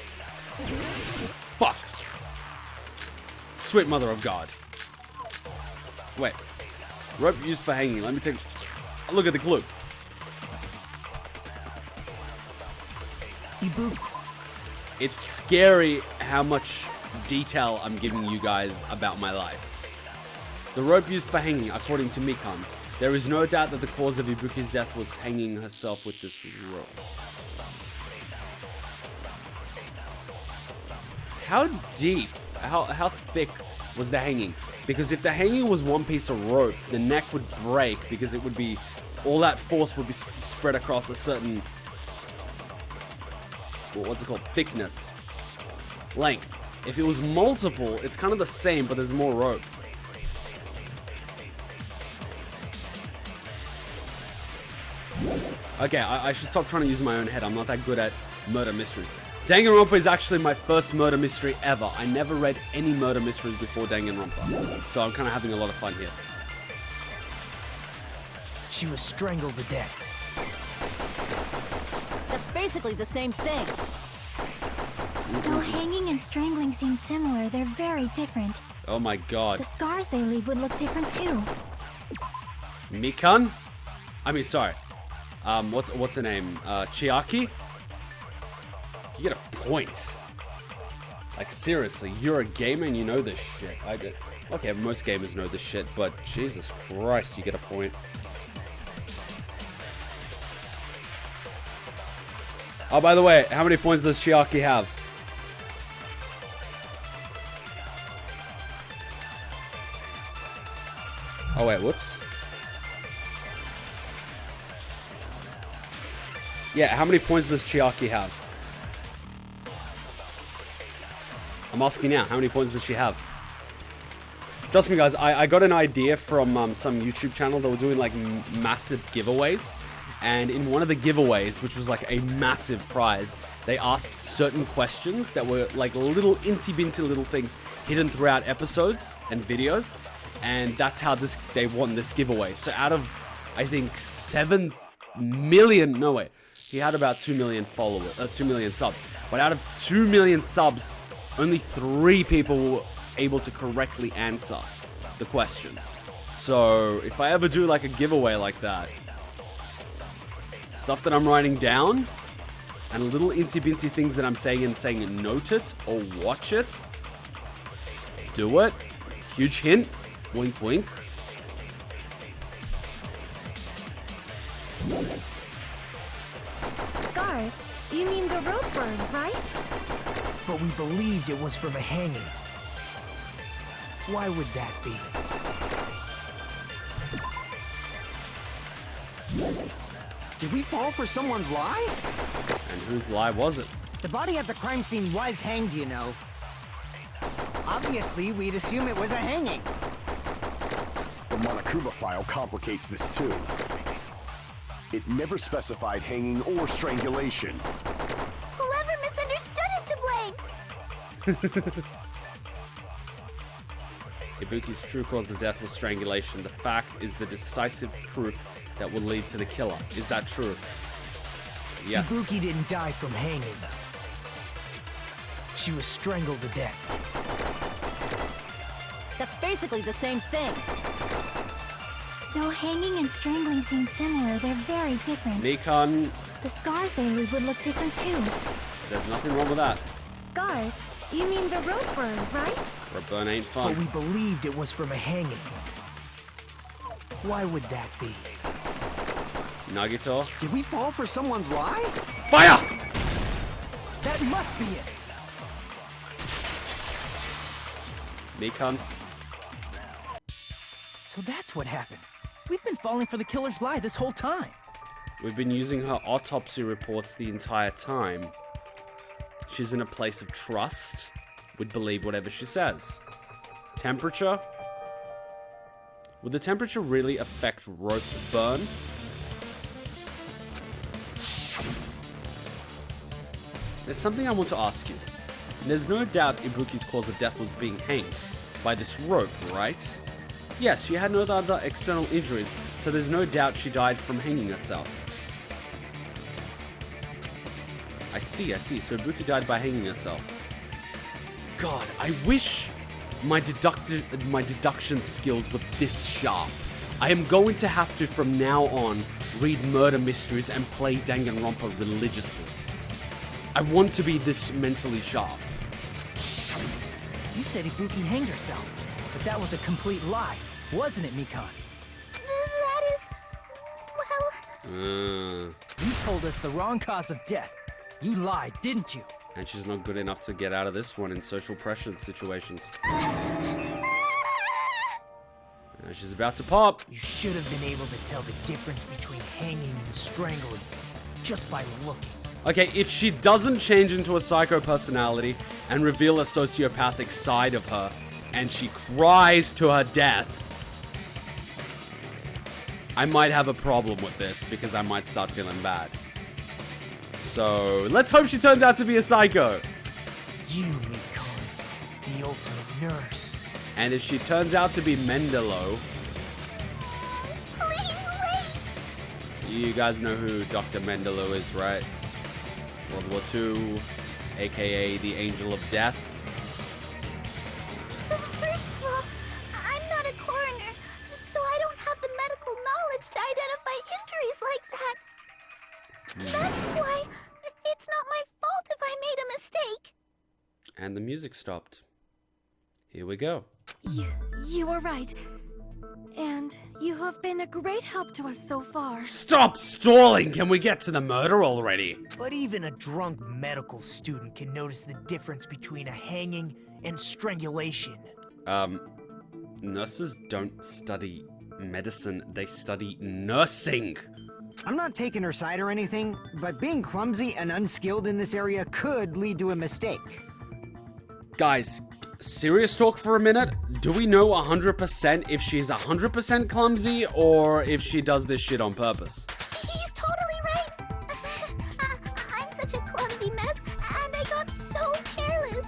Fuck. Sweet mother of God. Wait. Rope used for hanging. Let me take a look at the clue. Ibuki. It's scary how much detail I'm giving you guys about my life. The rope used for hanging, according to Mikan. There is no doubt that the cause of Ibuki's death was hanging herself with this rope. How deep, how thick was the hanging? Because if the hanging was one piece of rope, the neck would break because it would be, all that force would be spread across a certain, what's it called, thickness, length. If it was multiple, it's kind of the same, but there's more rope. Okay, I should stop trying to use my own head. I'm not that good at murder mysteries. Danganronpa is actually my first murder mystery ever. I never read any murder mysteries before Danganronpa, so I'm kind of having a lot of fun here. She was strangled to death. That's basically the same thing. Though hanging and strangling seem similar, they're very different. Oh my god. The scars they leave would look different too. Mikan? I mean, sorry. What's her name? Chiaki? You get a point. Like, seriously, you're a gamer and you know this shit. I did. Okay, most gamers know this shit, but Jesus Christ, you get a point. Oh, by the way, how many points does Chiaki have? Oh, wait, whoops. Yeah, how many points does Chiaki have? I'm asking now, how many points does she have? Trust me, guys, I got an idea from some YouTube channel that were doing like massive giveaways. And in one of the giveaways, which was like a massive prize, they asked certain questions that were like little incy-bincy little things hidden throughout episodes and videos. And that's how they won this giveaway. So out of, I think, 7 million, no way, he had about 2 million followers, 2 million subs. But out of 2 million subs, only 3 people were able to correctly answer the questions. So if I ever do like a giveaway like that, stuff that I'm writing down and little incy-bincy things that I'm saying note it or watch it, do it. Huge hint, wink wink. Scars? You mean the rope burn, right? But we believed it was from a hanging. Why would that be? Did we fall for someone's lie? And whose lie was it? The body at the crime scene was hanged, you know. Obviously, we'd assume it was a hanging. The Monokuma file complicates this too. It never specified hanging or strangulation. Whoever misunderstood is to blame. Ibuki's true cause of death was strangulation. The fact is the decisive proof that will lead to the killer. Is that true? Yes. Ibuki didn't die from hanging. She was strangled to death. That's basically the same thing. Though hanging and strangling seem similar, they're very different. Mikan, The scars they leave would look different too. there's nothing wrong with that. Scars? You mean the rope burn, right? Rope burn ain't But fun. we believed it was from a hanging. Why would that be? Nagito. Did we fall for someone's lie? Fire! That must be it! Mikan. So that's what happened. We've been falling for the killer's lie this whole time. We've been using her autopsy reports the entire time. She's in a place of trust. We'd believe whatever she says. Temperature? Would the temperature really affect rope burn? There's something I want to ask you. There's no doubt Ibuki's cause of death was being hanged by this rope, right? Yes, she had no other external injuries, so there's no doubt she died from hanging herself. I see. So Ibuki died by hanging herself. God, I wish my deduction skills were this sharp. I am going to have to, from now on, read murder mysteries and play Danganronpa religiously. I want to be this mentally sharp. You said Ibuki hanged herself, but that was a complete lie, wasn't it, Mikan? That is... well... You told us the wrong cause of death. You lied, didn't you? And she's not good enough to get out of this one in social pressure situations. She's about to pop. You should have been able to tell the difference between hanging and strangling just by looking. Okay, if she doesn't change into a psycho personality and reveal a sociopathic side of her, and she cries to her death, I might have a problem with this because I might start feeling bad. So, let's hope she turns out to be a psycho. You, Mikan, the ultimate nurse. And if she turns out to be Mendelo, Please wait! you guys know who Dr. Mendelo is, right? World War II, aka the Angel of Death. First of all, I'm not a coroner, so I don't have the medical knowledge to identify injuries like that. That's why it's not my fault if I made a mistake. And the music stopped. Here we go. You were right. And you have been a great help to us so far. Stop stalling! Can we get to the murder already? But even a drunk medical student can notice the difference between a hanging and strangulation. Nurses don't study medicine, they study nursing. I'm not taking her side or anything, but being clumsy and unskilled in this area could lead to a mistake. Guys, serious talk for a minute? Do we know 100% if she's 100% clumsy or if she does this shit on purpose? He's totally right. I'm such a clumsy mess, and I got so careless.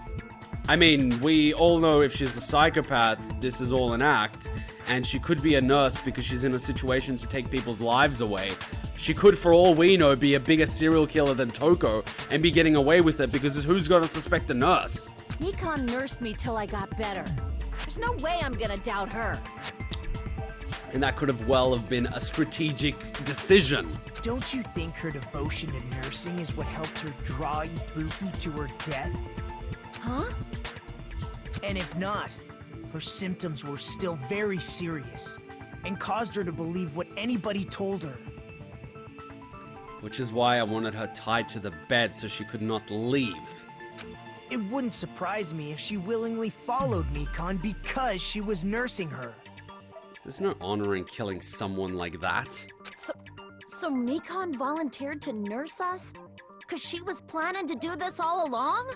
I mean, we all know if she's a psychopath, this is all an act, and she could be a nurse because she's in a situation to take people's lives away. She could, for all we know, be a bigger serial killer than Toko and be getting away with it because who's gonna suspect a nurse? Mikan nursed me till I got better. There's no way I'm gonna doubt her. And that could have been a strategic decision. Don't you think her devotion to nursing is what helped her draw Ibuki to her death? Huh? And if not, her symptoms were still very serious and caused her to believe what anybody told her. Which is why I wanted her tied to the bed so she could not leave. It wouldn't surprise me if she willingly followed Mikan because she was nursing her. There's no honor in killing someone like that. So Mikan volunteered to nurse us? Cause she was planning to do this all along?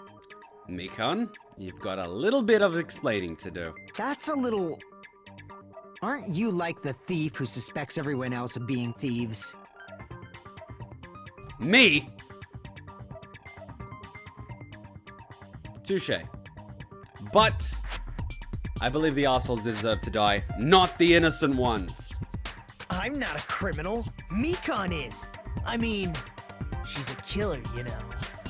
Mikan, you've got a little bit of explaining to do. That's a little... Aren't you like the thief who suspects everyone else of being thieves? Me? Touche. But I believe the assholes deserve to die, not the innocent ones. I'm not a criminal. Mikan is. I mean, she's a killer, you know.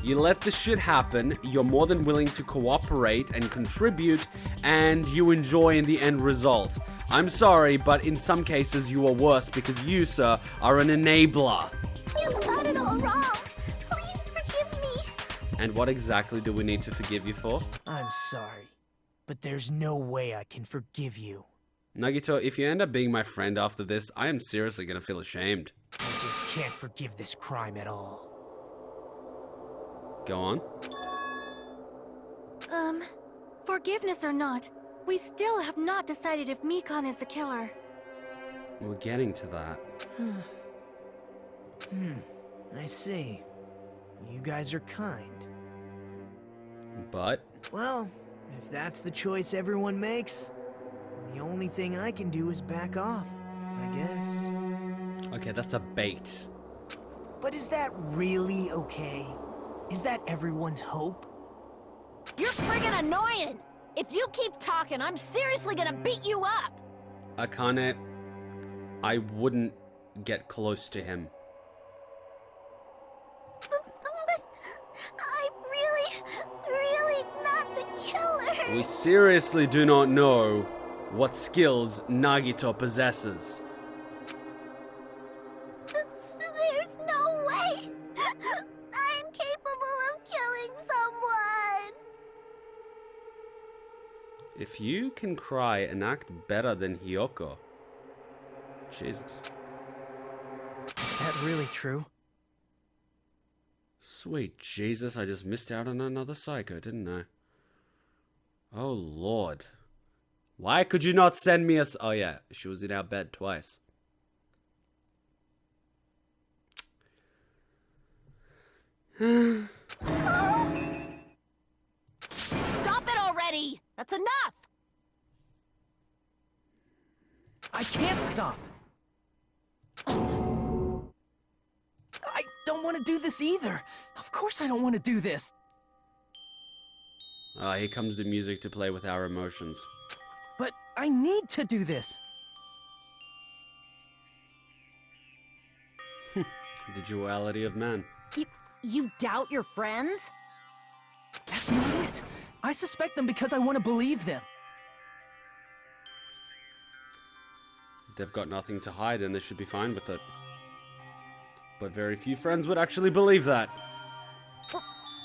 You let this shit happen, you're more than willing to cooperate and contribute, and you enjoy in the end result. I'm sorry, but in some cases you are worse because you, sir, are an enabler. You've got it all wrong. Please forgive me. And what exactly do we need to forgive you for? I'm sorry, but there's no way I can forgive you. Nagito, if you end up being my friend after this, I am seriously gonna feel ashamed. I just can't forgive this crime at all. Go on. Forgiveness or not, we still have not decided if Mikan is the killer. We're getting to that. I see. You guys are kind. But? Well, if that's the choice everyone makes, then the only thing I can do is back off, I guess. Okay, that's a bait. But is that really okay? Is that everyone's hope? You're friggin' annoying! If you keep talking, I'm seriously gonna beat you up! Akane, I wouldn't get close to him. But I'm really not the killer. We seriously do not know what skills Nagito possesses. There's no way. I'm capable of killing someone. If you can cry and act better than Hiyoko. Jesus. Is that really true? Sweet Jesus, I just missed out on another psycho, didn't I? Oh Lord. Why could you not send me a... Oh yeah, she was in our bed twice. Stop it already! That's enough! I can't stop! I don't want to do this either! Of course I don't want to do this! Ah, here comes the music to play with our emotions. But I need to do this! The duality of man. You doubt your friends? That's not it! I suspect them because I want to believe them. They've got nothing to hide and they should be fine with it. But very few friends would actually believe that.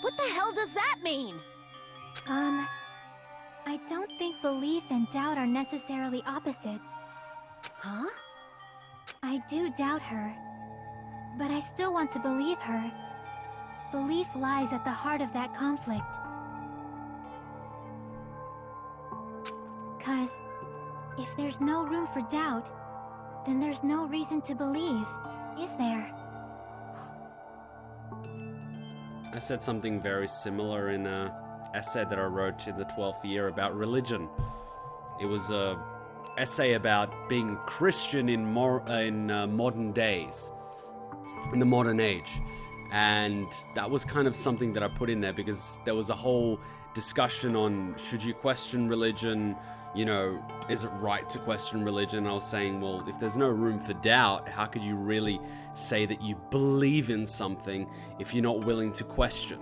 What the hell does that mean? I don't think belief and doubt are necessarily opposites. Huh? I do doubt her, but I still want to believe her. Belief lies at the heart of that conflict. 'Cause if there's no room for doubt, then there's no reason to believe, is there? I said something very similar in essay that I wrote in the 12th year about religion. It was a essay about being Christian in modern days, in the modern age. And that was kind of something that I put in there because there was a whole discussion on should you question religion, you know, is it right to question religion? I was saying, well, if there's no room for doubt, how could you really say that you believe in something if you're not willing to question?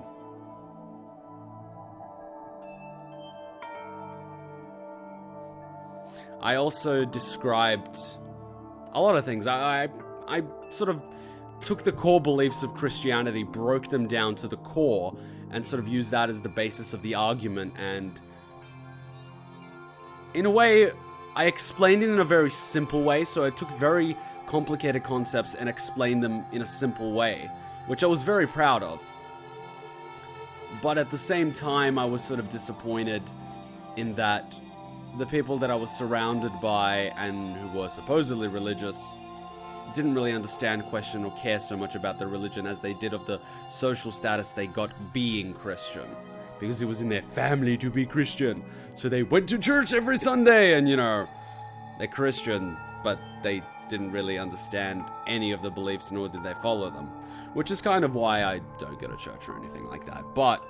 I also described a lot of things. I sort of took the core beliefs of Christianity, broke them down to the core, and sort of used that as the basis of the argument. And in a way, I explained it in a very simple way. So I took very complicated concepts and explained them in a simple way, which I was very proud of. But at the same time, I was sort of disappointed in that the people that I was surrounded by and who were supposedly religious didn't really understand, question, or care so much about their religion as they did of the social status they got being Christian. Because it was in their family to be Christian. So they went to church every Sunday and, you know, they're Christian, but they didn't really understand any of the beliefs, nor did they follow them. Which is kind of why I don't go to church or anything like that. But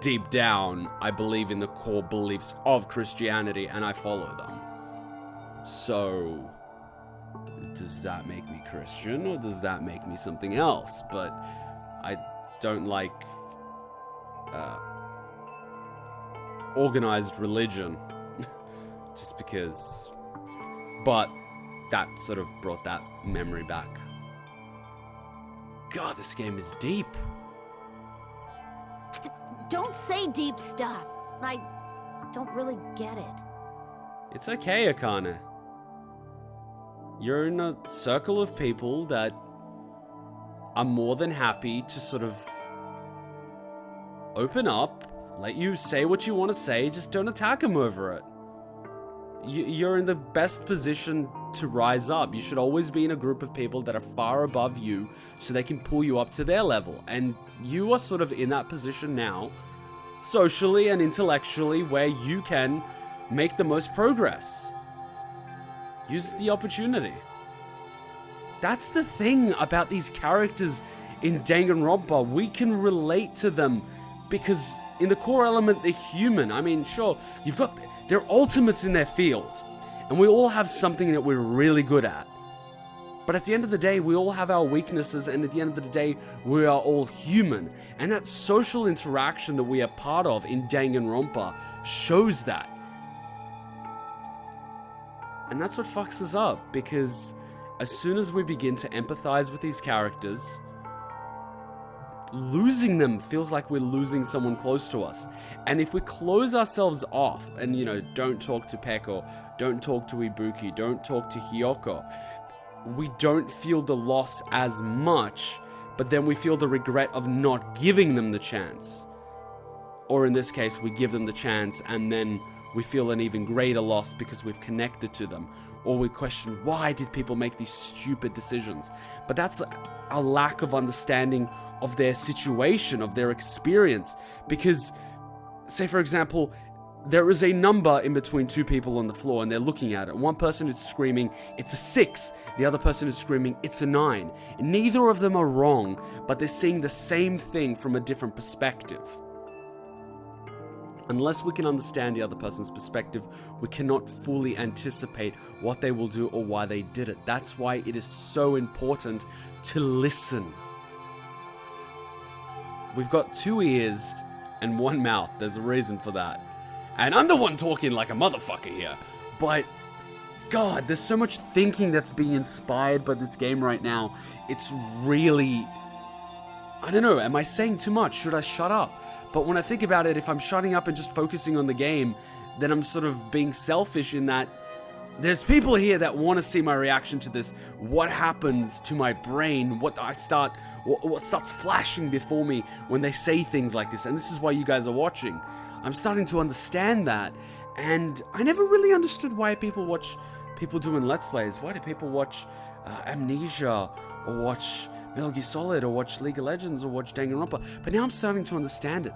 deep down, I believe in the core beliefs of Christianity and I follow them. So, does that make me Christian or does that make me something else? But I don't like organized religion just because. But that sort of brought that memory back. God, this game is deep. Don't say deep stuff. I don't really get it. It's okay, Akane. You're in a circle of people that are more than happy to sort of open up, let you say what you want to say, just don't attack them over it. You're in the best position to rise up. You should always be in a group of people that are far above you so they can pull you up to their level. And you are sort of in that position now, socially and intellectually, where you can make the most progress. Use the opportunity. That's the thing about these characters in Danganronpa. We can relate to them because in the core element, they're human. I mean, sure, they're ultimates in their field, and we all have something that we're really good at. But at the end of the day, we all have our weaknesses, and at the end of the day, we are all human. And that social interaction that we are part of in Danganronpa shows that. And that's what fucks us up, because as soon as we begin to empathize with these characters, losing them feels like we're losing someone close to us. And if we close ourselves off and, you know, don't talk to Peko, don't talk to Ibuki, don't talk to Hiyoko, we don't feel the loss as much, but then we feel the regret of not giving them the chance. Or in this case, we give them the chance and then we feel an even greater loss because we've connected to them. Or we question, why did people make these stupid decisions? But that's a lack of understanding of their situation, of their experience. Because, say for example, there is a number in between two people on the floor and they're looking at it. One person is screaming, it's a 6. The other person is screaming, it's a 9. Neither of them are wrong, but they're seeing the same thing from a different perspective. Unless we can understand the other person's perspective, we cannot fully anticipate what they will do or why they did it. That's why it is so important to listen. We've got 2 ears and 1 mouth. There's a reason for that. And I'm the one talking like a motherfucker here. But, God, there's so much thinking that's being inspired by this game right now. It's really... I don't know, am I saying too much? Should I shut up? But when I think about it, if I'm shutting up and just focusing on the game, then I'm sort of being selfish in that there's people here that want to see my reaction to this. What happens to my brain? What starts flashing before me when they say things like this? And this is why you guys are watching. I'm starting to understand that. And I never really understood why people watch people doing Let's Plays. Why do people watch Amnesia or watch Metal Gear Solid or watch League of Legends or watch Danganronpa? But now I'm starting to understand it.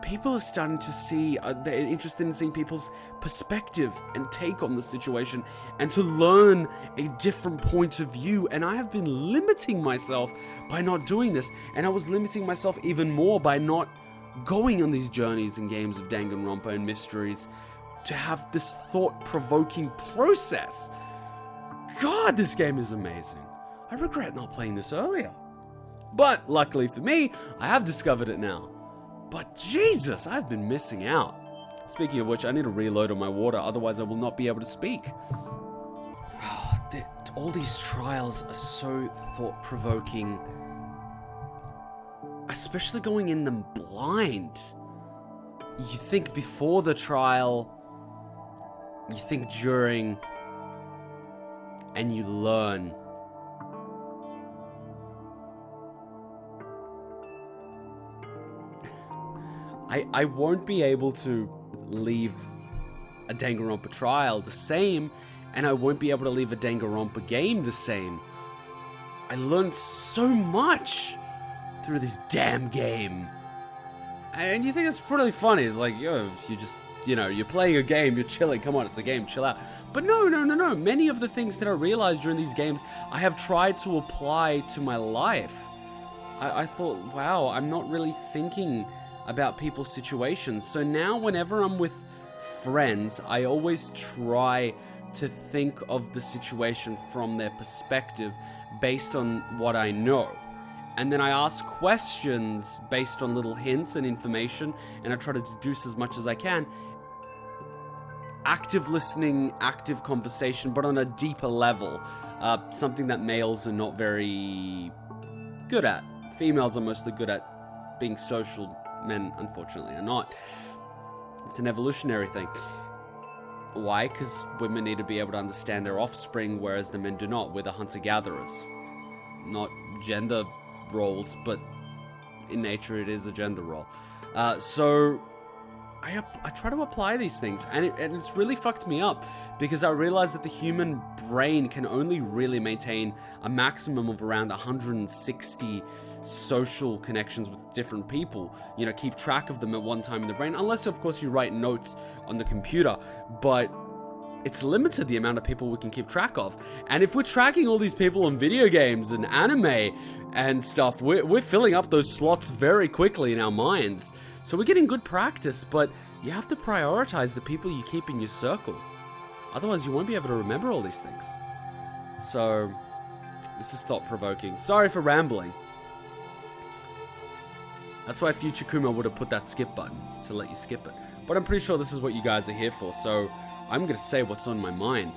people are starting to see, they're interested in seeing people's perspective and take on the situation and to learn a different point of view. And I have been limiting myself by not doing this. And I was limiting myself even more by not going on these journeys and games of Danganronpa and mysteries to have this thought-provoking process. God, this game is amazing. I regret not playing this earlier. But luckily for me, I have discovered it now. But Jesus, I've been missing out. Speaking of which, I need to reload on my water, otherwise I will not be able to speak. All these trials are so thought-provoking. Especially going in them blind. You think before the trial, you think during, and you learn. I won't be able to leave a Danganronpa trial the same, and I won't be able to leave a Danganronpa game the same. I learned so much through this damn game. And you think it's pretty funny. It's like, yo, you just, you know, you're playing a game, you're chilling, come on, it's a game, chill out. But no. Many of the things that I realized during these games, I have tried to apply to my life. I thought, wow, I'm not really thinking about people's situations. So now whenever I'm with friends, I always try to think of the situation from their perspective based on what I know. And then I ask questions based on little hints and information, and I try to deduce as much as I can. Active listening, active conversation, but on a deeper level. Something that males are not very good at. Females are mostly good at being social. Men, unfortunately, are not. It's an evolutionary thing. Why? Because women need to be able to understand their offspring, whereas the men do not. We're the hunter-gatherers. Not gender roles, but in nature it is a gender role. So I try to apply these things, and it's really fucked me up, because I realized that the human brain can only really maintain a maximum of around 160 social connections with different people. You know, keep track of them at one time in the brain, unless of course you write notes on the computer, but it's limited the amount of people we can keep track of. And if we're tracking all these people on video games and anime and stuff, we're filling up those slots very quickly in our minds. So we're getting good practice, but you have to prioritize the people you keep in your circle. Otherwise, you won't be able to remember all these things. So, this is thought-provoking. Sorry for rambling. That's why Future Kuma would have put that skip button, to let you skip it. But I'm pretty sure this is what you guys are here for, so I'm going to say what's on my mind.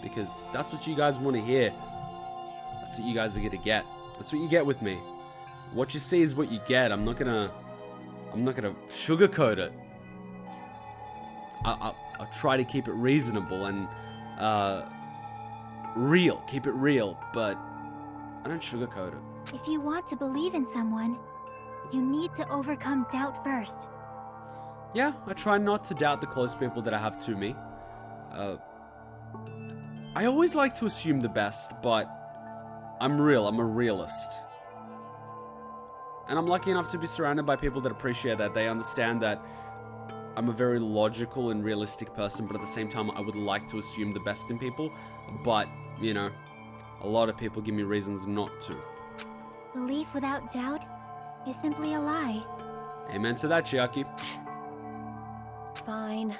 Because that's what you guys want to hear. That's what you guys are going to get. That's what you get with me. What you see is what you get. I'm not gonna sugarcoat it. I'll try to keep it reasonable and real. Keep it real, but I don't sugarcoat it. If you want to believe in someone, you need to overcome doubt first. Yeah, I try not to doubt the close people that I have to me. I always like to assume the best, but I'm real. I'm a realist. And I'm lucky enough to be surrounded by people that appreciate that. They understand that I'm a very logical and realistic person, but at the same time, I would like to assume the best in people. But, you know, a lot of people give me reasons not to. Belief without doubt is simply a lie. Amen to that, Chiaki. Fine.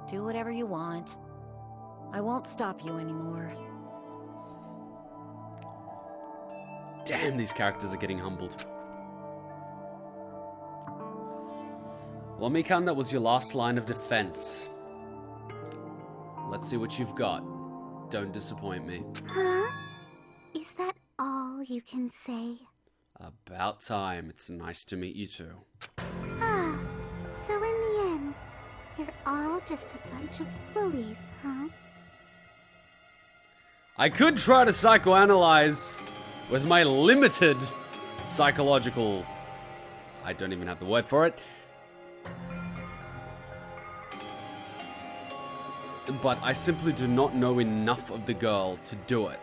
Do whatever you want. I won't stop you anymore. Damn, these characters are getting humbled. Well, Mikan, that was your last line of defense. Let's see what you've got. Don't disappoint me. Huh? Is that all you can say? About time. It's nice to meet you too. Ah, so in the end, you're all just a bunch of bullies, huh? I could try to psychoanalyze with my limited psychological... I don't even have the word for it. But I simply do not know enough of the girl to do it.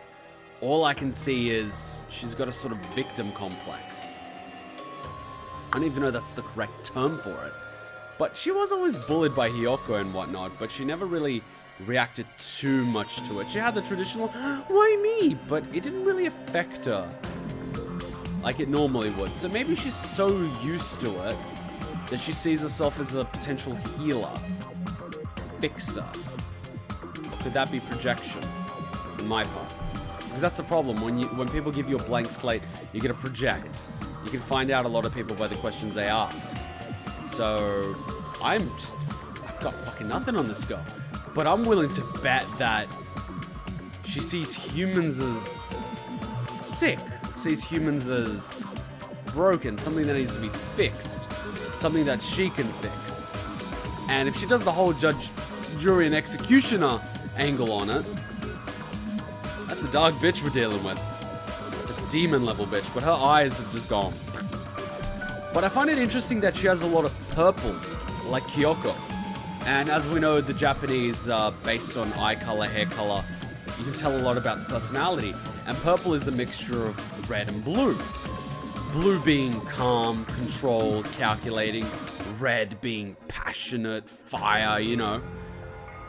All I can see is she's got a sort of victim complex. I don't even know that's the correct term for it. But she was always bullied by Hiyoko and whatnot, but she never really reacted too much to it. She had the traditional, why me? But it didn't really affect her like it normally would. So maybe she's so used to it that she sees herself as a potential healer, fixer. Or could that be projection on my part? Because that's the problem. When people give you a blank slate, you get to project. You can find out a lot of people by the questions they ask. So I've got fucking nothing on this girl. But I'm willing to bet that she sees humans as sick, sees humans as broken, something that needs to be fixed, something that she can fix. And if she does the whole judge, jury, and executioner angle on it, that's a dark bitch we're dealing with. It's a demon level bitch, but her eyes have just gone. But I find it interesting that she has a lot of purple, like Hiyoko. And as we know, the Japanese are based on eye color, hair color. You can tell a lot about the personality. And purple is a mixture of red and blue. Blue being calm, controlled, calculating. Red being passionate, fire, you know.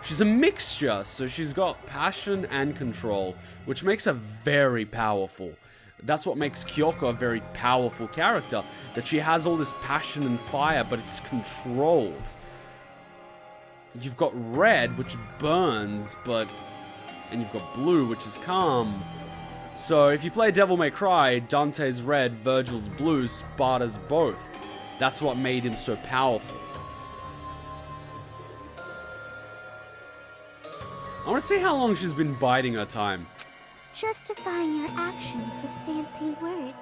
She's a mixture, so she's got passion and control, which makes her very powerful. That's what makes Hiyoko a very powerful character, that she has all this passion and fire, but it's controlled. You've got red, which burns, and you've got blue, which is calm. So if you play Devil May Cry, Dante's red, Virgil's blue, Sparta's both. That's what made him so powerful. I want to see how long she's been biding her time. Justifying your actions with fancy words.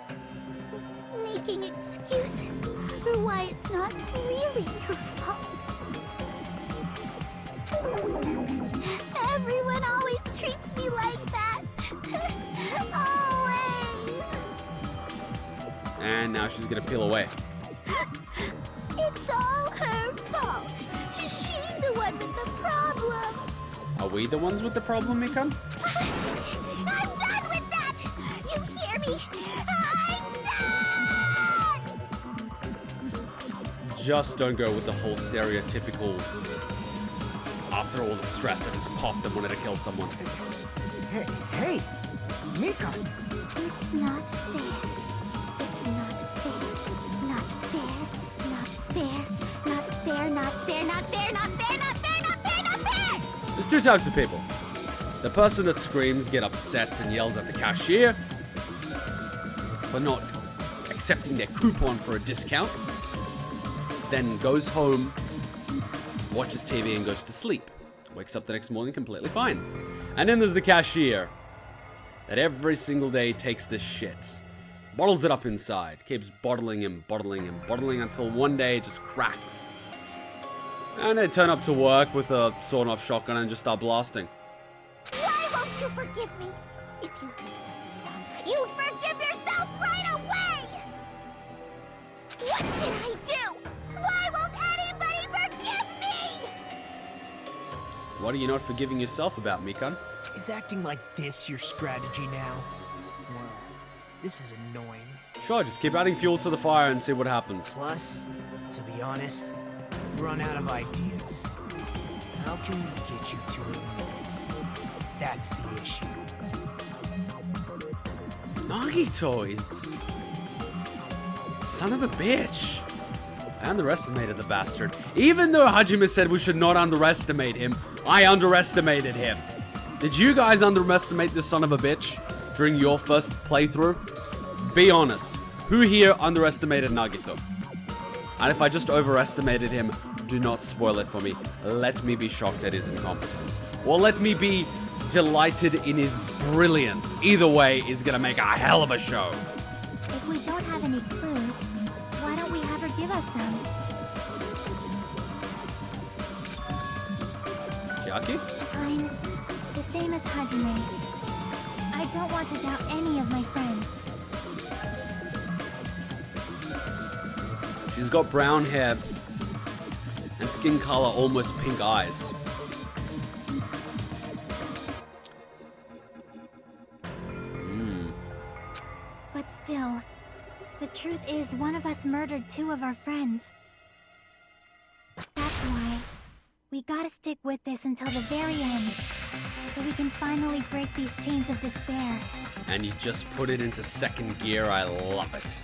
Making excuses for why it's not really your fault. Everyone always treats me like that. Always. And now she's gonna peel away. It's all her fault. She's the one with the problem. Are we the ones with the problem, Mikan? I'm done with that! You hear me? I'm done! Just don't go with the whole stereotypical, after all the stress, I just popped and wanted to kill someone. Hey, Mikan! It's not fair. It's not fair. Not fair. Not fair. Not fair. Not fair. Not fair. Not fair. Not fair. Not fair. Not fair. There's two types of people. The person that screams, gets upset, and yells at the cashier for not accepting their coupon for a discount, then goes home, watches TV, and goes to sleep. Wakes up the next morning completely fine. And then there's the cashier that every single day takes this shit, bottles it up inside, keeps bottling and bottling and bottling until one day it just cracks. And they turn up to work with a sawn-off shotgun and just start blasting. Why won't you forgive me? If you did something wrong, you'd forgive yourself right away! What did I do? Why won't anybody forgive me? What are you not forgiving yourself about, Mikan? Is acting like this your strategy now? Well, this is annoying. Sure, just keep adding fuel to the fire and see what happens. Plus, to be honest, I've run out of ideas. How can we get you to admit it? That's the issue. Nagito is... son of a bitch. I underestimated the bastard. Even though Hajime said we should not underestimate him, I underestimated him. Did you guys underestimate this son of a bitch during your first playthrough? Be honest. Who here underestimated Nagito? And if I just overestimated him, do not spoil it for me. Let me be shocked at his incompetence. Or let me be delighted in his brilliance. Either way is gonna make a hell of a show. If we don't have any clues, why don't we have her give us some? Chiaki? I'm the same as Hajime. I don't want to doubt any of my friends. She's got brown hair and skin color, almost pink eyes. But still, the truth is one of us murdered two of our friends. That's why. We gotta stick with this until the very end, so we can finally break these chains of despair. And you just put it into second gear. I love it.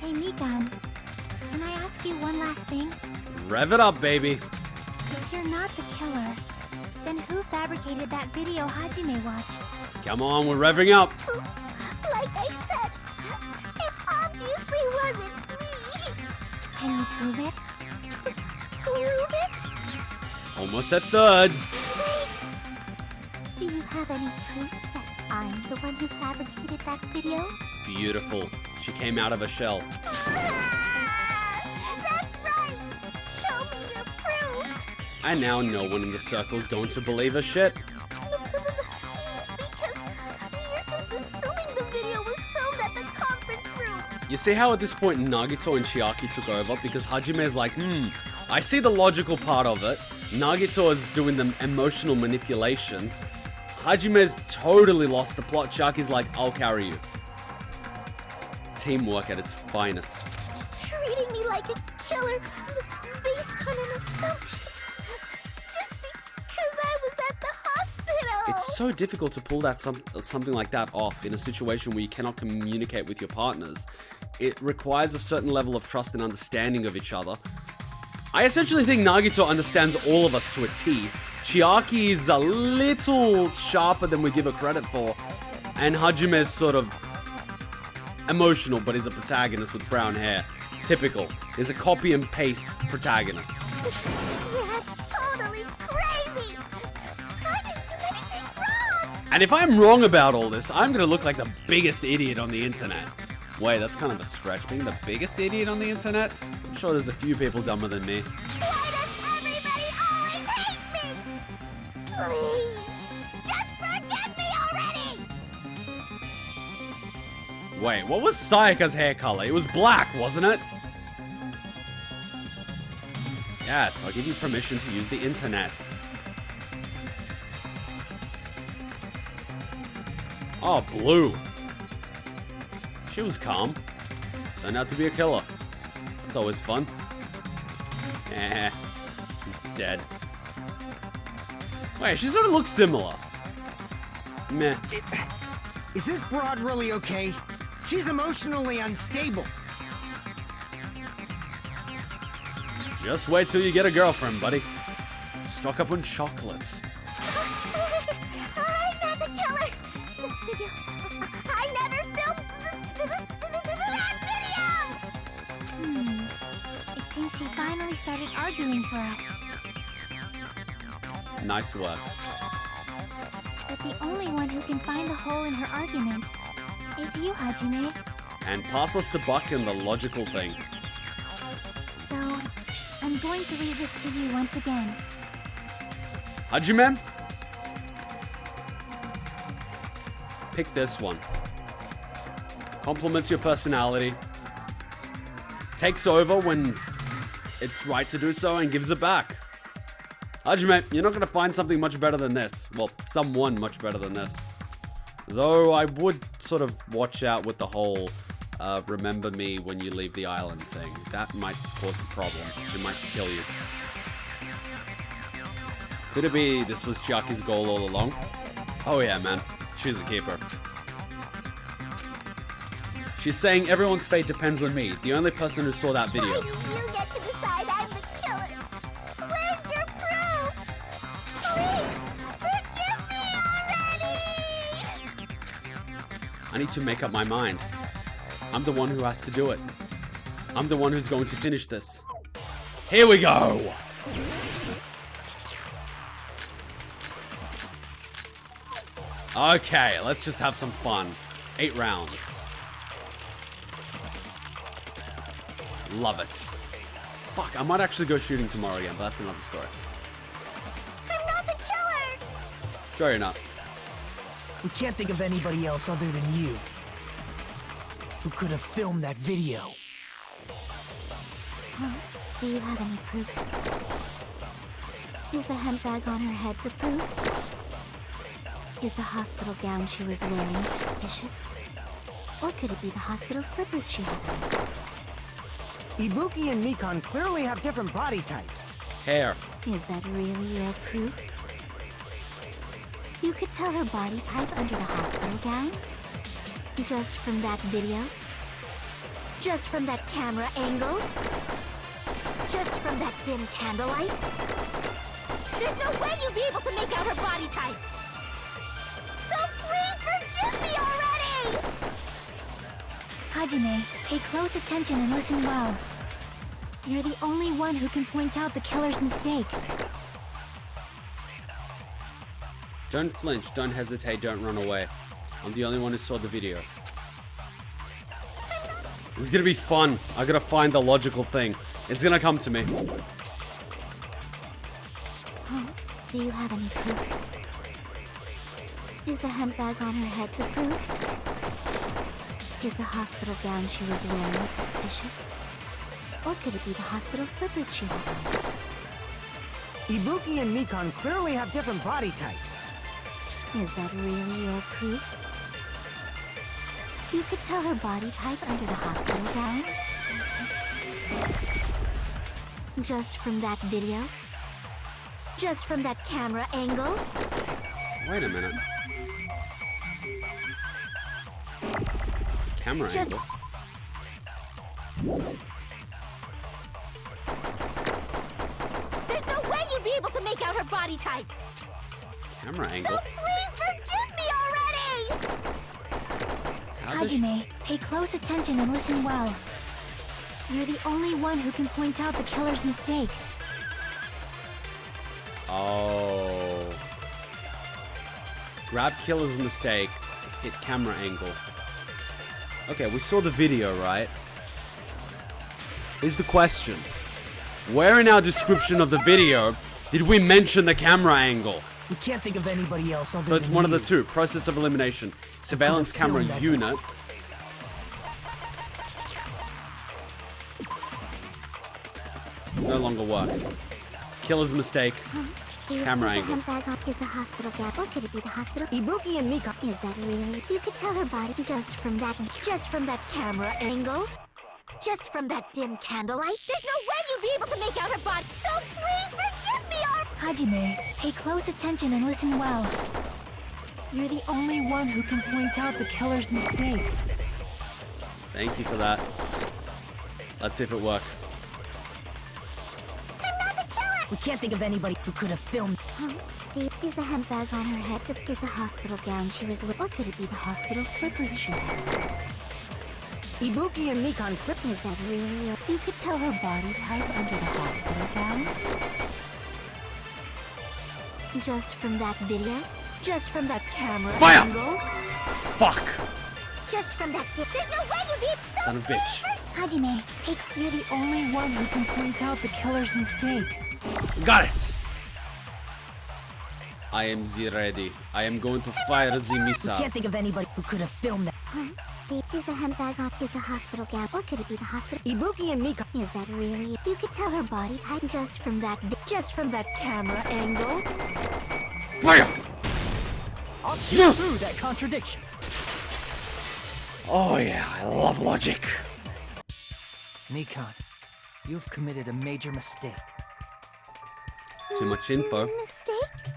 Hey, Mikan, can I ask you one last thing? Rev it up, baby. If you're not the killer, then who fabricated that video Hajime watched? Come on, we're revving up. Like I said, it obviously wasn't me. Can you prove it? Prove it? Almost at third. Wait. Do you have any proof that I'm the one who fabricated that video? Beautiful. She came out of a shell. That's right. Show me your proof. And now no one in the circle is going to believe her shit. Because you're just assuming the video was filmed at the conference room. You see how at this point Nagito and Chiaki took over? Because Hajime is like, I see the logical part of it. Nagito is doing the emotional manipulation. Hajime's totally lost the plot. Chiaki's like, I'll carry you. Teamwork at its finest. Treating me like a killer based on an assumption. Just because I was at the hospital. It's so difficult to pull that something like that off in a situation where you cannot communicate with your partners. It requires a certain level of trust and understanding of each other. I essentially think Nagito understands all of us to a T. Chiaki is a little sharper than we give her credit for. And Hajime is sort of emotional, but is a protagonist with brown hair. Typical. Is a copy and paste protagonist. That's totally crazy. I didn't do anything wrong. And if I'm wrong about all this, I'm gonna look like the biggest idiot on the internet. Wait, that's kind of a stretch. Being the biggest idiot on the internet? I'm sure there's a few people dumber than me. Why does everybody always hate me? Please, just forgive me already. Wait, what was Sayaka's hair color? It was black, wasn't it? Yes, I'll give you permission to use the internet. Oh, blue. She was calm. Turned out to be a killer. That's always fun. Eh, she's dead. Wait, she sort of looks similar. Meh. Is this broad really okay? She's emotionally unstable. Just wait till you get a girlfriend, buddy. Stock up on chocolates. I'm not the killer. The video. I never filmed that video. It seems she finally started arguing for us. Nice work. But the only one who can find the hole in her argument is you, Hajime. And pass us the buck and the logical thing. So, I'm going to leave this to you once again. Hajime? Pick this one. Complements your personality. Takes over when it's right to do so and gives it back. Hajime, you're not going to find something much better than this. Well, someone much better than this. Though I would sort of watch out with the whole remember me when you leave the island thing. That might cause a problem. She might kill you. Could it be this was Chiaki's goal all along? Oh yeah, man. She's a keeper. She's saying everyone's fate depends on me, the only person who saw that video. Why do you get to decide I'm the killer? Where's your proof? Please, forgive me already! I need to make up my mind. I'm the one who has to do it. I'm the one who's going to finish this. Here we go! Okay, let's just have some fun. 8 rounds. Love it. Fuck, I might actually go shooting tomorrow again, but that's another story. I'm not the killer! Sure you're not. We can't think of anybody else other than you who could have filmed that video. Do you have any proof? Is the hemp bag on her head the proof? Is the hospital gown she was wearing suspicious? Or could it be the hospital slippers she had on? Ibuki and Mikan clearly have different body types. Hair. Is that really your proof? You could tell her body type under the hospital gown? Just from that video? Just from that camera angle? Just from that dim candlelight? There's no way you'd be able to make out her body type! So please forgive me already! Hajime, pay close attention and listen well. You're the only one who can point out the killer's mistake. Don't flinch, don't hesitate, don't run away. I'm the only one who saw the video. This is gonna be fun. I gotta find the logical thing. It's gonna come to me. Oh, do you have any proof? Is the handbag on her head the proof? Is the hospital gown she was wearing suspicious? Or could it be the hospital slippers she had on? Ibuki and Mikan clearly have different body types. Is that really your proof? You could tell her body type under the hospital gown? Just from that video? Just from that camera angle? Wait a minute. Camera angle? There's no way you'd be able to make out her body type! Camera angle? So please forgive me already! Hajime, pay close attention and listen well. You're the only one who can point out the killer's mistake. Oh. Grab killer's mistake, hit camera angle. Okay, we saw the video, right? Here's the question. Where in our description of the video did we mention the camera angle? We can't think of anybody else other So it's than one of you. the two. Process of elimination. Surveillance camera unit. No longer works. Killer's mistake. Camera angle. Is the hospital gown, or could it be the hospital? Ibuki and Mikan. Is that really? You could tell her body just from that camera angle. Just from that dim candlelight. There's no way you'd be able to make out her body. So please forgive me already. Hajime, pay close attention and listen well. You're the only one who can point out the killer's mistake. Thank you for that. Let's see if it works. We can't think of anybody who could have filmed. Is the handbag on her head? Is the hospital gown she was wearing? Or could it be the hospital slippers she had? Ibuki and Mikan clip. Is that really your... You could tell her body type under the hospital gown? Just from that video? Just from that camera Fire! angle? Fuck! Just from that dip. There's no way you'd be... Son of a bitch. Hajime, you're the only one who can point out the killer's mistake. Got it! I am ready. I am going to fire the missile. We can't think of anybody who could have filmed that. Is the handbag on? Is the hospital gown? Or could it be the hospital? Ibuki and Mikan. Is that really? You could tell her body type just from that camera angle. Fire! I'll see through that contradiction. Oh yeah, I love logic. Mikan, you've committed a major mistake. Too much info. Mistake?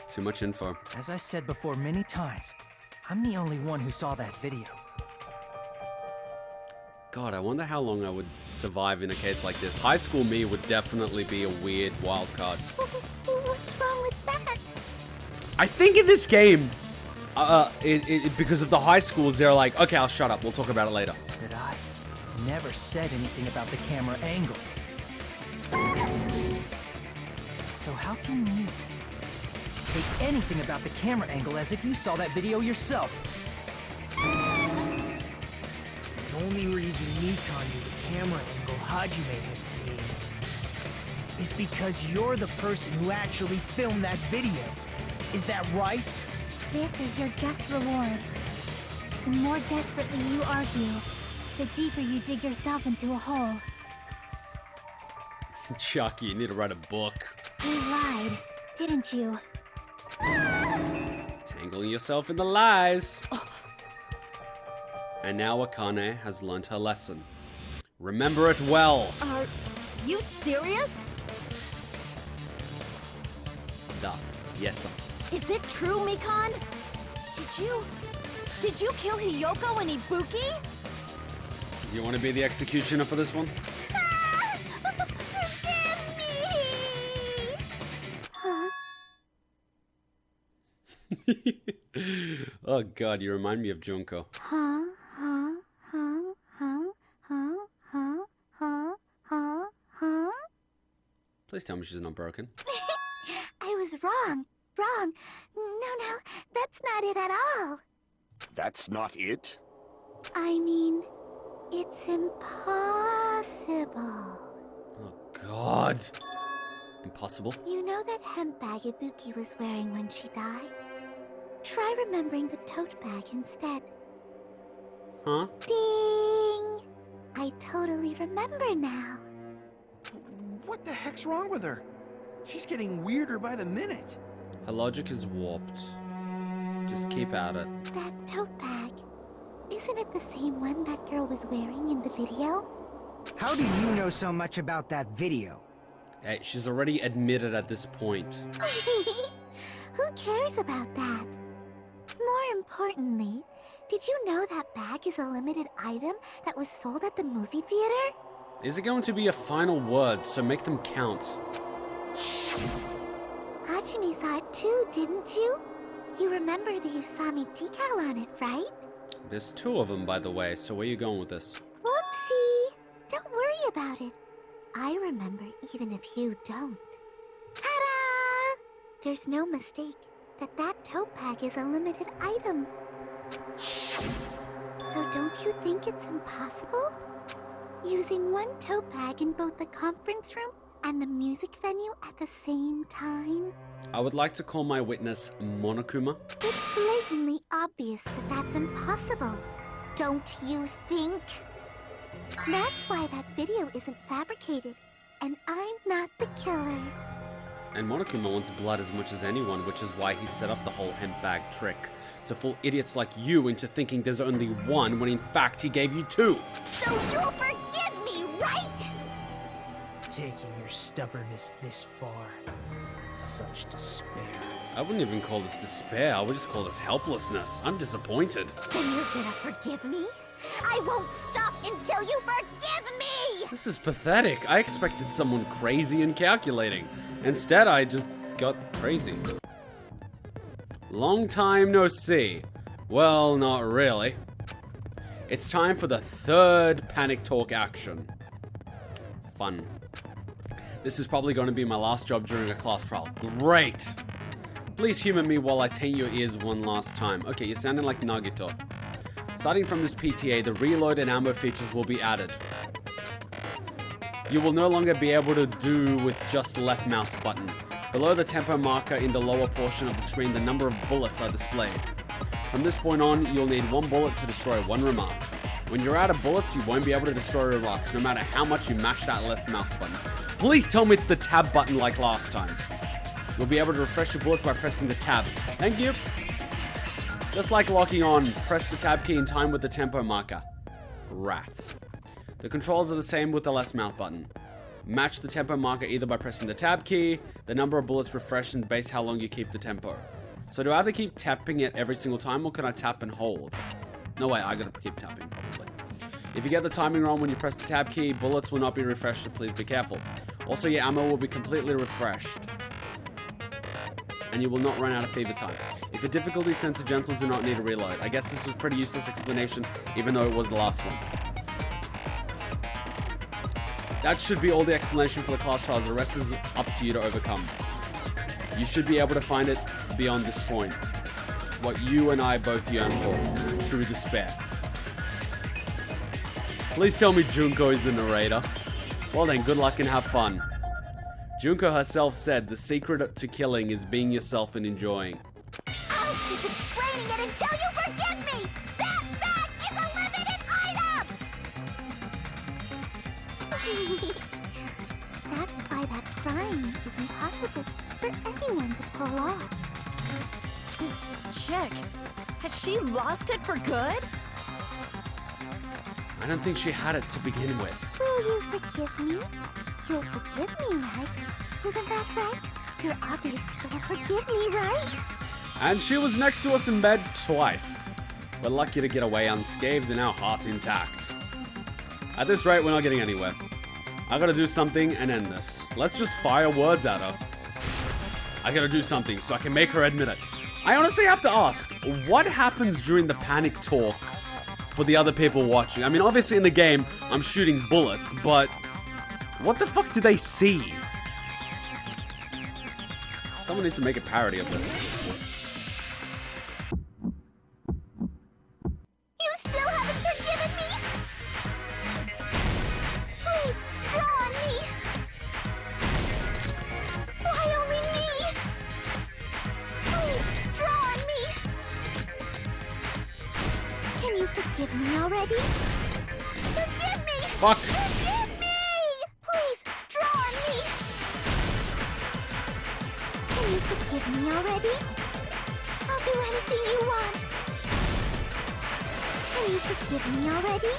Too much info. As I said before many times, I'm the only one who saw that video. God, I wonder how long I would survive in a case like this. High school me would definitely be a weird wild card. What's wrong with that? I think in this game, because of the high schools, they're like, okay, I'll shut up. We'll talk about it later. But I never said anything about the camera angle. So how can you say anything about the camera angle as if you saw that video yourself? The only reason Mikan knew the camera angle Hajime had seen is because you're the person who actually filmed that video. Is that right? This is your just reward. The more desperately you argue, the deeper you dig yourself into a hole. Chucky, you need to write a book. You lied, didn't you? Tangling yourself in the lies. And now Akane has learned her lesson. Remember it well. Are you serious? Yes, sir. Is it true, Mikan? Did you kill Hiyoko and Ibuki? You want to be the executioner for this one? Forgive me! Huh? Oh god, you remind me of Junko. Please tell me she's not broken. I was wrong. No, that's not it at all. That's not it? I mean, it's impossible. Oh god. Impossible? You know that hemp bag Ibuki was wearing when she died? Try remembering the tote bag instead. Huh? Ding! I totally remember now. What the heck's wrong with her? She's getting weirder by the minute. Her logic is warped. Just keep at it. That tote bag. Isn't it the same one that girl was wearing in the video? How do you know so much about that video? Hey, she's already admitted at this point. Who cares about that? More importantly, did you know that bag is a limited item that was sold at the movie theater? Is it going to be a final word, so make them count? Hajime saw it too, didn't you? You remember the Usami decal on it, right? There's two of them, by the way, so where are you going with this? Whoopsie! Don't worry about it. I remember even if you don't. Ta-da! There's no mistake that tote bag is a limited item. So don't you think it's impossible? Using one tote bag in both the conference room and the music venue at the same time? I would like to call my witness Monokuma. It's blatantly obvious that that's impossible. Don't you think? That's why that video isn't fabricated, and I'm not the killer. And Monokuma wants blood as much as anyone, which is why he set up the whole hemp bag trick. To fool idiots like you into thinking there's only one, when in fact he gave you two. So you'll forgive me, right? Taking your stubbornness this far. Such despair. I wouldn't even call this despair, I would just call this helplessness. I'm disappointed. Then you're gonna forgive me? I won't stop until you forgive me! This is pathetic. I expected someone crazy and calculating. Instead, I just got crazy. Long time no see. Well, not really. It's time for the third panic talk action. Fun. This is probably going to be my last job during a class trial. Great! Please humor me while I taint your ears one last time. Okay, you're sounding like Nagito. Starting from this PTA, the reload and ammo features will be added. You will no longer be able to do with just left mouse button. Below the tempo marker in the lower portion of the screen, the number of bullets are displayed. From this point on, you'll need one bullet to destroy one remark. When you're out of bullets, you won't be able to destroy remarks, no matter how much you mash that left mouse button. Please tell me it's the tab button like last time. You'll be able to refresh your bullets by pressing the tab. Thank you. Just like locking on, press the tab key in time with the tempo marker. Rats. The controls are the same with the left mouse button. Match the tempo marker either by pressing the tab key, the number of bullets refreshed, and base how long you keep the tempo. So do I have to keep tapping it every single time, or can I tap and hold? No way, I gotta keep tapping probably. If you get the timing wrong when you press the tab key, bullets will not be refreshed, so please be careful. Also, your ammo will be completely refreshed. And you will not run out of fever time. If your difficulty is sent to gentle, do not need a reload. I guess this was a pretty useless explanation, even though it was the last one. That should be all the explanation for the class trials. The rest is up to you to overcome. You should be able to find it beyond this point. What you and I both yearn for. True despair. Please tell me Junko is the narrator. Well then, good luck and have fun. Junko herself said the secret to killing is being yourself and enjoying. I'll keep explaining it until you forgive me! That bag is a limited item! That's why that crime is impossible for anyone to pull off. This chick, has she lost it for good? I don't think she had it to begin with. Will you forgive me? You'll forgive me, right? Isn't that right? You're obviously gonna forgive me, right? And she was next to us in bed twice. We're lucky to get away unscathed and our hearts intact. At this rate, we're not getting anywhere. I gotta do something and end this. Let's just fire words at her. I gotta do something so I can make her admit it. I honestly have to ask, what happens during the panic talk for the other people watching? I mean, obviously in the game, I'm shooting bullets, but what the fuck do they see? Someone needs to make a parody of this. You still haven't forgiven me? Please, draw on me. Why only me? Please, draw on me. Can you forgive me already? Forgive me! Fuck. Forgive me! Please, draw on me. Can you forgive me already? I'll do anything you want. Can you forgive me already?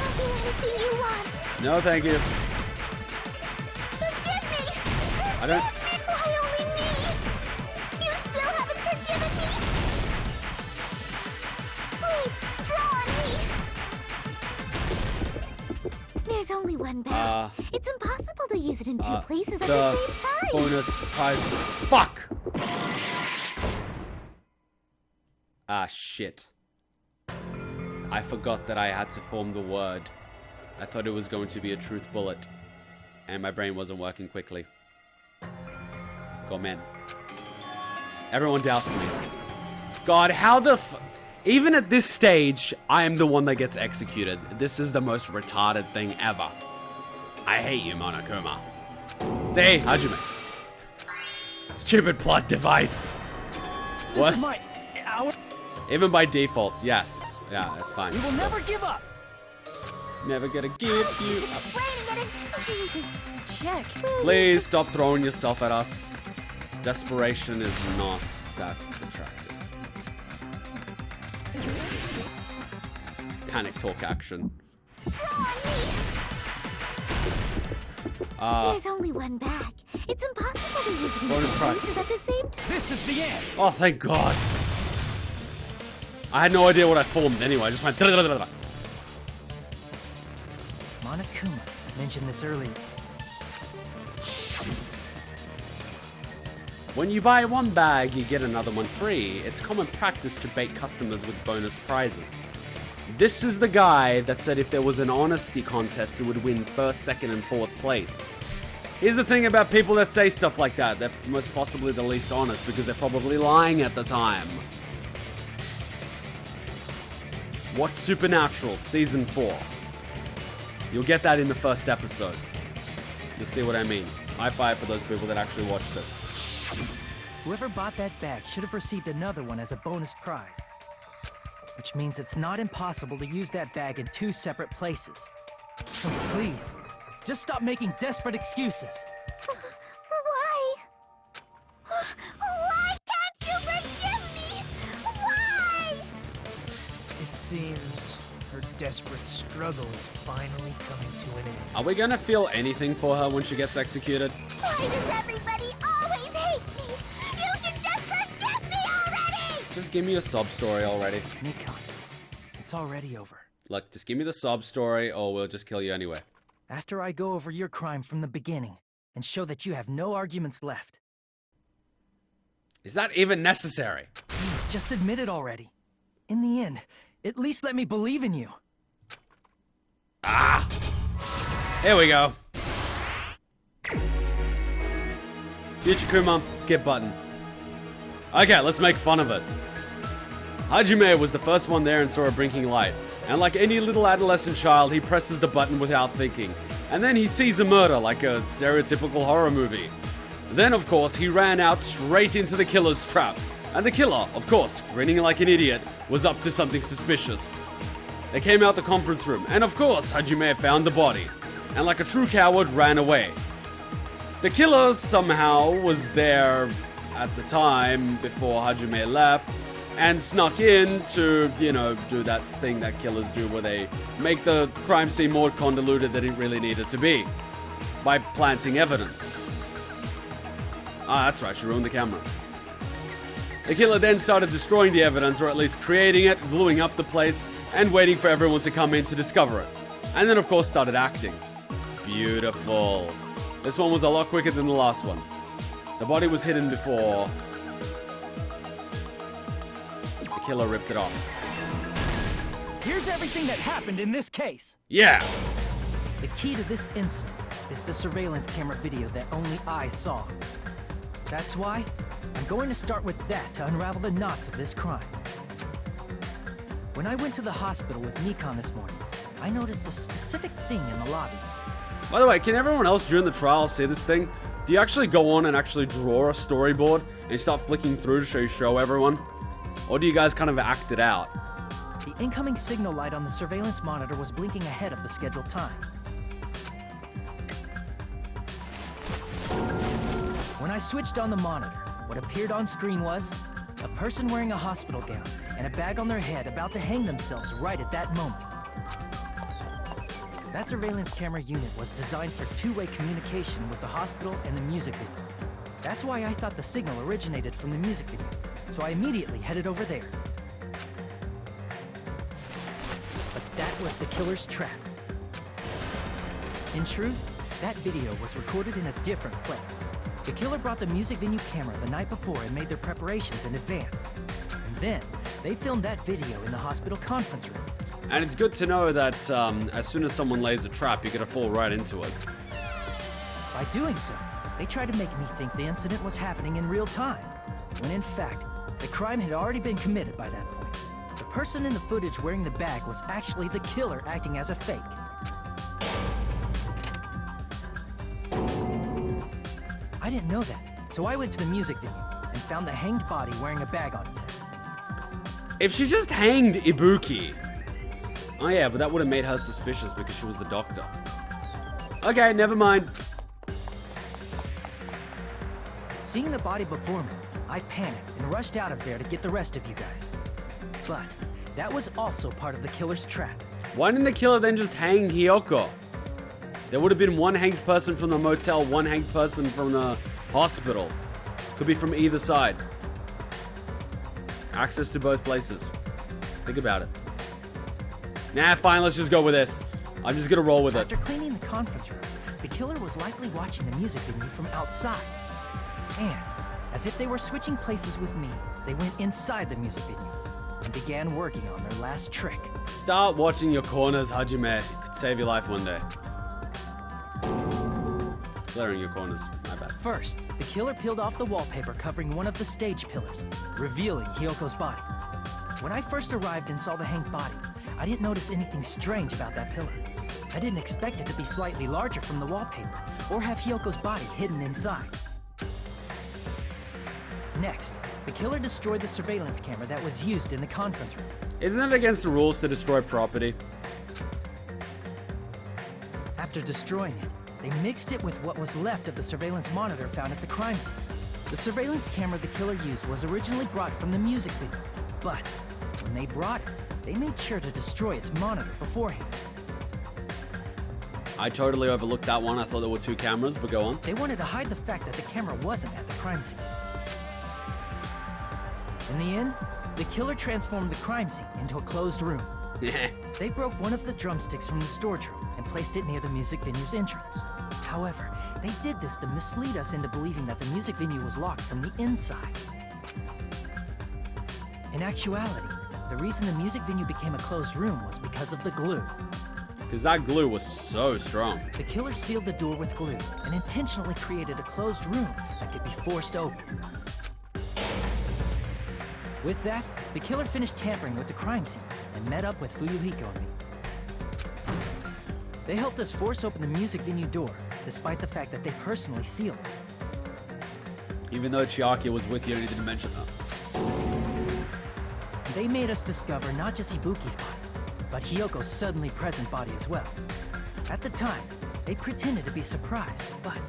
I'll do anything you want. No, thank you. Forgive me! I don't... Why only me? You still haven't forgiven me? Please, draw on me. There's only one bag. It's impossible to use it in two places at the same time. Bonus prize. Fuck! Ah, shit. I forgot that I had to form the word. I thought it was going to be a truth bullet. And my brain wasn't working quickly. Gomen. Everyone doubts me. God, how the even at this stage, I am the one that gets executed. This is the most retarded thing ever. I hate you, Monokuma. See, Hajime. Stupid plot device. Worse. Even by default, yes. Yeah, that's fine. We will never give up. Never gonna give you up. Check. Please stop throwing yourself at us. Desperation is not that attractive. Panic talk action. There's only one bag. It's impossible to use it in Bonus two prize. places at the same time. This is the end. Oh, thank God. I had no idea what I formed anyway. I just went. Monokuma, I mentioned this earlier. When you buy one bag, you get another one free. It's common practice to bait customers with bonus prizes. This is the guy that said if there was an honesty contest, he would win first, second, and fourth place. Here's the thing about people that say stuff like that. They're most possibly the least honest because they're probably lying at the time. What's Supernatural Season 4? You'll get that in the first episode. You'll see what I mean. High five for those people that actually watched it. Whoever bought that bag should have received another one as a bonus prize. Which means it's not impossible to use that bag in two separate places. So please, just stop making desperate excuses. Why? Why can't you forgive me? Why? It seems her desperate struggle is finally coming to an end. Are we gonna feel anything for her when she gets executed? Why does everybody always hate me? You should just forgive me already! Just give me a sob story already. Mikan, it's already over. Look, just give me the sob story or we'll just kill you anyway. After I go over your crime from the beginning and show that you have no arguments left. Is that even necessary? Please, just admit it already. In the end, at least let me believe in you. Ah! Here we go. Future Kuma, skip button. Okay, let's make fun of it. Hajime was the first one there and saw a blinking light. And like any little adolescent child, he presses the button without thinking. And then he sees a murder like a stereotypical horror movie. Then, of course, he ran out straight into the killer's trap. And the killer, of course, grinning like an idiot, was up to something suspicious. They came out the conference room, and of course, Hajime found the body. And like a true coward, ran away. The killer somehow was there at the time before Hajime left, and snuck in to, you know, do that thing that killers do where they make the crime scene more convoluted than it really needed to be by planting evidence. Ah, that's right, she ruined the camera. The killer then started destroying the evidence, or at least creating it, gluing up the place, and waiting for everyone to come in to discover it. And then, of course, started acting. Beautiful. This one was a lot quicker than the last one. The body was hidden before the killer ripped it off. Here's everything that happened in this case. Yeah. The key to this incident is the surveillance camera video that only I saw. That's why I'm going to start with that to unravel the knots of this crime. When I went to the hospital with Mikan this morning, I noticed a specific thing in the lobby. By the way, can everyone else during the trial see this thing? Do you actually go on and actually draw a storyboard and you start flicking through to show everyone? Or do you guys kind of act it out? The incoming signal light on the surveillance monitor was blinking ahead of the scheduled time. When I switched on the monitor, what appeared on screen was a person wearing a hospital gown and a bag on their head about to hang themselves right at that moment. That surveillance camera unit was designed for two-way communication with the hospital and the music video. That's why I thought the signal originated from the music video, so I immediately headed over there. But that was the killer's trap. In truth, that video was recorded in a different place. The killer brought the music venue camera the night before and made their preparations in advance. And then, they filmed that video in the hospital conference room. And it's good to know that as soon as someone lays a trap, you're gonna fall right into it. By doing so, they tried to make me think the incident was happening in real time, when in fact, the crime had already been committed by that point. The person in the footage wearing the bag was actually the killer acting as a fake. I didn't know that, so I went to the music venue and found the hanged body wearing a bag on its head. If she just hanged Ibuki... Oh yeah, but that would have made her suspicious because she was the doctor. Okay, never mind. Seeing the body before me, I panicked and rushed out of there to get the rest of you guys. But that was also part of the killer's trap. Why didn't the killer then just hang Hiyoko? There would have been one hanged person from the motel, one hanged person from the hospital. Could be from either side. Access to both places. Think about it. Nah, fine, let's just go with this. I'm just gonna roll with it. After cleaning the conference room, the killer was likely watching the music venue from outside. And, as if they were switching places with me, they went inside the music venue and began working on their last trick. Start watching your corners, Hajime. It could save your life one day. Clearing your corners, my bad. First, the killer peeled off the wallpaper covering one of the stage pillars, revealing Hiyoko's body. When I first arrived and saw the hanged body, I didn't notice anything strange about that pillar. I didn't expect it to be slightly larger from the wallpaper, or have Hiyoko's body hidden inside. Next, the killer destroyed the surveillance camera that was used in the conference room. Isn't it against the rules to destroy property? After destroying it, they mixed it with what was left of the surveillance monitor found at the crime scene. The surveillance camera the killer used was originally brought from the music video, but when they brought it, they made sure to destroy its monitor beforehand. I totally overlooked that one. I thought there were two cameras, but go on. They wanted to hide the fact that the camera wasn't at the crime scene. In the end, the killer transformed the crime scene into a closed room. They broke one of the drumsticks from the storage room and placed it near the music venue's entrance. However, they did this to mislead us into believing that the music venue was locked from the inside. In actuality, the reason the music venue became a closed room was because of the glue. Because that glue was so strong. The killer sealed the door with glue and intentionally created a closed room that could be forced open. With that, the killer finished tampering with the crime scene and met up with Fuyuhiko and me. They helped us force open the music venue door, despite the fact that they personally sealed it. Even though Chiaki was with you and he didn't mention that. They made us discover not just Ibuki's body, but Hiyoko's suddenly present body as well. At the time, they pretended to be surprised, but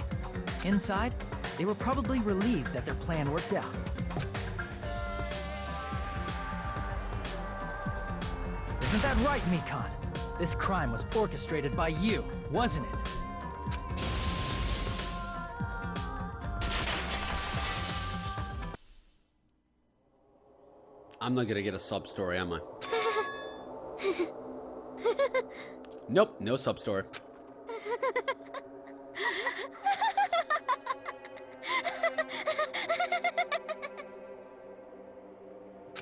inside, they were probably relieved that their plan worked out. Isn't that right, Mikan? This crime was orchestrated by you, wasn't it? I'm not gonna get a sub story, am I? Nope, no sub story.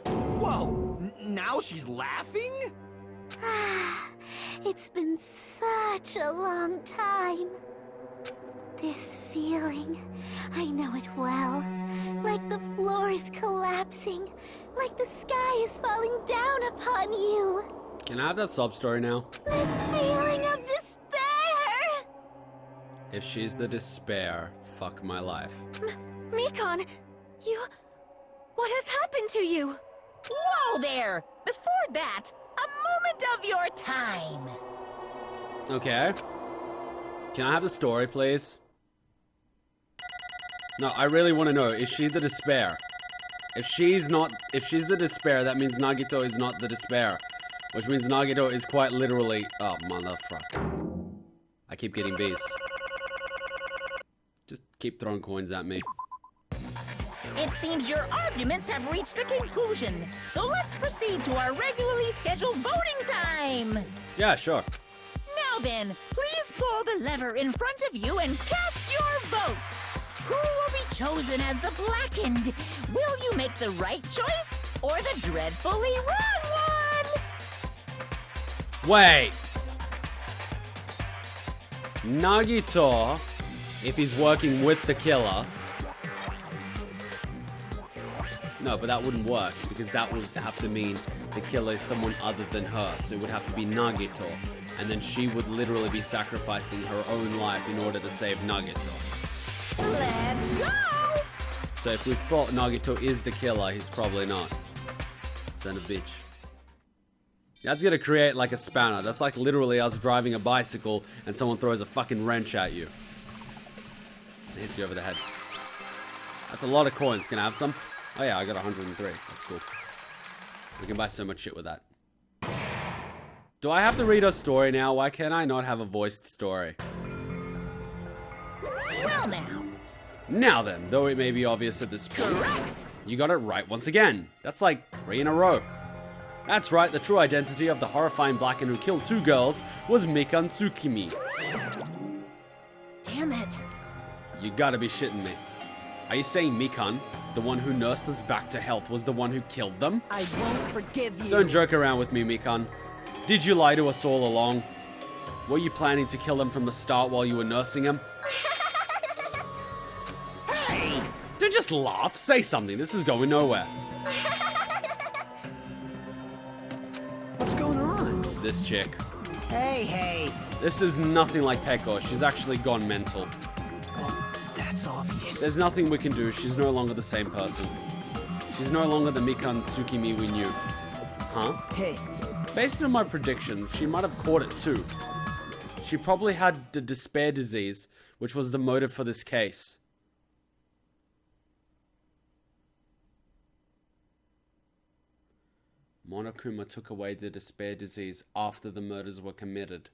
Whoa! Now she's laughing? It's been such a long time. This feeling, I know it well. Like the floor is collapsing, like the sky is falling down upon you. Can I have that sub story now? This feeling of despair! If she's the despair, fuck my life. Mikan, you... What has happened to you? Whoa there! Before that, a moment of your time. Okay. Can I have the story, please? No, I really want to know, is she the despair? If she's the despair, that means Nagito is not the despair. Which means Nagito is quite literally... Oh, motherfucker. I keep getting B's. Just keep throwing coins at me. It seems your arguments have reached a conclusion, so let's proceed to our regularly scheduled voting time. Yeah, sure. Now then, please pull the lever in front of you and cast your vote. Who will be chosen as the blackened? Will you make the right choice or the dreadfully wrong one? Wait. Nagito, if he's working with the killer... No, but that wouldn't work, because that would have to mean the killer is someone other than her, so it would have to be Nagito, and then she would literally be sacrificing her own life in order to save Nagito. Let's go! So if we thought Nagito is the killer, he's probably not. Son of a bitch. That's gonna create like a spanner. That's like literally us driving a bicycle and someone throws a fucking wrench at you. It hits you over the head. That's a lot of coins. Can I have some? Oh yeah, I got 103. That's cool. We can buy so much shit with that. Do I have to read a story now? Why can't I not have a voiced story? Well now. Now then, though it may be obvious at this point, you got it right once again. That's like 3 in a row. That's right, the true identity of the horrifying Blacken who killed 2 girls was Mikan Tsukimi. Damn it. You gotta be shitting me. Are you saying Mikan, the one who nursed us back to health, was the one who killed them? I won't forgive you. Don't joke around with me, Mikan. Did you lie to us all along? Were you planning to kill them from the start while you were nursing them? Hey! Don't just laugh. Say something. This is going nowhere. What's going on? This chick. Hey. This is nothing like Peko. She's actually gone mental. That's obvious. There's nothing we can do. She's no longer the same person. She's no longer the Mikan Tsukimi we knew. Huh? Hey. Based on my predictions, she might have caught it too. She probably had the despair disease, which was the motive for this case. Monokuma took away the despair disease after the murders were committed.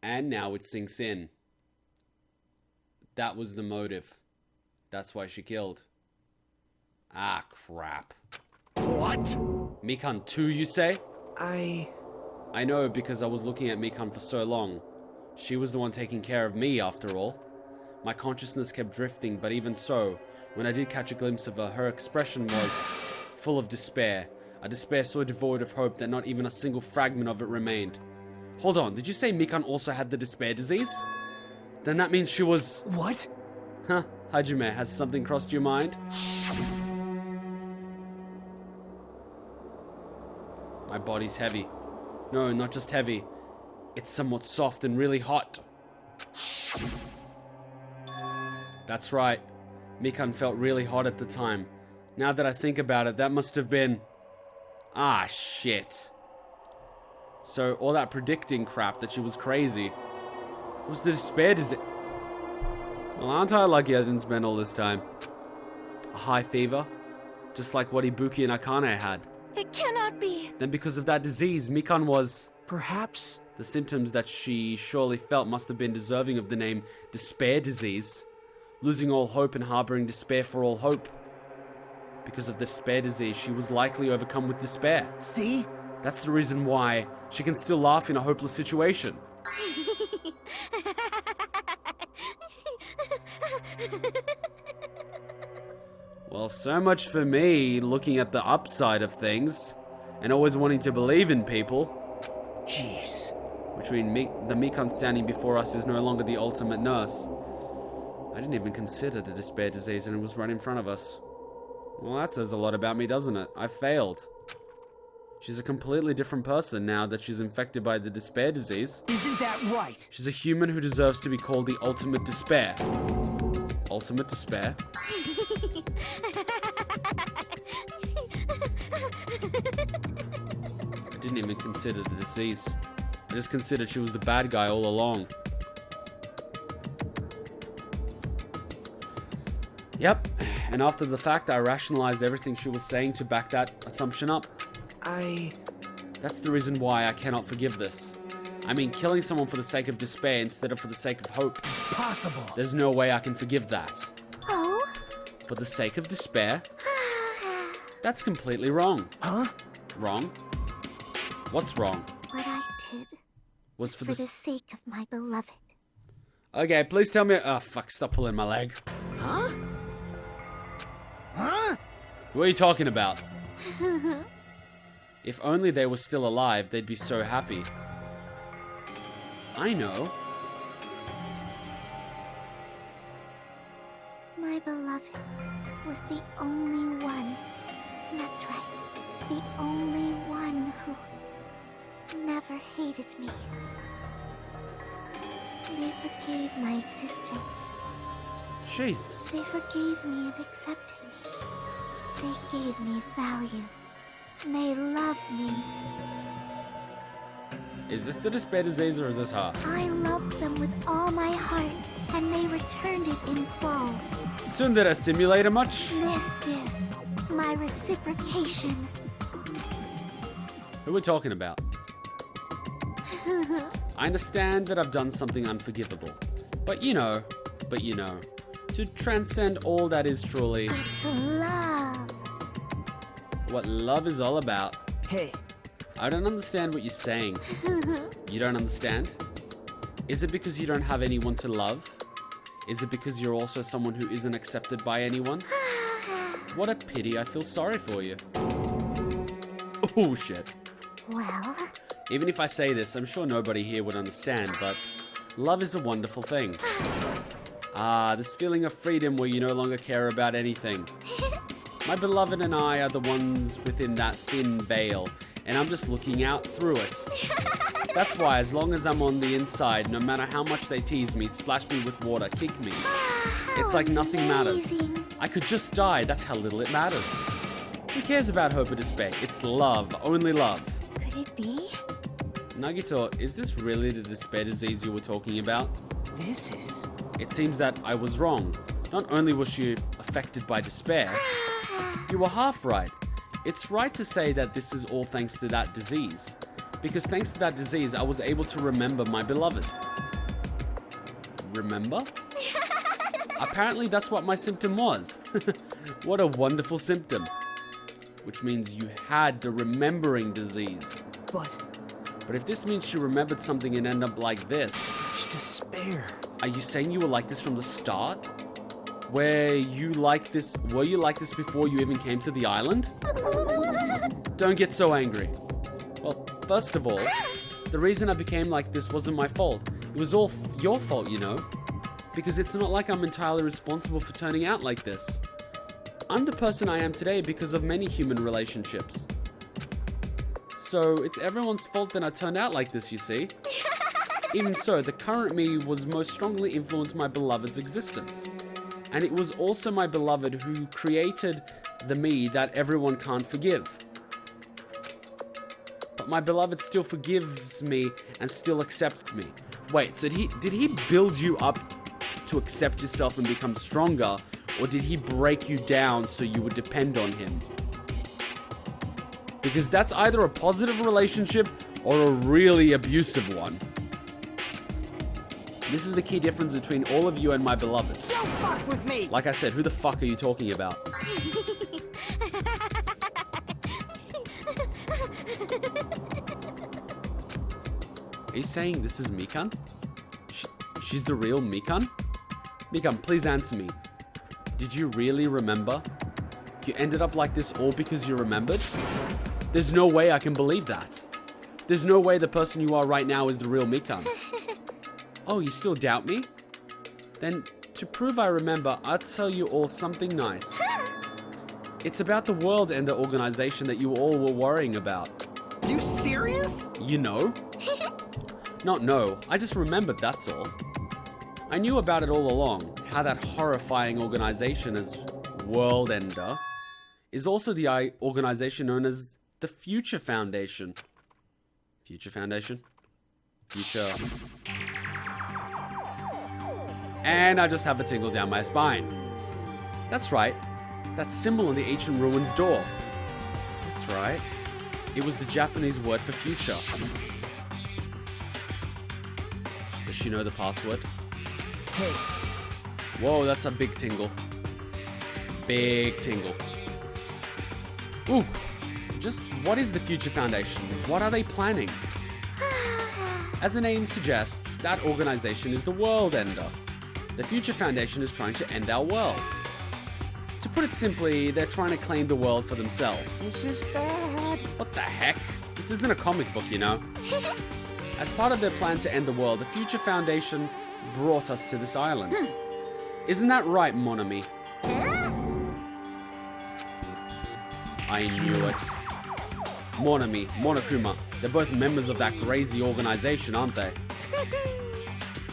And now it sinks in. That was the motive. That's why she killed. Ah, crap. What? Mikan 2, you say? I know because I was looking at Mikan for so long. She was the one taking care of me, after all. My consciousness kept drifting, but even so, when I did catch a glimpse of her, her expression was full of despair. A despair so devoid of hope that not even a single fragment of it remained. Hold on, did you say Mikan also had the despair disease? Then that means she was... What? Huh, Hajime, has something crossed your mind? My body's heavy. No, not just heavy. It's somewhat soft and really hot. That's right. Mikan felt really hot at the time. Now that I think about it, that must have been... Ah, shit. So, all that predicting crap that she was crazy. It was the despair disease. Well, aren't I lucky I didn't spend all this time? A high fever? Just like what Ibuki and Akane had. It cannot be. Then because of that disease, Mikan was... Perhaps. The symptoms that she surely felt must have been deserving of the name despair disease. Losing all hope and harboring despair for all hope. Because of the despair disease, she was likely overcome with despair. See? That's the reason why she can still laugh in a hopeless situation. Well, so much for me looking at the upside of things and always wanting to believe in people. Jeez. Between the Mikan standing before us is no longer the ultimate nurse. I didn't even consider the despair disease and it was right in front of us. Well, that says a lot about me, doesn't it? I failed. She's a completely different person now that she's infected by the despair disease. Isn't that right? She's a human who deserves to be called the ultimate despair. Ultimate despair? I didn't even consider the disease. I just considered she was the bad guy all along. Yep, and after the fact, I rationalized everything she was saying to back that assumption up. That's the reason why I cannot forgive this. I mean, killing someone for the sake of despair instead of for the sake of hope. Impossible. There's no way I can forgive that. Oh? For the sake of despair? That's completely wrong. Huh? Wrong? What's wrong? What I did Was for the sake of my beloved. Okay, please tell me. Oh, fuck, stop pulling my leg. Huh? Huh? What are you talking about? If only they were still alive, they'd be so happy. I know. My beloved was the only one. That's right. The only one who never hated me. They forgave my existence. Jesus. They forgave me and accepted me. They gave me value. They loved me. Is this the despair disease or is this her? I loved them with all my heart, and they returned it in full. Tsundere simulator much? This is my reciprocation. Who are we talking about? I understand that I've done something unforgivable. But you know, to transcend all that is truly... It's love. What love is all about. Hey. I don't understand what you're saying. You don't understand? Is it because you don't have anyone to love? Is it because you're also someone who isn't accepted by anyone? What a pity, I feel sorry for you. Oh shit. Well... Even if I say this, I'm sure nobody here would understand, but love is a wonderful thing. This feeling of freedom where you no longer care about anything. My beloved and I are the ones within that thin veil, and I'm just looking out through it. That's why, as long as I'm on the inside, no matter how much they tease me, splash me with water, kick me, it's like nothing matters. I could just die, that's how little it matters. Who cares about hope or despair? It's love, only love. Could it be? Nagito, is this really the despair disease you were talking about? This is... It seems that I was wrong. Not only was she affected by despair, you were half right. It's right to say that this is all thanks to that disease. Because thanks to that disease, I was able to remember my beloved. Remember? Apparently that's what my symptom was. What a wonderful symptom. Which means you had the remembering disease. But if this means she remembered something and ended up like this... Such despair. Are you saying you were like this from the start? Were you like this before you even came to the island? Don't get so angry. Well, first of all, the reason I became like this wasn't my fault. It was all your fault, you know? Because it's not like I'm entirely responsible for turning out like this. I'm the person I am today because of many human relationships. So it's everyone's fault that I turned out like this, you see? Even so, the current me was most strongly influenced my beloved's existence. And it was also my beloved who created the me that everyone can't forgive. But my beloved still forgives me and still accepts me. Wait, so did he build you up to accept yourself and become stronger? Or did he break you down so you would depend on him? Because that's either a positive relationship or a really abusive one. This is the key difference between all of you and my beloved. Don't fuck with me! Like I said, who the fuck are you talking about? Are you saying this is Mikan? She's the real Mikan? Mikan, please answer me. Did you really remember? You ended up like this all because you remembered? There's no way I can believe that. There's no way the person you are right now is the real Mikan. Oh, you still doubt me? Then, to prove I remember, I'll tell you all something nice. It's about the World Ender organization that you all were worrying about. You serious? You know? Not know, I just remembered, that's all. I knew about it all along, how that horrifying organization as World Ender is also the organization known as the Future Foundation. Future Foundation? Future... And I just have a tingle down my spine. That's right. That symbol on the ancient ruins door. That's right. It was the Japanese word for future. Does she know the password? Hey. Whoa, that's a big tingle. Big tingle. Ooh. Just what is the Future Foundation? What are they planning? As the name suggests, that organization is the World Ender. The Future Foundation is trying to end our world. To put it simply, they're trying to claim the world for themselves. This is bad. What the heck? This isn't a comic book, you know. As part of their plan to end the world, the Future Foundation brought us to this island. Isn't that right, mon ami? I knew it. Mon ami, Monokuma, they're both members of that crazy organization, aren't they?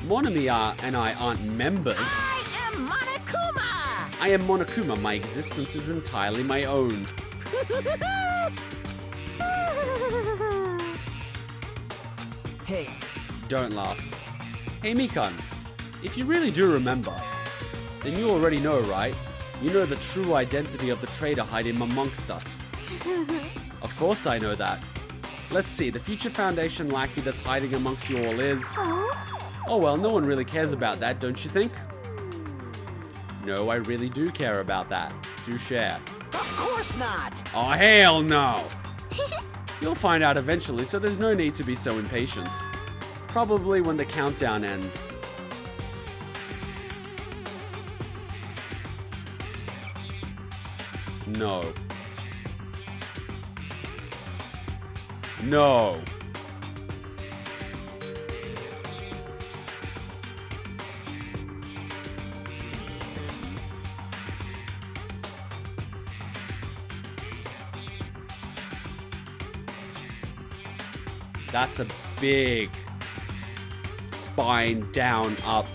Mon ami and I aren't members. I am Monokuma! I am Monokuma. My existence is entirely my own. Hey. Don't laugh. Hey, Mikan. If you really do remember, then you already know, right? You know the true identity of the traitor hiding amongst us. Of course I know that. Let's see, the Future Foundation lackey that's hiding amongst you all is... Oh well, no one really cares about that, don't you think? No, I really do care about that. Do share. Of course not! Oh, hell no! You'll find out eventually, so there's no need to be so impatient. Probably when the countdown ends. No. No. That's a big spine down, up.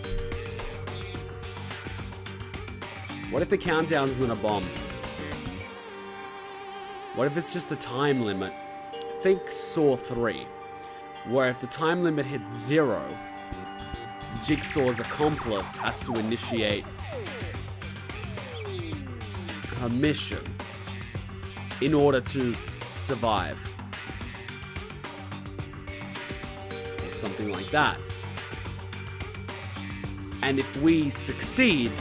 What if the countdown isn't a bomb? What if it's just a time limit? Think Saw 3, where if the time limit hits 0, Jigsaw's accomplice has to initiate her mission in order to survive. Or something like that. And if we succeed,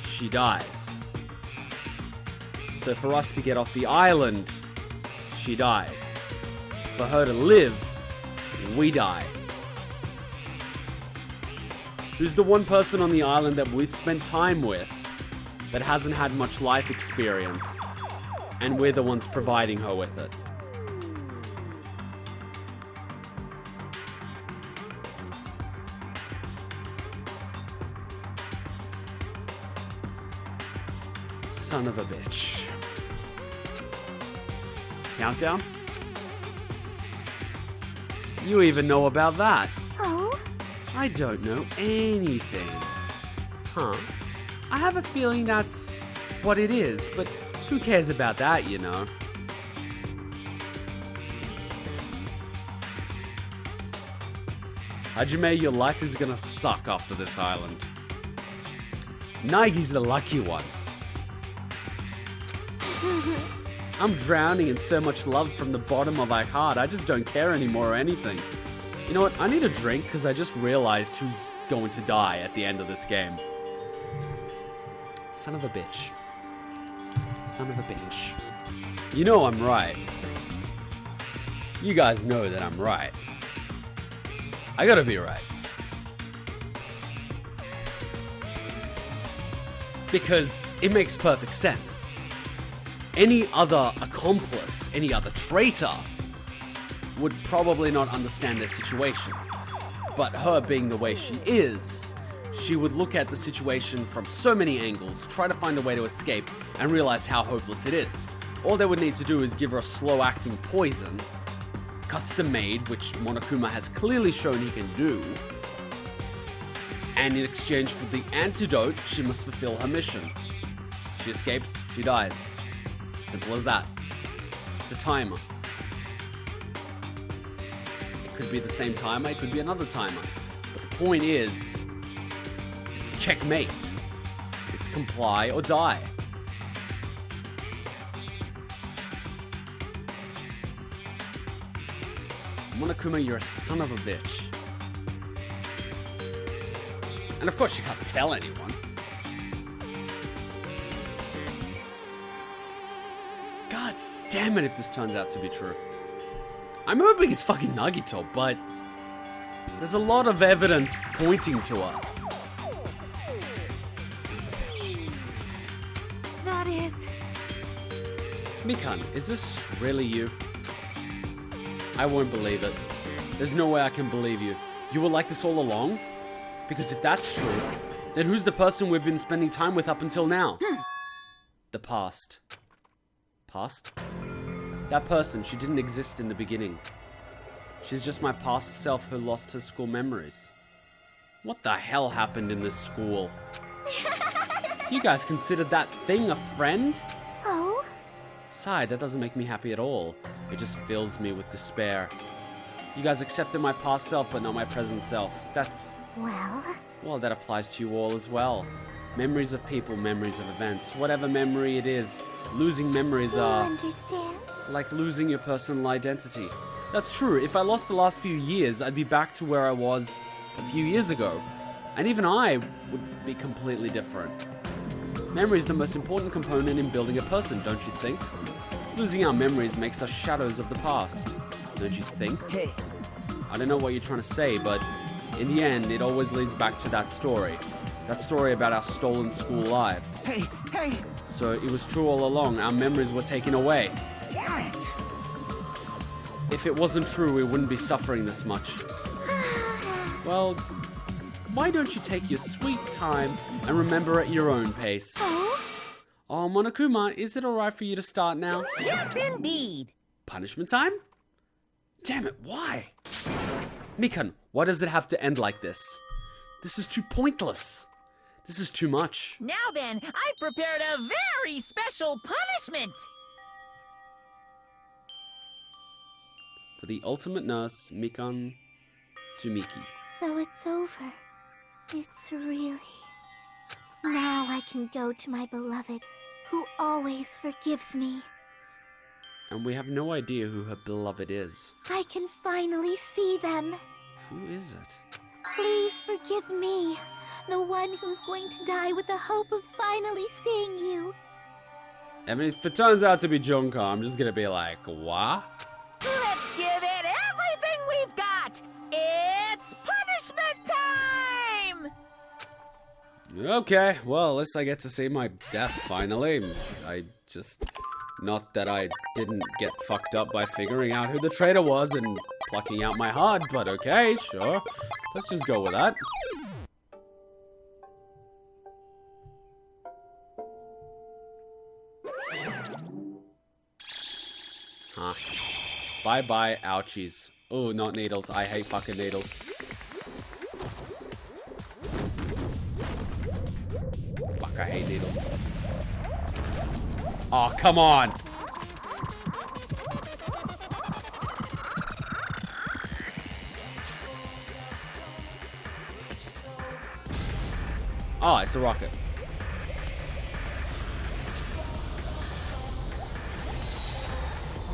she dies. So for us to get off the island, she dies. For her to live, we die. Who's the one person on the island that we've spent time with that hasn't had much life experience, and we're the ones providing her with it? Son of a bitch. Countdown? You even know about that? Oh? I don't know anything. Huh? I have a feeling that's what it is, but who cares about that, you know? Hajime, your life is gonna suck after this island. Naigi's the lucky one. I'm drowning in so much love from the bottom of my heart. I just don't care anymore or anything. You know what? I need a drink because I just realized who's going to die at the end of this game. Son of a bitch. Son of a bitch. You know I'm right. You guys know that I'm right. I gotta be right. Because it makes perfect sense. Any other accomplice, any other traitor, would probably not understand their situation. But her being the way she is, she would look at the situation from so many angles, try to find a way to escape, and realize how hopeless it is. All they would need to do is give her a slow-acting poison, custom-made, which Monokuma has clearly shown he can do, and in exchange for the antidote, she must fulfill her mission. She escapes, she dies. Simple as that. It's a timer. It could be the same timer, it could be another timer. But the point is, it's checkmate. It's comply or die. Monokuma, you're a son of a bitch. And of course, you can't tell anyone. God damn it if this turns out to be true. I'm hoping it's fucking Nagito, but there's a lot of evidence pointing to her. Son of a bitch. That is... Mikan, is this really you? I won't believe it. There's no way I can believe you. You were like this all along? Because if that's true, then who's the person we've been spending time with up until now? The past. Past? That person, she didn't exist in the beginning. She's just my past self who lost her school memories. What the hell happened in this school? You guys considered that thing a friend? Oh? Sigh, that doesn't make me happy at all. It just fills me with despair. You guys accepted my past self, but not my present self. That's... Well, that applies to you all as well. Memories of people, memories of events. Whatever memory it is, losing memories are... understand? Like losing your personal identity. That's true. If I lost the last few years, I'd be back to where I was a few years ago. And even I would be completely different. Memory is the most important component in building a person, don't you think? Losing our memories makes us shadows of the past. Don't you think? Hey. I don't know what you're trying to say, but in the end, it always leads back to that story. That story about our stolen school lives. Hey! So it was true all along. Our memories were taken away. Damn it! If it wasn't true, we wouldn't be suffering this much. Well, why don't you take your sweet time and remember at your own pace? Oh, Monokuma, is it alright for you to start now? Yes, indeed. Punishment time? Damn it, why? Mikan, why does it have to end like this? This is too pointless. This is too much. Now then, I've prepared a very special punishment. For the ultimate nurse, Mikan Tsumiki. So it's over. It's really... Now I can go to my beloved, who always forgives me. And we have no idea who her beloved is. I can finally see them. Who is it? Please forgive me, the one who's going to die with the hope of finally seeing you. I mean, if it turns out to be Junko, I'm just gonna be like, what? Let's give it everything we've got. It's punishment time! Okay, well, at least I get to see my death finally. Not that I didn't get fucked up by figuring out who the traitor was and plucking out my heart, but okay, sure. Let's just go with that. Huh. Bye-bye, ouchies. Oh, not needles. I hate fucking needles. Fuck, I hate needles. Oh, come on! Oh, it's a rocket.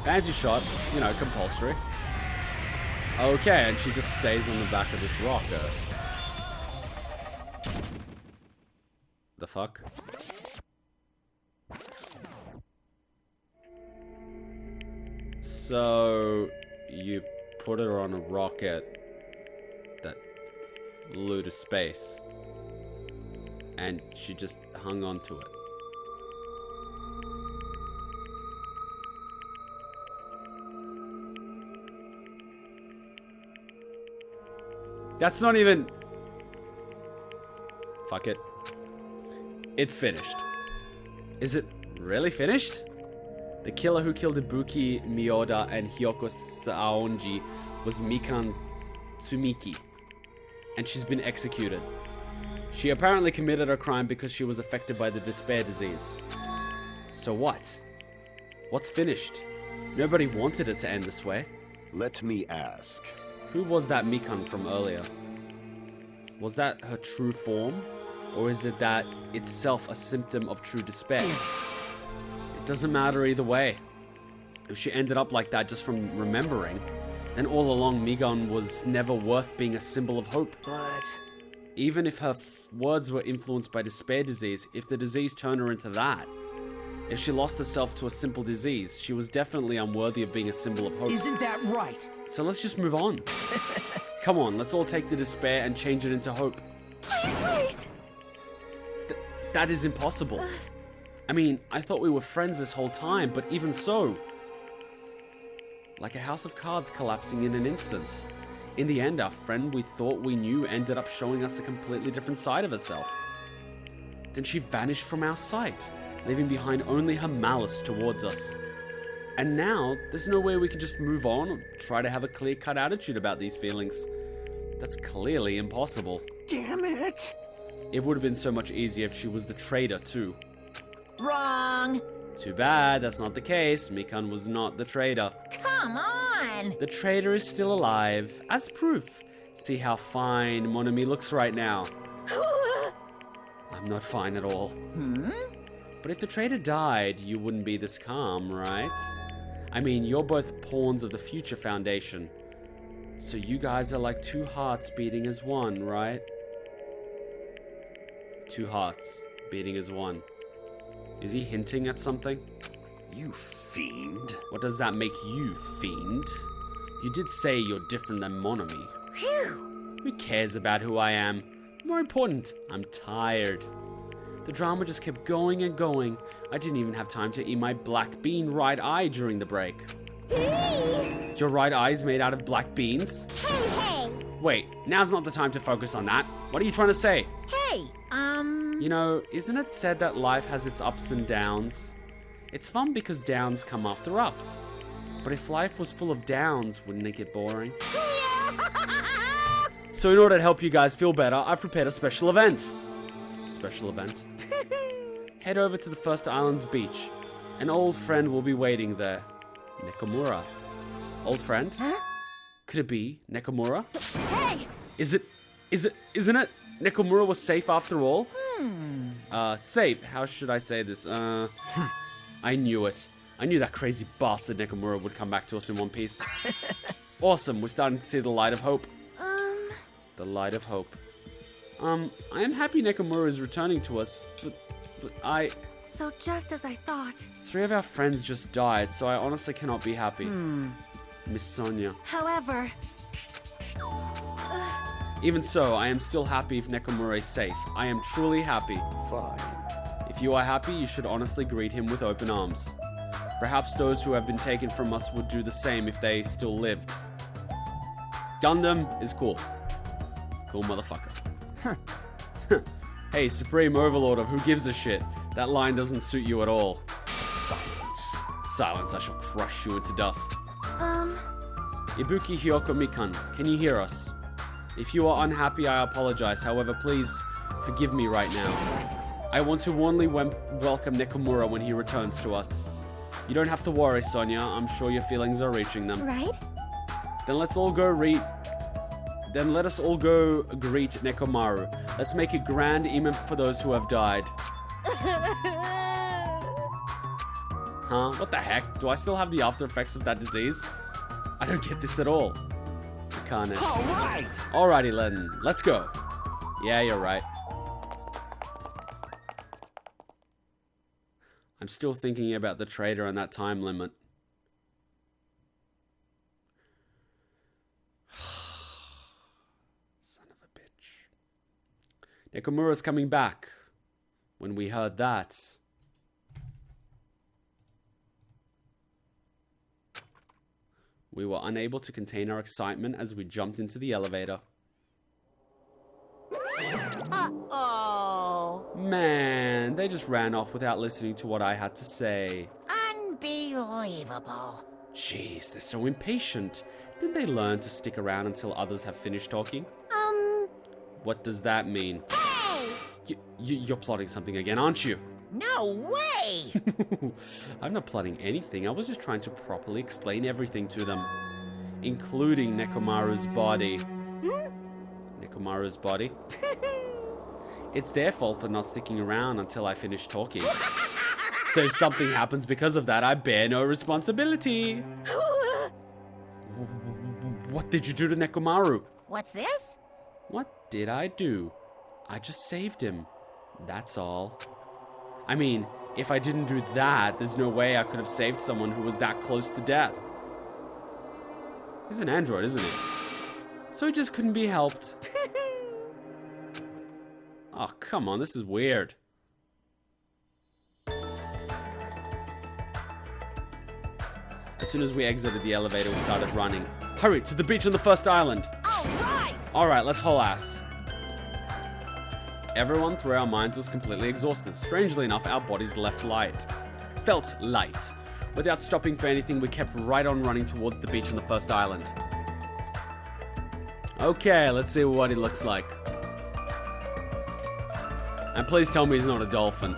Fancy shot, you know, compulsory. Okay, and she just stays on the back of this rocker. The fuck? So, you put her on a rocket that flew to space, and she just hung onto it. That's not even... Fuck it. It's finished. Is it really finished? The killer who killed Ibuki, Mioda, and Hiyoko Saionji was Mikan Tsumiki, and she's been executed. She apparently committed her crime because she was affected by the despair disease. So what? What's finished? Nobody wanted it to end this way. Let me ask. Who was that Mikan from earlier? Was that her true form? Or is it that itself a symptom of true despair? It doesn't matter either way. If she ended up like that just from remembering, then all along Mikan was never worth being a symbol of hope. But... Even if her words were influenced by despair disease, if the disease turned her into that, if she lost herself to a simple disease, she was definitely unworthy of being a symbol of hope. Isn't that right? So let's just move on. Come on, let's all take the despair and change it into hope. Please wait! That is impossible. I mean, I thought we were friends this whole time, but even so... Like a house of cards collapsing in an instant. In the end, our friend we thought we knew ended up showing us a completely different side of herself. Then she vanished from our sight, leaving behind only her malice towards us. And now, there's no way we can just move on or try to have a clear-cut attitude about these feelings. That's clearly impossible. Damn it! It would have been so much easier if she was the traitor, too. Wrong. Too bad, that's not the case. Mikan was not the traitor. Come on. The traitor is still alive, as proof. See how fine Mon Ami looks right now. I'm not fine at all. But if the traitor died, you wouldn't be this calm, right? I mean, you're both pawns of the Future Foundation. So you guys are like two hearts beating as one, right? Two hearts beating as one. Is he hinting at something? You fiend. What does that make you, fiend? You did say you're different than Mon Ami. Phew. Who cares about who I am? More important, I'm tired. The drama just kept going and going. I didn't even have time to eat my black bean right eye during the break. Hey. Your right eye's made out of black beans? Hey. Wait, now's not the time to focus on that. What are you trying to say? Hey, You know, isn't it said that life has its ups and downs? It's fun because downs come after ups. But if life was full of downs, wouldn't it get boring? So in order to help you guys feel better, I've prepared a special event. Special event? Head over to the First Islands beach. An old friend will be waiting there. Nakamura. Old friend? Huh? Could it be Nakamura? Hey! Isn't it? Nakamura was safe after all? Safe. How should I say this? I knew it. I knew that crazy bastard Nakamura would come back to us in one piece. Awesome. We're starting to see the light of hope. The light of hope. I am happy Nakamura is returning to us, but I... So just as I thought. 3 of our friends just died, so I honestly cannot be happy. Miss Sonia. However... Even so, I am still happy if Nakamura is safe. I am truly happy. Fine. If you are happy, you should honestly greet him with open arms. Perhaps those who have been taken from us would do the same if they still lived. Gundham is cool. Cool motherfucker. Hey, Supreme Overlord of Who Gives a Shit. That line doesn't suit you at all. Silence. Silence, I shall crush you into dust. Ibuki, Hiyoko, Mikan, can you hear us? If you are unhappy, I apologize. However, please forgive me right now. I want to warmly welcome Nakamura when he returns to us. You don't have to worry, Sonia. I'm sure your feelings are reaching them. Right? Then let us all go greet Nekomaru. Let's make it grand even for those who have died. Huh? What the heck? Do I still have the after effects of that disease? I don't get this at all. Akane. All right. Alrighty, Len. Let's go. Yeah, you're right. I'm still thinking about the trader and that time limit. Son of a bitch. Nekomura's coming back. When we heard that... we were unable to contain our excitement as we jumped into the elevator. Uh-oh. Man, they just ran off without listening to what I had to say. Unbelievable. Jeez, they're so impatient. Didn't they learn to stick around until others have finished talking? What does that mean? Hey! You're plotting something again, aren't you? No way! I'm not plotting anything. I was just trying to properly explain everything to them. Including Nekomaru's body. Nekomaru's body? It's their fault for not sticking around until I finish talking. So if something happens because of that, I bear no responsibility. What did you do to Nekomaru? What's this? What did I do? I just saved him. That's all. I mean, if I didn't do that, there's no way I could have saved someone who was that close to death. He's an android, isn't he? So he just couldn't be helped. Oh, come on, this is weird. As soon as we exited the elevator, we started running. Hurry, to the beach on the first island. Alright, let's haul ass. Everyone through our minds was completely exhausted. Strangely enough, our bodies felt light. Without stopping for anything, we kept right on running towards the beach on the first island. Okay, let's see what he looks like. And please tell me he's not a dolphin.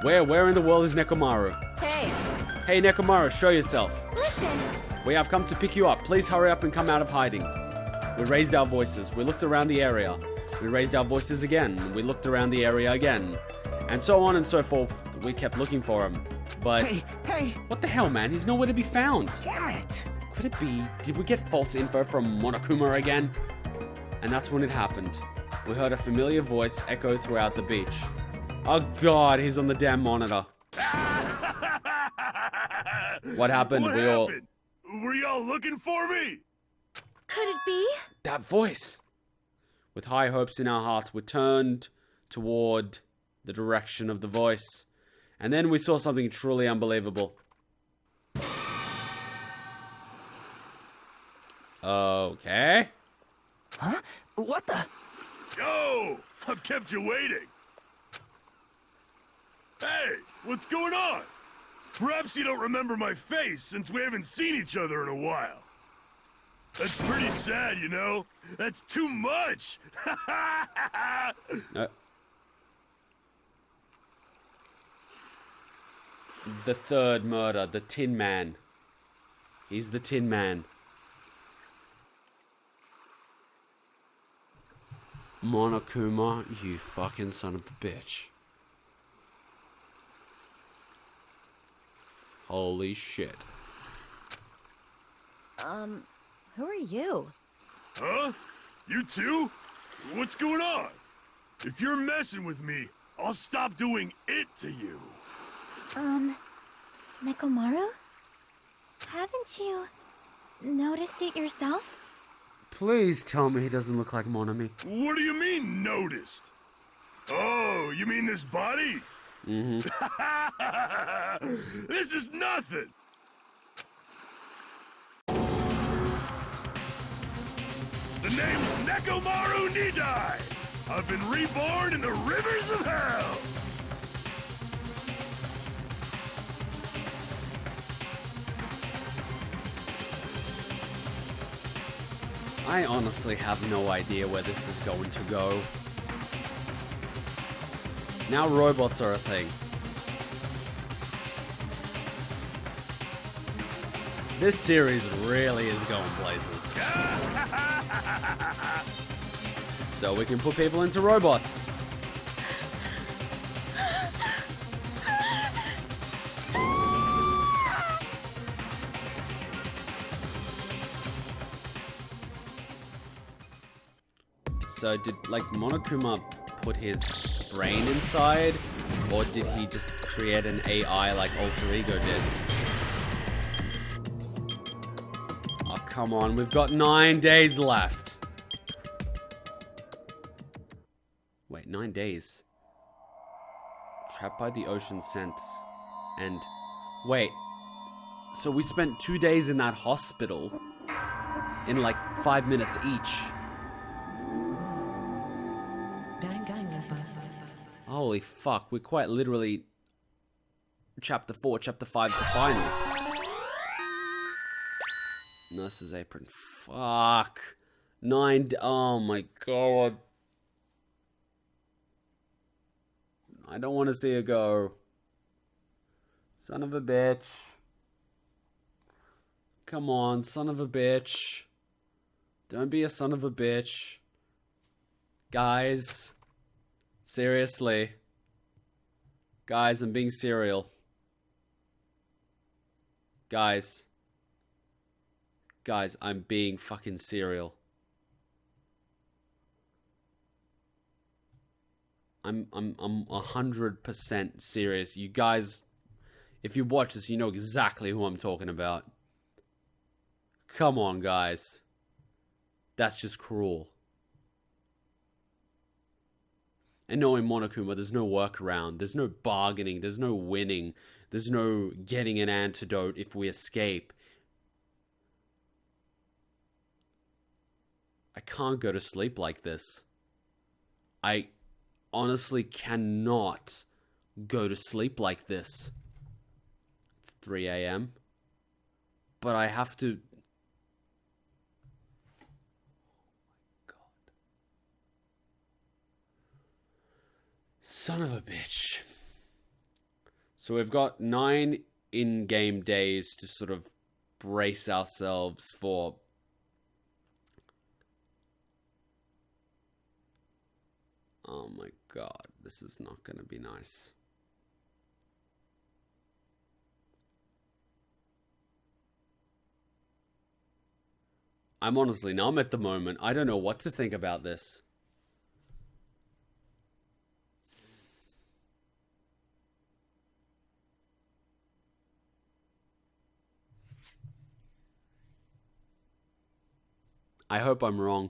Where in the world is Nekomaru? Hey, Nekomaru, show yourself. Listen. We have come to pick you up. Please hurry up and come out of hiding. We raised our voices. We looked around the area. We raised our voices again. We looked around the area again. And so on and so forth. We kept looking for him. But... Hey! What the hell, man? He's nowhere to be found. Damn it! Could it be? Did we get false info from Monokuma again? And that's when it happened. We heard a familiar voice echo throughout the beach. Oh god, he's on the damn monitor. What happened? What happened? Were y'all looking for me? Could it be? That voice. With high hopes in our hearts, we turned toward the direction of the voice. And then we saw something truly unbelievable. Okay. Huh? What the? Yo! I've kept you waiting. Hey, what's going on? Perhaps you don't remember my face since we haven't seen each other in a while. That's pretty sad, you know? That's too much! The third murder, the Tin Man. He's the Tin Man. Monokuma, you fucking son of a bitch. Holy shit. Who are you? Huh? You too? What's going on? If you're messing with me, I'll stop doing it to you. Nekomaru? Haven't you noticed it yourself? Please tell me he doesn't look like Monami. What do you mean, noticed? Oh, you mean this body? Mm-hmm. This is nothing! The name's Nekomaru Nidai! I've been reborn in the rivers of hell! I honestly have no idea where this is going to go. Now robots are a thing. This series really is going places. So we can put people into robots. So did, like, Monokuma put his brain inside? Or did he just create an AI like Alter Ego did? Oh, come on. We've got 9 days left. Wait, 9 days. Trapped by the ocean scent. And... wait. So we spent 2 days in that hospital. In like 5 minutes each. Holy fuck, we're quite literally... Chapter 4, Chapter 5 is the final. Nurse's apron. Fuck. 9... oh my god. I don't want to see her go. Son of a bitch. Come on, son of a bitch. Don't be a son of a bitch. Guys. Seriously. Guys, I'm being serial. Guys. Guys, I'm being fucking serial. I'm 100% serious. You guys, if you watch this, you know exactly who I'm talking about. Come on, guys. That's just cruel. And knowing Monokuma, there's no workaround. There's no bargaining. There's no winning. There's no getting an antidote if we escape. I can't go to sleep like this. I honestly cannot go to sleep like this. It's 3 a.m. But I have to... Son of a bitch. So we've got 9 in-game days to sort of brace ourselves for... oh my god, this is not going to be nice. I'm honestly numb at the moment. I don't know what to think about this. I hope I'm wrong.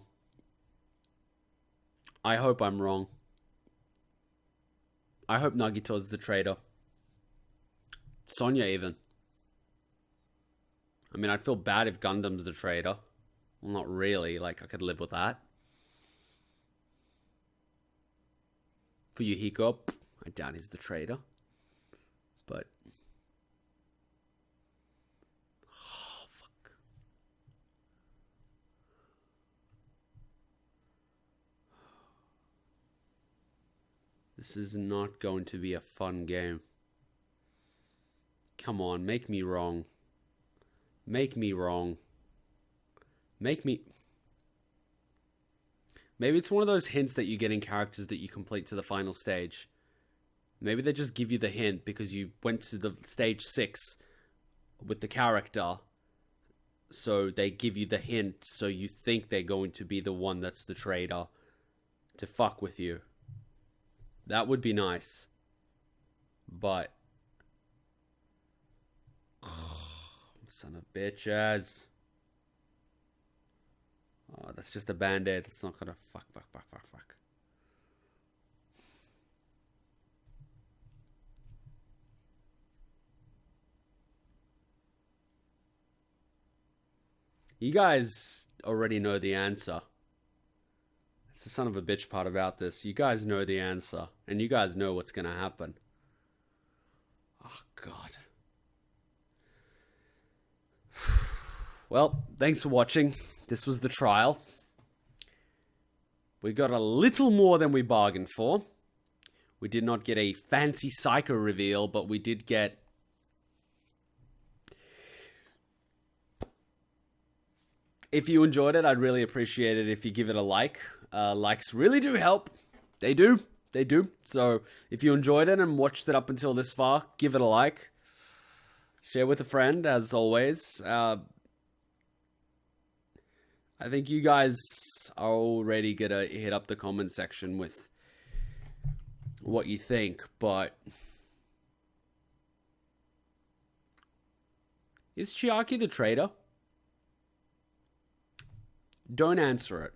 I hope I'm wrong. I hope Nagito's the traitor. Sonia even. I mean, I'd feel bad if Gundham's the traitor. Well, not really. Like, I could live with that. Fuyuhiko, I doubt he's the traitor. But... oh, fuck. This is not going to be a fun game. Come on, make me wrong. Make me wrong. Make me... maybe it's one of those hints that you get in characters that you complete to the final stage. Maybe they just give you the hint because you went to the stage 6 with the character. So they give you the hint so you think they're going to be the one that's the traitor to fuck with you. That would be nice. But... son of bitches. Oh, that's just a band-aid. That's not gonna... fuck. You guys already know the answer. It's the son of a bitch part about this. You guys know the answer. And you guys know what's gonna happen. Oh, God. Well, thanks for watching. This was the trial. We got a little more than we bargained for. We did not get a fancy psycho reveal, but we did get... if you enjoyed it, I'd really appreciate it if you give it a like. Likes really do help. They do. They do. So if you enjoyed it and watched it up until this far, give it a like. Share with a friend, as always. I think you guys are already gonna hit up the comment section with what you think, but is Chiaki the traitor? Don't answer it.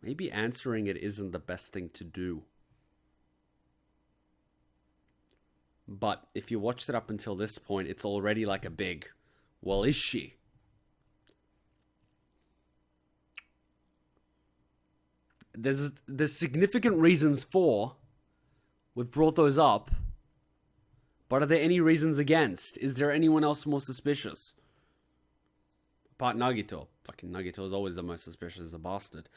Maybe answering it isn't the best thing to do. But if you watched it up until this point, it's already like a big, well, is she? There's significant reasons for. We've brought those up. But are there any reasons against? Is there anyone else more suspicious? Apart Nagito. Fucking Nagito is always the most suspicious as a bastard.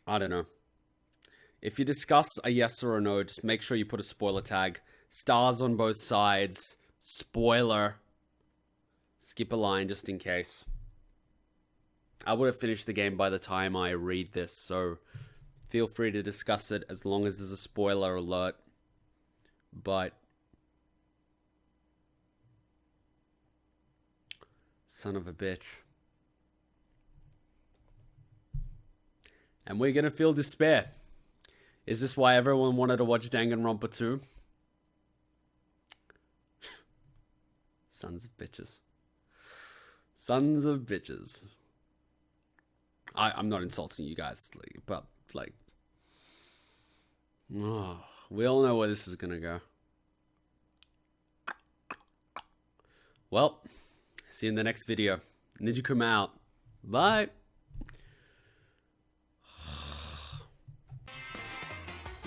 I don't know. If you discuss a yes or a no, just make sure you put a spoiler tag. Stars on both sides. Spoiler. Skip a line just in case. I would have finished the game by the time I read this, so feel free to discuss it as long as there's a spoiler alert. But son of a bitch. And we're gonna feel despair. Is this why everyone wanted to watch Danganronpa 2? Sons of bitches. Sons of bitches. I'm not insulting you guys, but like, oh, we all know where this is gonna go. Well, see you in the next video. Ninja-kuma out. Bye.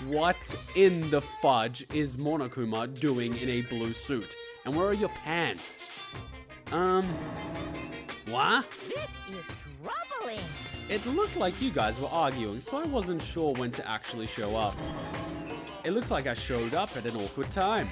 What in the fudge is Monokuma doing in a blue suit? And where are your pants? What? This is troubling. It looked like you guys were arguing, so I wasn't sure when to actually show up. It looks like I showed up at an awkward time.